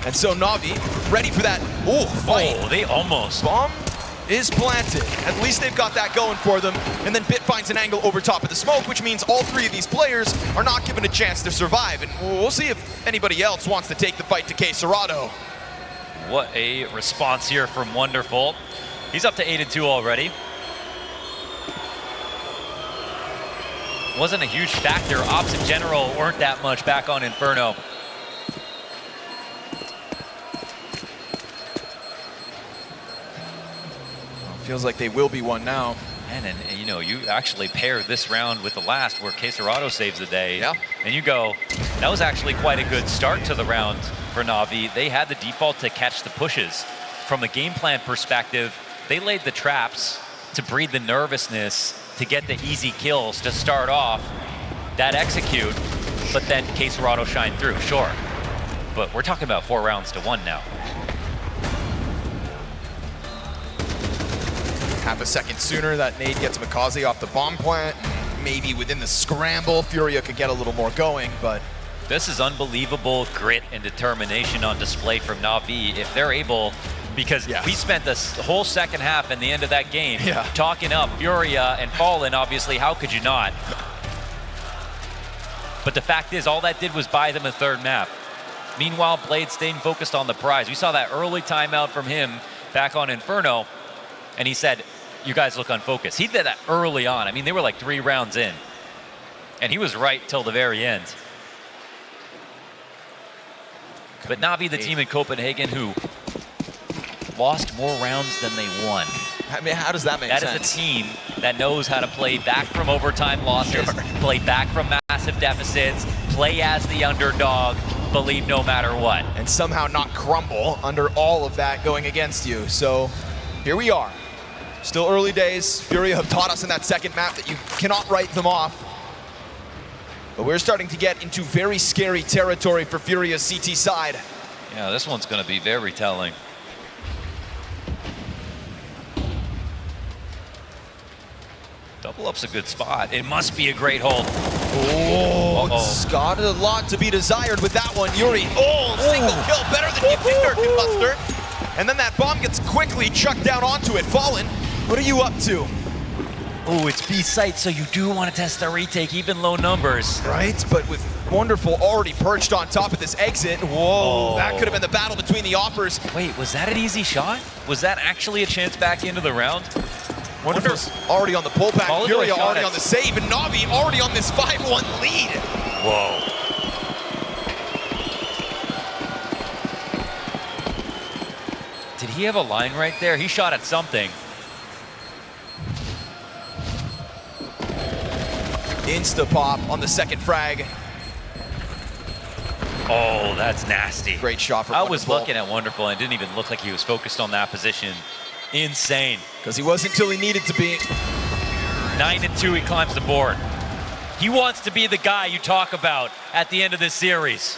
And so Navi, ready for that, fight. Oh, they almost. Bomb is planted. At least they've got that going for them. And then Bit finds an angle over top of the smoke, which means all 3 of these players are not given a chance to survive. And we'll see if anybody else wants to take the fight to KSCERATO. What a response here from Wonderful. He's up to 8-2 already. Wasn't a huge factor. Ops in general weren't that much back on Inferno. Feels like they will be one now. And you know, you actually pair this round with the last where KSCERATO saves the day. Yeah. And you go, that was actually quite a good start to the round for Navi. They had the default to catch the pushes. From a game plan perspective, they laid the traps to breed the nervousness, to get the easy kills to start off, that execute, but then KSCERATO shined through, sure. But we're talking about 4 rounds to 1 now. Half a second sooner, that nade gets Mikaze off the bomb plant. Maybe within the scramble, Furia could get a little more going, but... This is unbelievable grit and determination on display from Navi. If they're able, because we spent this whole second half and the end of that game talking up Furia and Fallen, obviously, how could you not? But the fact is, all that did was buy them a 3rd map. Meanwhile, Blade staying focused on the prize. We saw that early timeout from him back on Inferno, and he said, you guys look unfocused. He did that early on. I mean, they were like 3 rounds in, and he was right till the very end. But Navi, the team in Copenhagen, who lost more rounds than they won. I mean, how does that make sense? That is a team that knows how to play back from overtime losses, play back from massive deficits, play as the underdog, believe no matter what. And somehow not crumble under all of that going against you. So here we are. Still early days. Furia have taught us in that second map that you cannot write them off. But we're starting to get into very scary territory for Furia's CT side. Yeah, this one's going to be very telling. Double up's a good spot. It must be a great hold. Oh, it's got a lot to be desired with that one. Yuri, single kill, better than YEKINDAR can muster. And then that bomb gets quickly chucked down onto it. Fallen, what are you up to? Oh, it's B site, so you do want to test the retake, even low numbers. Right, but with Wonderful already perched on top of this exit. Whoa, that could have been the battle between the offers. Wait, was that an easy shot? Was that actually a chance back into the round? Wonderful's already on the pullback, Furia already on the save, and Navi already on this 5-1 lead. Whoa. Did he have a line right there? He shot at something. Insta-pop on the second frag. Oh, that's nasty. Great shot from I Wonderful. was looking at Wonderful and it didn't even look like he was focused on that position. Insane. Because he wasn't until he needed to be. 9-2, he climbs the board. He wants to be the guy you talk about at the end of this series.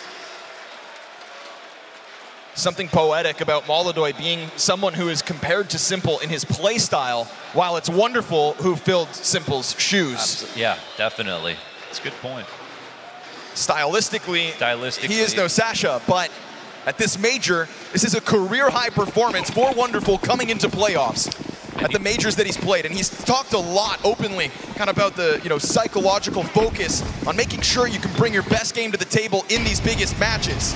Something poetic about Molodoy being someone who is compared to Simple in his play style, while it's Wonderful who filled Simple's shoes. Yeah, definitely. It's a good point. Stylistically, he is no Sasha, but at this major, this is a career-high performance for Wonderful coming into playoffs at the majors that he's played. And he's talked a lot openly kind of about the psychological focus on making sure you can bring your best game to the table in these biggest matches.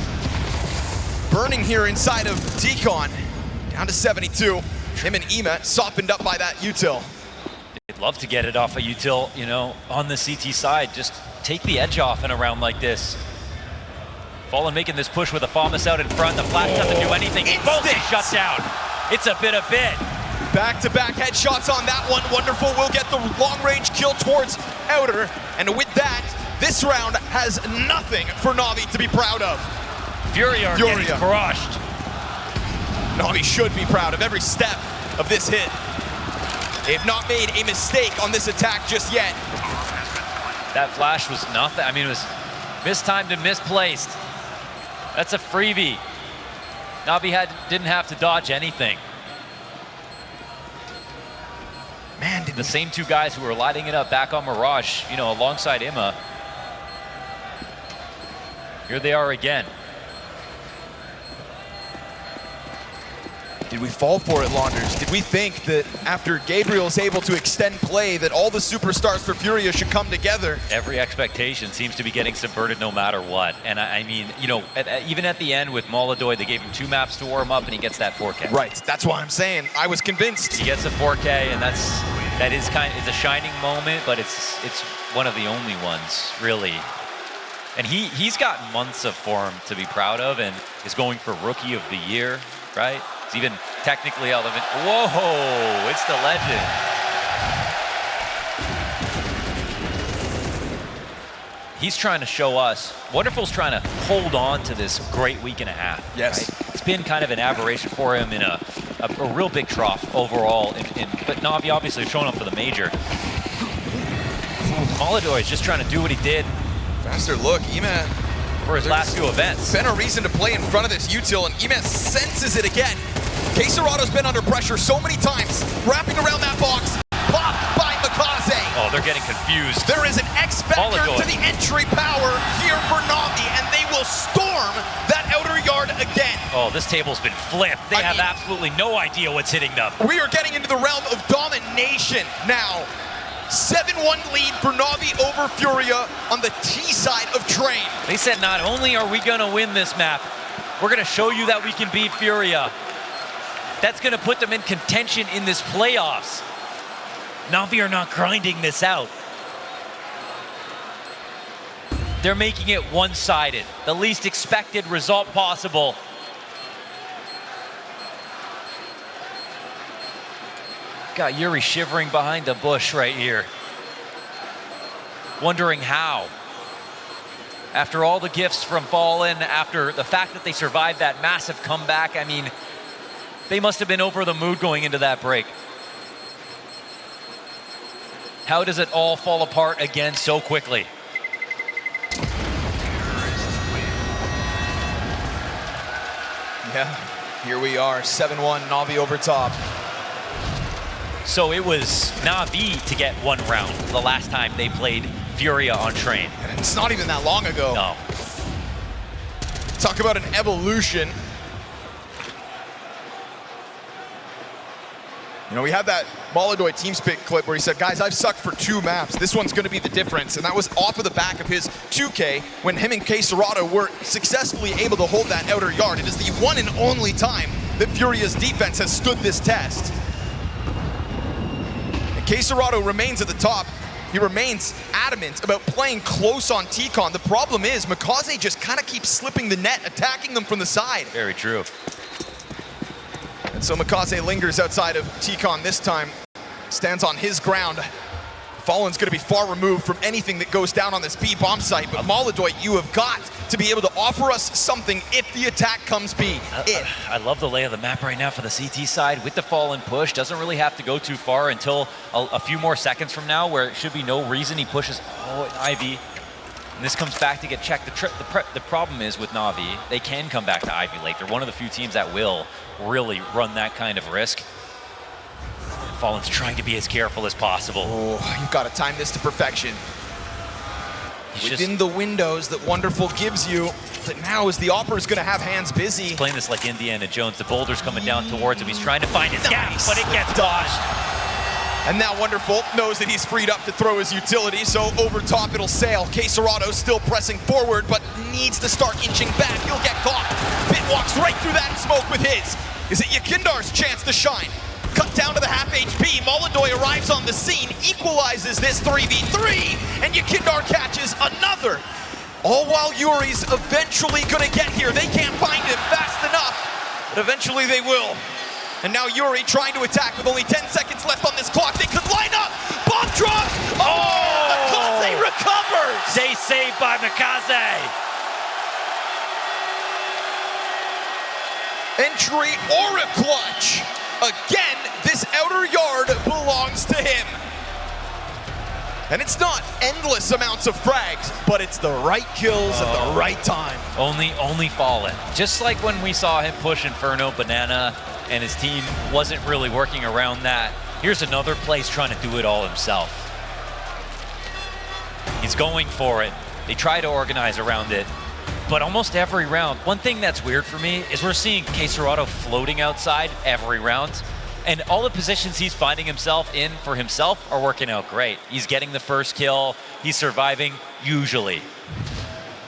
Burning here inside of Decon, down to 72. Him and Ema softened up by that util. They'd love to get it off a util, on the CT side. Just take the edge off in a round like this. Fallen making this push with a Famas out in front. The flash doesn't do anything. Both shut down. It's a bit of bit. Back-to-back headshots on that one. Wonderful will get the long-range kill towards Outer. And with that, this round has nothing for Navi to be proud of. FURIA are getting crushed. Navi should be proud of every step of this hit. They've not made a mistake on this attack just yet. That flash was nothing. I mean, it was mistimed and misplaced. That's a freebie. Navi didn't have to dodge anything. Man, the same two guys who were lighting it up back on Mirage, you know, alongside Imma. Here they are again. Did we fall for it, Launders? Did we think that after Gabriel's able to extend play that all the superstars for FURIA should come together? Every expectation seems to be getting subverted no matter what. And I mean, you know, even at the end with Molodoy, they gave him 2 maps to warm up and he gets that 4K. Right, that's why I'm saying I was convinced. He gets a 4K and that is it's a shining moment, but it's one of the only ones, really. And he's got months of form to be proud of and is going for Rookie of the Year, right? It's even technically relevant. Whoa, it's the legend. He's trying to show us, Wonderful's trying to hold on to this great week and a half. Yes. Right? It's been kind of an aberration for him in a real big trough overall. But Navi obviously showing up for the major. Molodoy is just trying to do what he did. Faster look, Ema. For his last 2 events. Been a reason to play in front of this util, and Ema senses it again. Queserado's been under pressure so many times, wrapping around that box, popped by Mikaze. Oh, they're getting confused. There is an X factor to the entry power here for Navi, and they will storm that outer yard again. Oh, this table's been flipped. They have absolutely no idea what's hitting them. We are getting into the realm of domination now. 7-1 lead for Navi over FURIA on the T side of Train. They said not only are we gonna win this map, we're gonna show you that we can beat FURIA. That's gonna put them in contention in this playoffs. Navi are not grinding this out. They're making it one-sided, the least expected result possible. Got Yuri shivering behind the bush right here. Wondering how. After all the gifts from Fallen, after the fact that they survived that massive comeback, I mean, they must have been over the mood going into that break. How does it all fall apart again so quickly? Yeah, here we are, 7-1, Navi over top. So it was Navi to get 1 round the last time they played FURIA on Train. And it's not even that long ago. No. Talk about an evolution. You know, we had that Molodoy TeamSpeak clip where he said, guys, I've sucked for 2 maps. This one's going to be the difference. And that was off of the back of his 2K when him and Queserado were successfully able to hold that outer yard. It is the one and only time that FURIA's defense has stood this test. And Queserado remains at the top. He remains adamant about playing close on T-Con. The problem is Mikaze just kind of keeps slipping the net, attacking them from the side. Very true. And so Mikaze lingers outside of T-Con this time, stands on his ground. Fallen's going to be far removed from anything that goes down on this B bomb site, but Molodoy, you have got to be able to offer us something if the attack comes B. I love the lay of the map right now for the CT side with the Fallen push. Doesn't really have to go too far until a few more seconds from now where it should be no reason he pushes. Oh, an Ivy. And this comes back to get checked. The problem is with Navi, they can come back to Ivy late. They're one of the few teams that will really run that kind of risk. Fallen's trying to be as careful as possible. Oh, you've got to time this to perfection. Within the windows that Wonderful gives you, but now as the Opera is going to have hands busy. He's playing this like Indiana Jones. The boulder's coming down towards him. He's trying to find his gap, but it gets dodged. And now Wonderful knows that he's freed up to throw his utility, so over top it'll sail. Queserado still pressing forward, but needs to start inching back. He'll get caught. Bit walks right through that smoke with his. Is it YEKINDAR's chance to shine? Cut down to the half HP. Molodoy arrives on the scene, equalizes this 3v3, and YEKINDAR catches another. All while Yuri's eventually gonna get here. They can't find him fast enough, but eventually they will. And now Yuri trying to attack with only 10 seconds left on this clock. They could line up. Bomb drop. Oh! Mikaze recovers. They saved by Mikaze. Entry or a clutch. Again, this outer yard belongs to him. And it's not endless amounts of frags, but it's the right kills at the right time. Only Fallen. Just like when we saw him push Inferno Banana and his team wasn't really working around that. Here's another place trying to do it all himself. He's going for it. They try to organize around it, but almost every round. One thing that's weird for me is we're seeing KSCERATO floating outside every round. And all the positions he's finding himself in for himself are working out great. He's getting the first kill, he's surviving, usually.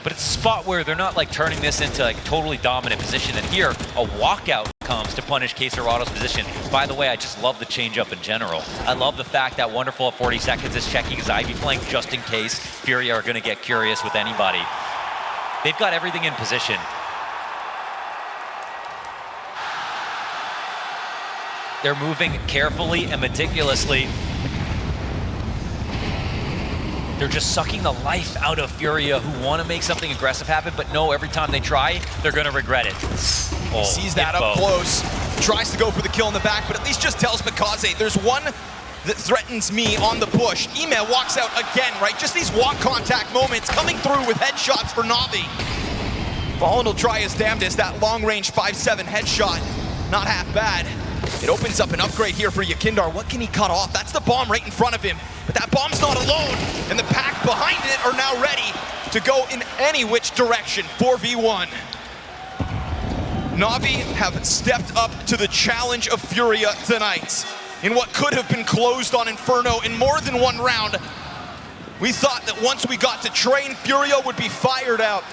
But it's a spot where they're not like turning this into like a totally dominant position. And here, a walkout comes to punish KSCERATO's position. By the way, I just love the change up in general. I love the fact that Wonderful at 40 seconds is checking his Ivy flank just in case FURIA are gonna get curious with anybody. They've got everything in position. They're moving carefully and meticulously. They're just sucking the life out of FURIA, who want to make something aggressive happen, but no, every time they try, they're going to regret it. Oh, sees that up close, tries to go for the kill in the back, but at least just tells Mikaze, there's one that threatens me on the push. Ime walks out again, right? Just these walk contact moments coming through with headshots for Navi. Fallen will try his damnedest, that long-range 5-7 headshot, not half bad. It opens up an upgrade here for YEKINDAR. What can he cut off? That's the bomb right in front of him. But that bomb's not alone, and the pack behind it are now ready to go in any which direction. 4v1. Navi have stepped up to the challenge of FURIA tonight. In what could have been closed on Inferno in more than one round, we thought that once we got to train, FURIA would be fired out.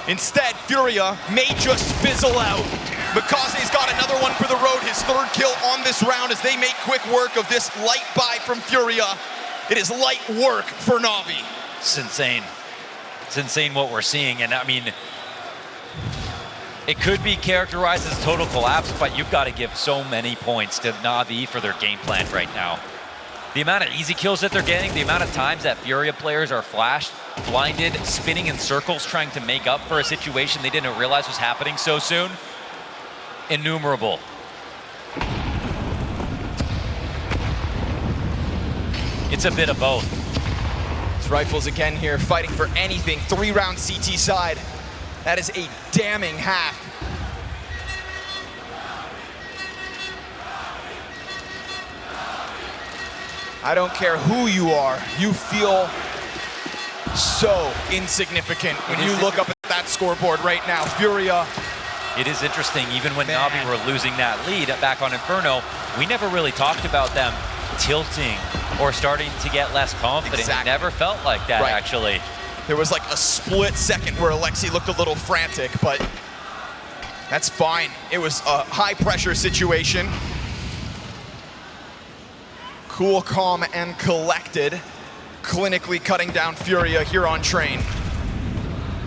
Instead, FURIA may just fizzle out. Mikaze's got another one for the road, his third kill on this round as they make quick work of this light buy from FURIA. It is light work for Navi. It's insane. It's insane what we're seeing, and I mean, it could be characterized as total collapse, but you've got to give so many points to Navi for their game plan right now. The amount of easy kills that they're getting, the amount of times that FURIA players are flashed, blinded, spinning in circles, trying to make up for a situation they didn't realize was happening so soon. Innumerable. It's a bit of both. His rifles again here, fighting for anything. 3-round CT side. That is a damning half. I don't care who you are, you feel so insignificant when you look up at that scoreboard right now. FURIA. It is interesting, even when Navi were losing that lead back on Inferno, we never really talked about them tilting or starting to get less confident. Exactly. It never felt like that, actually. There was like a split second where Alexi looked a little frantic, but that's fine. It was a high pressure situation. Cool, calm, and collected. Clinically cutting down FURIA here on train.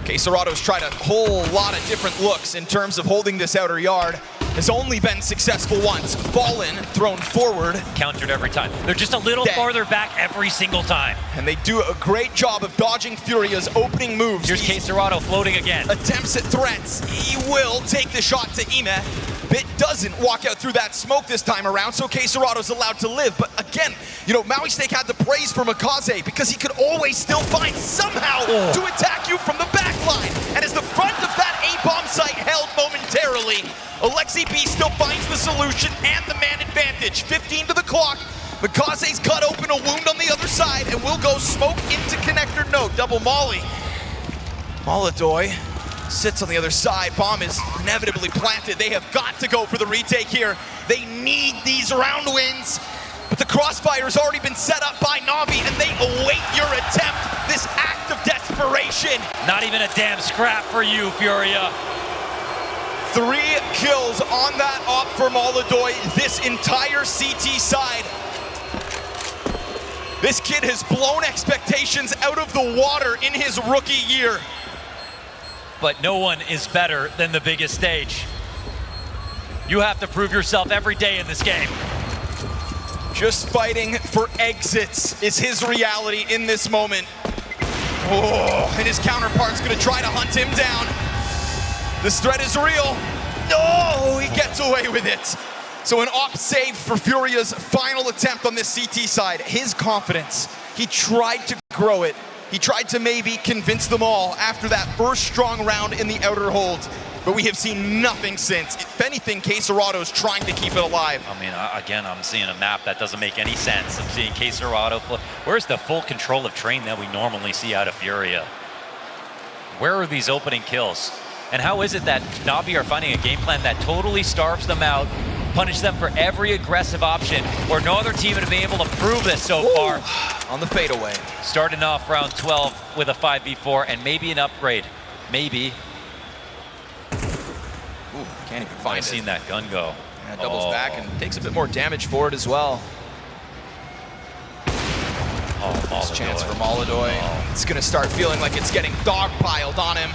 KSCERATO's tried a whole lot of different looks in terms of holding this outer yard. Has only been successful once. Fallen, thrown forward. Countered every time. They're just a little farther back every single time. And they do a great job of dodging FURIA's opening moves. Here's KSCERATO floating again. Attempts at threats. He will take the shot to Ime. Bit doesn't walk out through that smoke this time around, so KSCERATO's allowed to live. But again, you know, Maui Snake had the praise for Mikaze because he could always still find somehow to attack you from the back line. And as the front of that A-bomb site held momentarily, Alexi B still finds the solution and the man advantage. 15 to the clock. Mikaze's cut open a wound on the other side and will go smoke into connector node. Double molly. Molodoy sits on the other side. Bomb is inevitably planted. They have got to go for the retake here. They need these round wins. But the crossfire has already been set up by Navi, and they await your attempt. This act of desperation. Not even a damn scrap for you, FURIA. 3 kills on that op for Molodoy. This entire CT side. This kid has blown expectations out of the water in his rookie year. But no one is better than the biggest stage. You have to prove yourself every day in this game. Just fighting for exits is his reality in this moment. Oh, and his counterpart's gonna try to hunt him down. This threat is real. No, he gets away with it. So an op save for Furia's final attempt on this CT side. His confidence, he tried to grow it. He tried to maybe convince them all after that first strong round in the outer hold. But we have seen nothing since. If anything, Cacerato's trying to keep it alive. I mean, again, I'm seeing a map that doesn't make any sense. I'm seeing Cacerato. Where's the full control of train that we normally see out of Furia? Where are these opening kills? And how is it that Navi are finding a game plan that totally starves them out, punish them for every aggressive option, where no other team have been able to prove this so far? On the fadeaway. Starting off round 12 with a 5v4 and maybe an upgrade. Maybe. Ooh, can't even find it. I've seen that gun go. Yeah, doubles back and takes a bit more damage for it as well. Oh, Chance for Molodoy. It's gonna start feeling like it's getting dogpiled on him.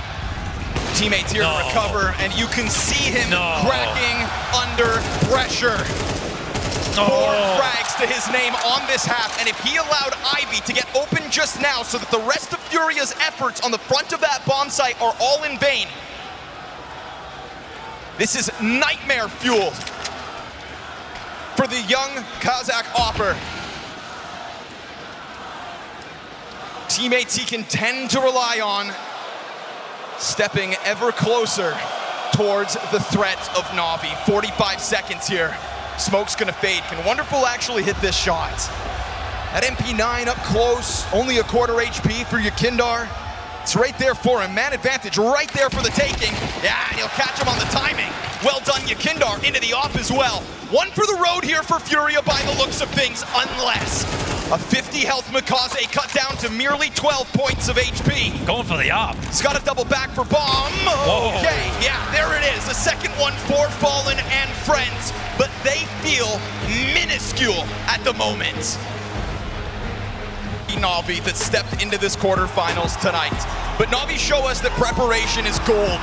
Teammates here to recover, and you can see him cracking under pressure. 4 frags to his name on this half, and if he allowed Ivy to get open just now so that the rest of Furia's efforts on the front of that bomb site are all in vain, this is nightmare fuel for the young Kazakh Opper. Teammates he can tend to rely on, stepping ever closer towards the threat of Navi. 45 seconds here. Smoke's gonna fade. Can Wonderful actually hit this shot? That MP9 up close, only a quarter HP for YEKINDAR. It's right there for him. Man advantage right there for the taking. Yeah, and he'll catch him on the timing. Well done, YEKINDAR into the op as well. One for the road here for Furia by the looks of things, unless a 50 health Mikaze cut down to merely 12 points of HP. Going for the op. He's got a double back for bomb. Okay, yeah, there it is. The second one for Fallen and friends, but they feel minuscule at the moment. Navi that stepped into this quarterfinals tonight. But Navi show us that preparation is gold,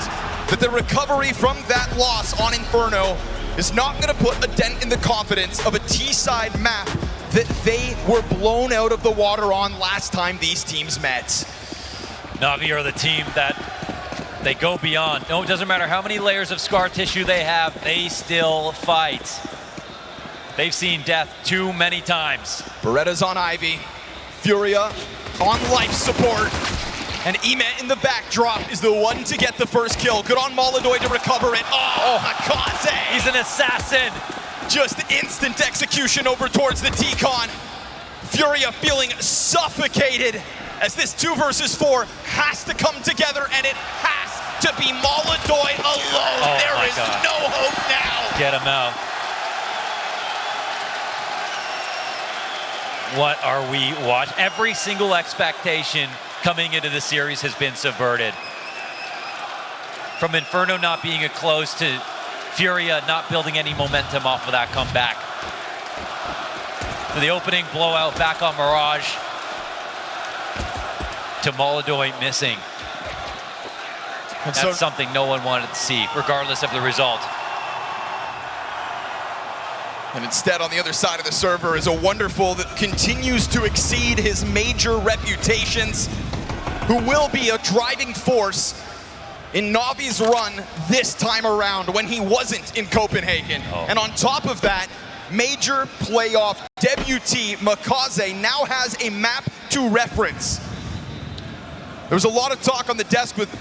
that the recovery from that loss on Inferno is not going to put a dent in the confidence of a T-side map that they were blown out of the water on last time these teams met. Navi are the team that they go beyond. No, it doesn't matter how many layers of scar tissue they have, they still fight. They've seen death too many times. Beretta's on Ivy. Furia on life support, and Emet in the backdrop is the one to get the first kill. Good on Molodoy to recover it. Mikaze! He's an assassin! Just instant execution over towards the T-Con. Furia feeling suffocated as this 2 versus 4 has to come together, and it has to be Molodoy alone. There is no hope now. Get him out. What are we watching? Every single expectation coming into the series has been subverted. From Inferno not being a close to Furia not building any momentum off of that comeback. To the opening blowout back on Mirage. To Molodoy missing. That's something no one wanted to see, regardless of the result. And instead, on the other side of the server is a Wonderful that continues to exceed his major reputations, who will be a driving force in Navi's run this time around when he wasn't in Copenhagen. And on top of that, major playoff debutee Mikaze now has a map to reference. There was a lot of talk on the desk with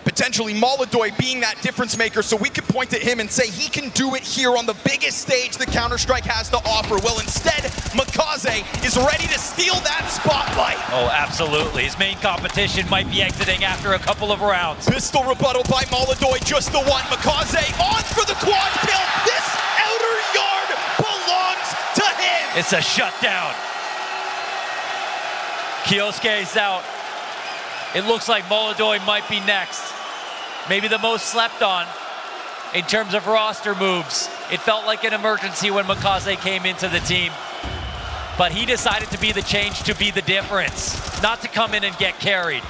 potentially Molodoy being that difference maker, so we could point at him and say he can do it here on the biggest stage that Counter-Strike has to offer. Well, instead, Mikaze is ready to steal that spotlight. Oh, absolutely. His main competition might be exiting after a couple of rounds. Pistol rebuttal by Molodoy, just the one. Mikaze on for the quad kill. This outer yard belongs to him. It's a shutdown. Kiosuke's out. It looks like Molodoy might be next. Maybe the most slept on in terms of roster moves. It felt like an emergency when Mikaze came into the team. But he decided to be the change, to be the difference, not to come in and get carried.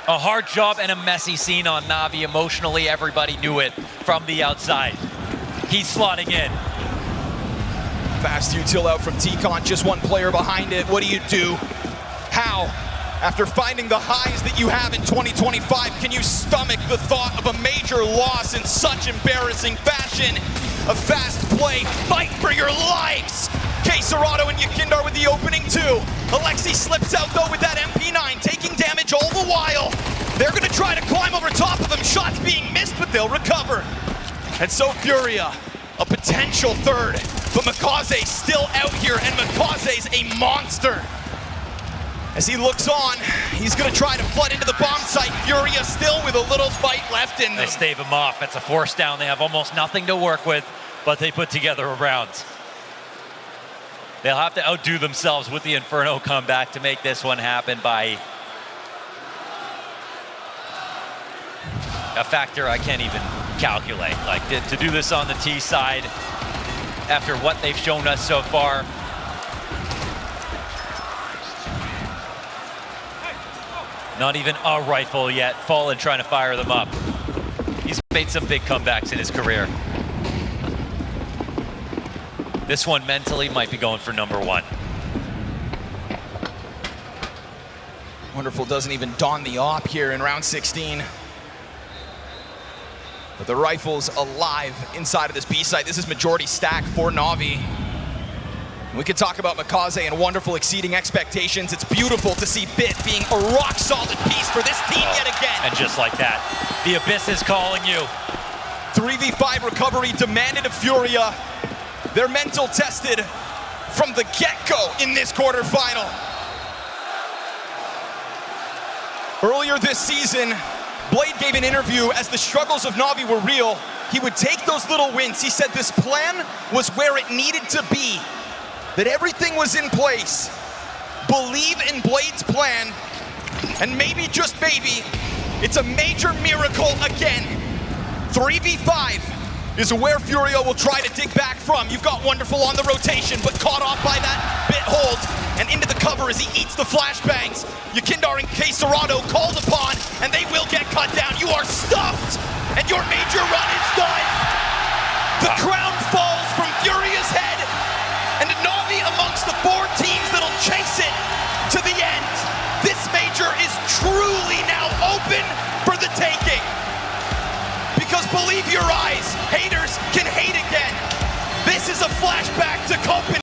A hard job and a messy scene on Navi. Emotionally, everybody knew it from the outside. He's slotting in. Fast util out from T-Con, just one player behind it. What do? How? After finding the highs that you have in 2025, can you stomach the thought of a major loss in such embarrassing fashion? A fast play, fight for your lives! Serato and YEKINDAR with the opening two. Alexi slips out though with that MP9, taking damage all the while. They're gonna try to climb over top of him, shots being missed, but they'll recover. And so FURIA, a potential third, but Makaze's still out here, and Makaze's a monster. As he looks on, he's gonna try to flood into the bomb site. FURIA still with a little fight left in them. They stave him off. It's a force down. They have almost nothing to work with, but they put together a round. They'll have to outdo themselves with the Inferno comeback to make this one happen by a factor I can't even calculate. Like, to do this on the T side after what they've shown us so far. Not even a rifle yet. Fallen trying to fire them up. He's made some big comebacks in his career. This one mentally might be going for number one. Wonderful doesn't even don the op here in round 16. But the rifle's alive inside of this B site. This is majority stack for Navi. We could talk about Makaze and wonderful exceeding expectations. It's beautiful to see Bit being a rock-solid piece for this team yet again. And just like that, the Abyss is calling you. 3v5 recovery demanded of FURIA. Their mental tested from the get-go in this quarterfinal. Earlier this season, Blade gave an interview as the struggles of Navi were real. He would take those little wins. He said this plan was where it needed to be, that everything was in place. Believe in Blade's plan, and maybe, just maybe, it's a major miracle again. 3v5 is where FURIA will try to dig back from. You've got Wonderful on the rotation, but caught off by that Bit hold, and into the cover as he eats the flashbangs. YEKINDAR and Serato called upon, and they will get cut down. You are stuffed, and your major run is done. The crown falls from FURIA's head, and Navi amongst the 4 teams that'll chase it to the end. This major is truly now open for the taking. Because believe your eyes, haters can hate again. This is a flashback to Copenhagen.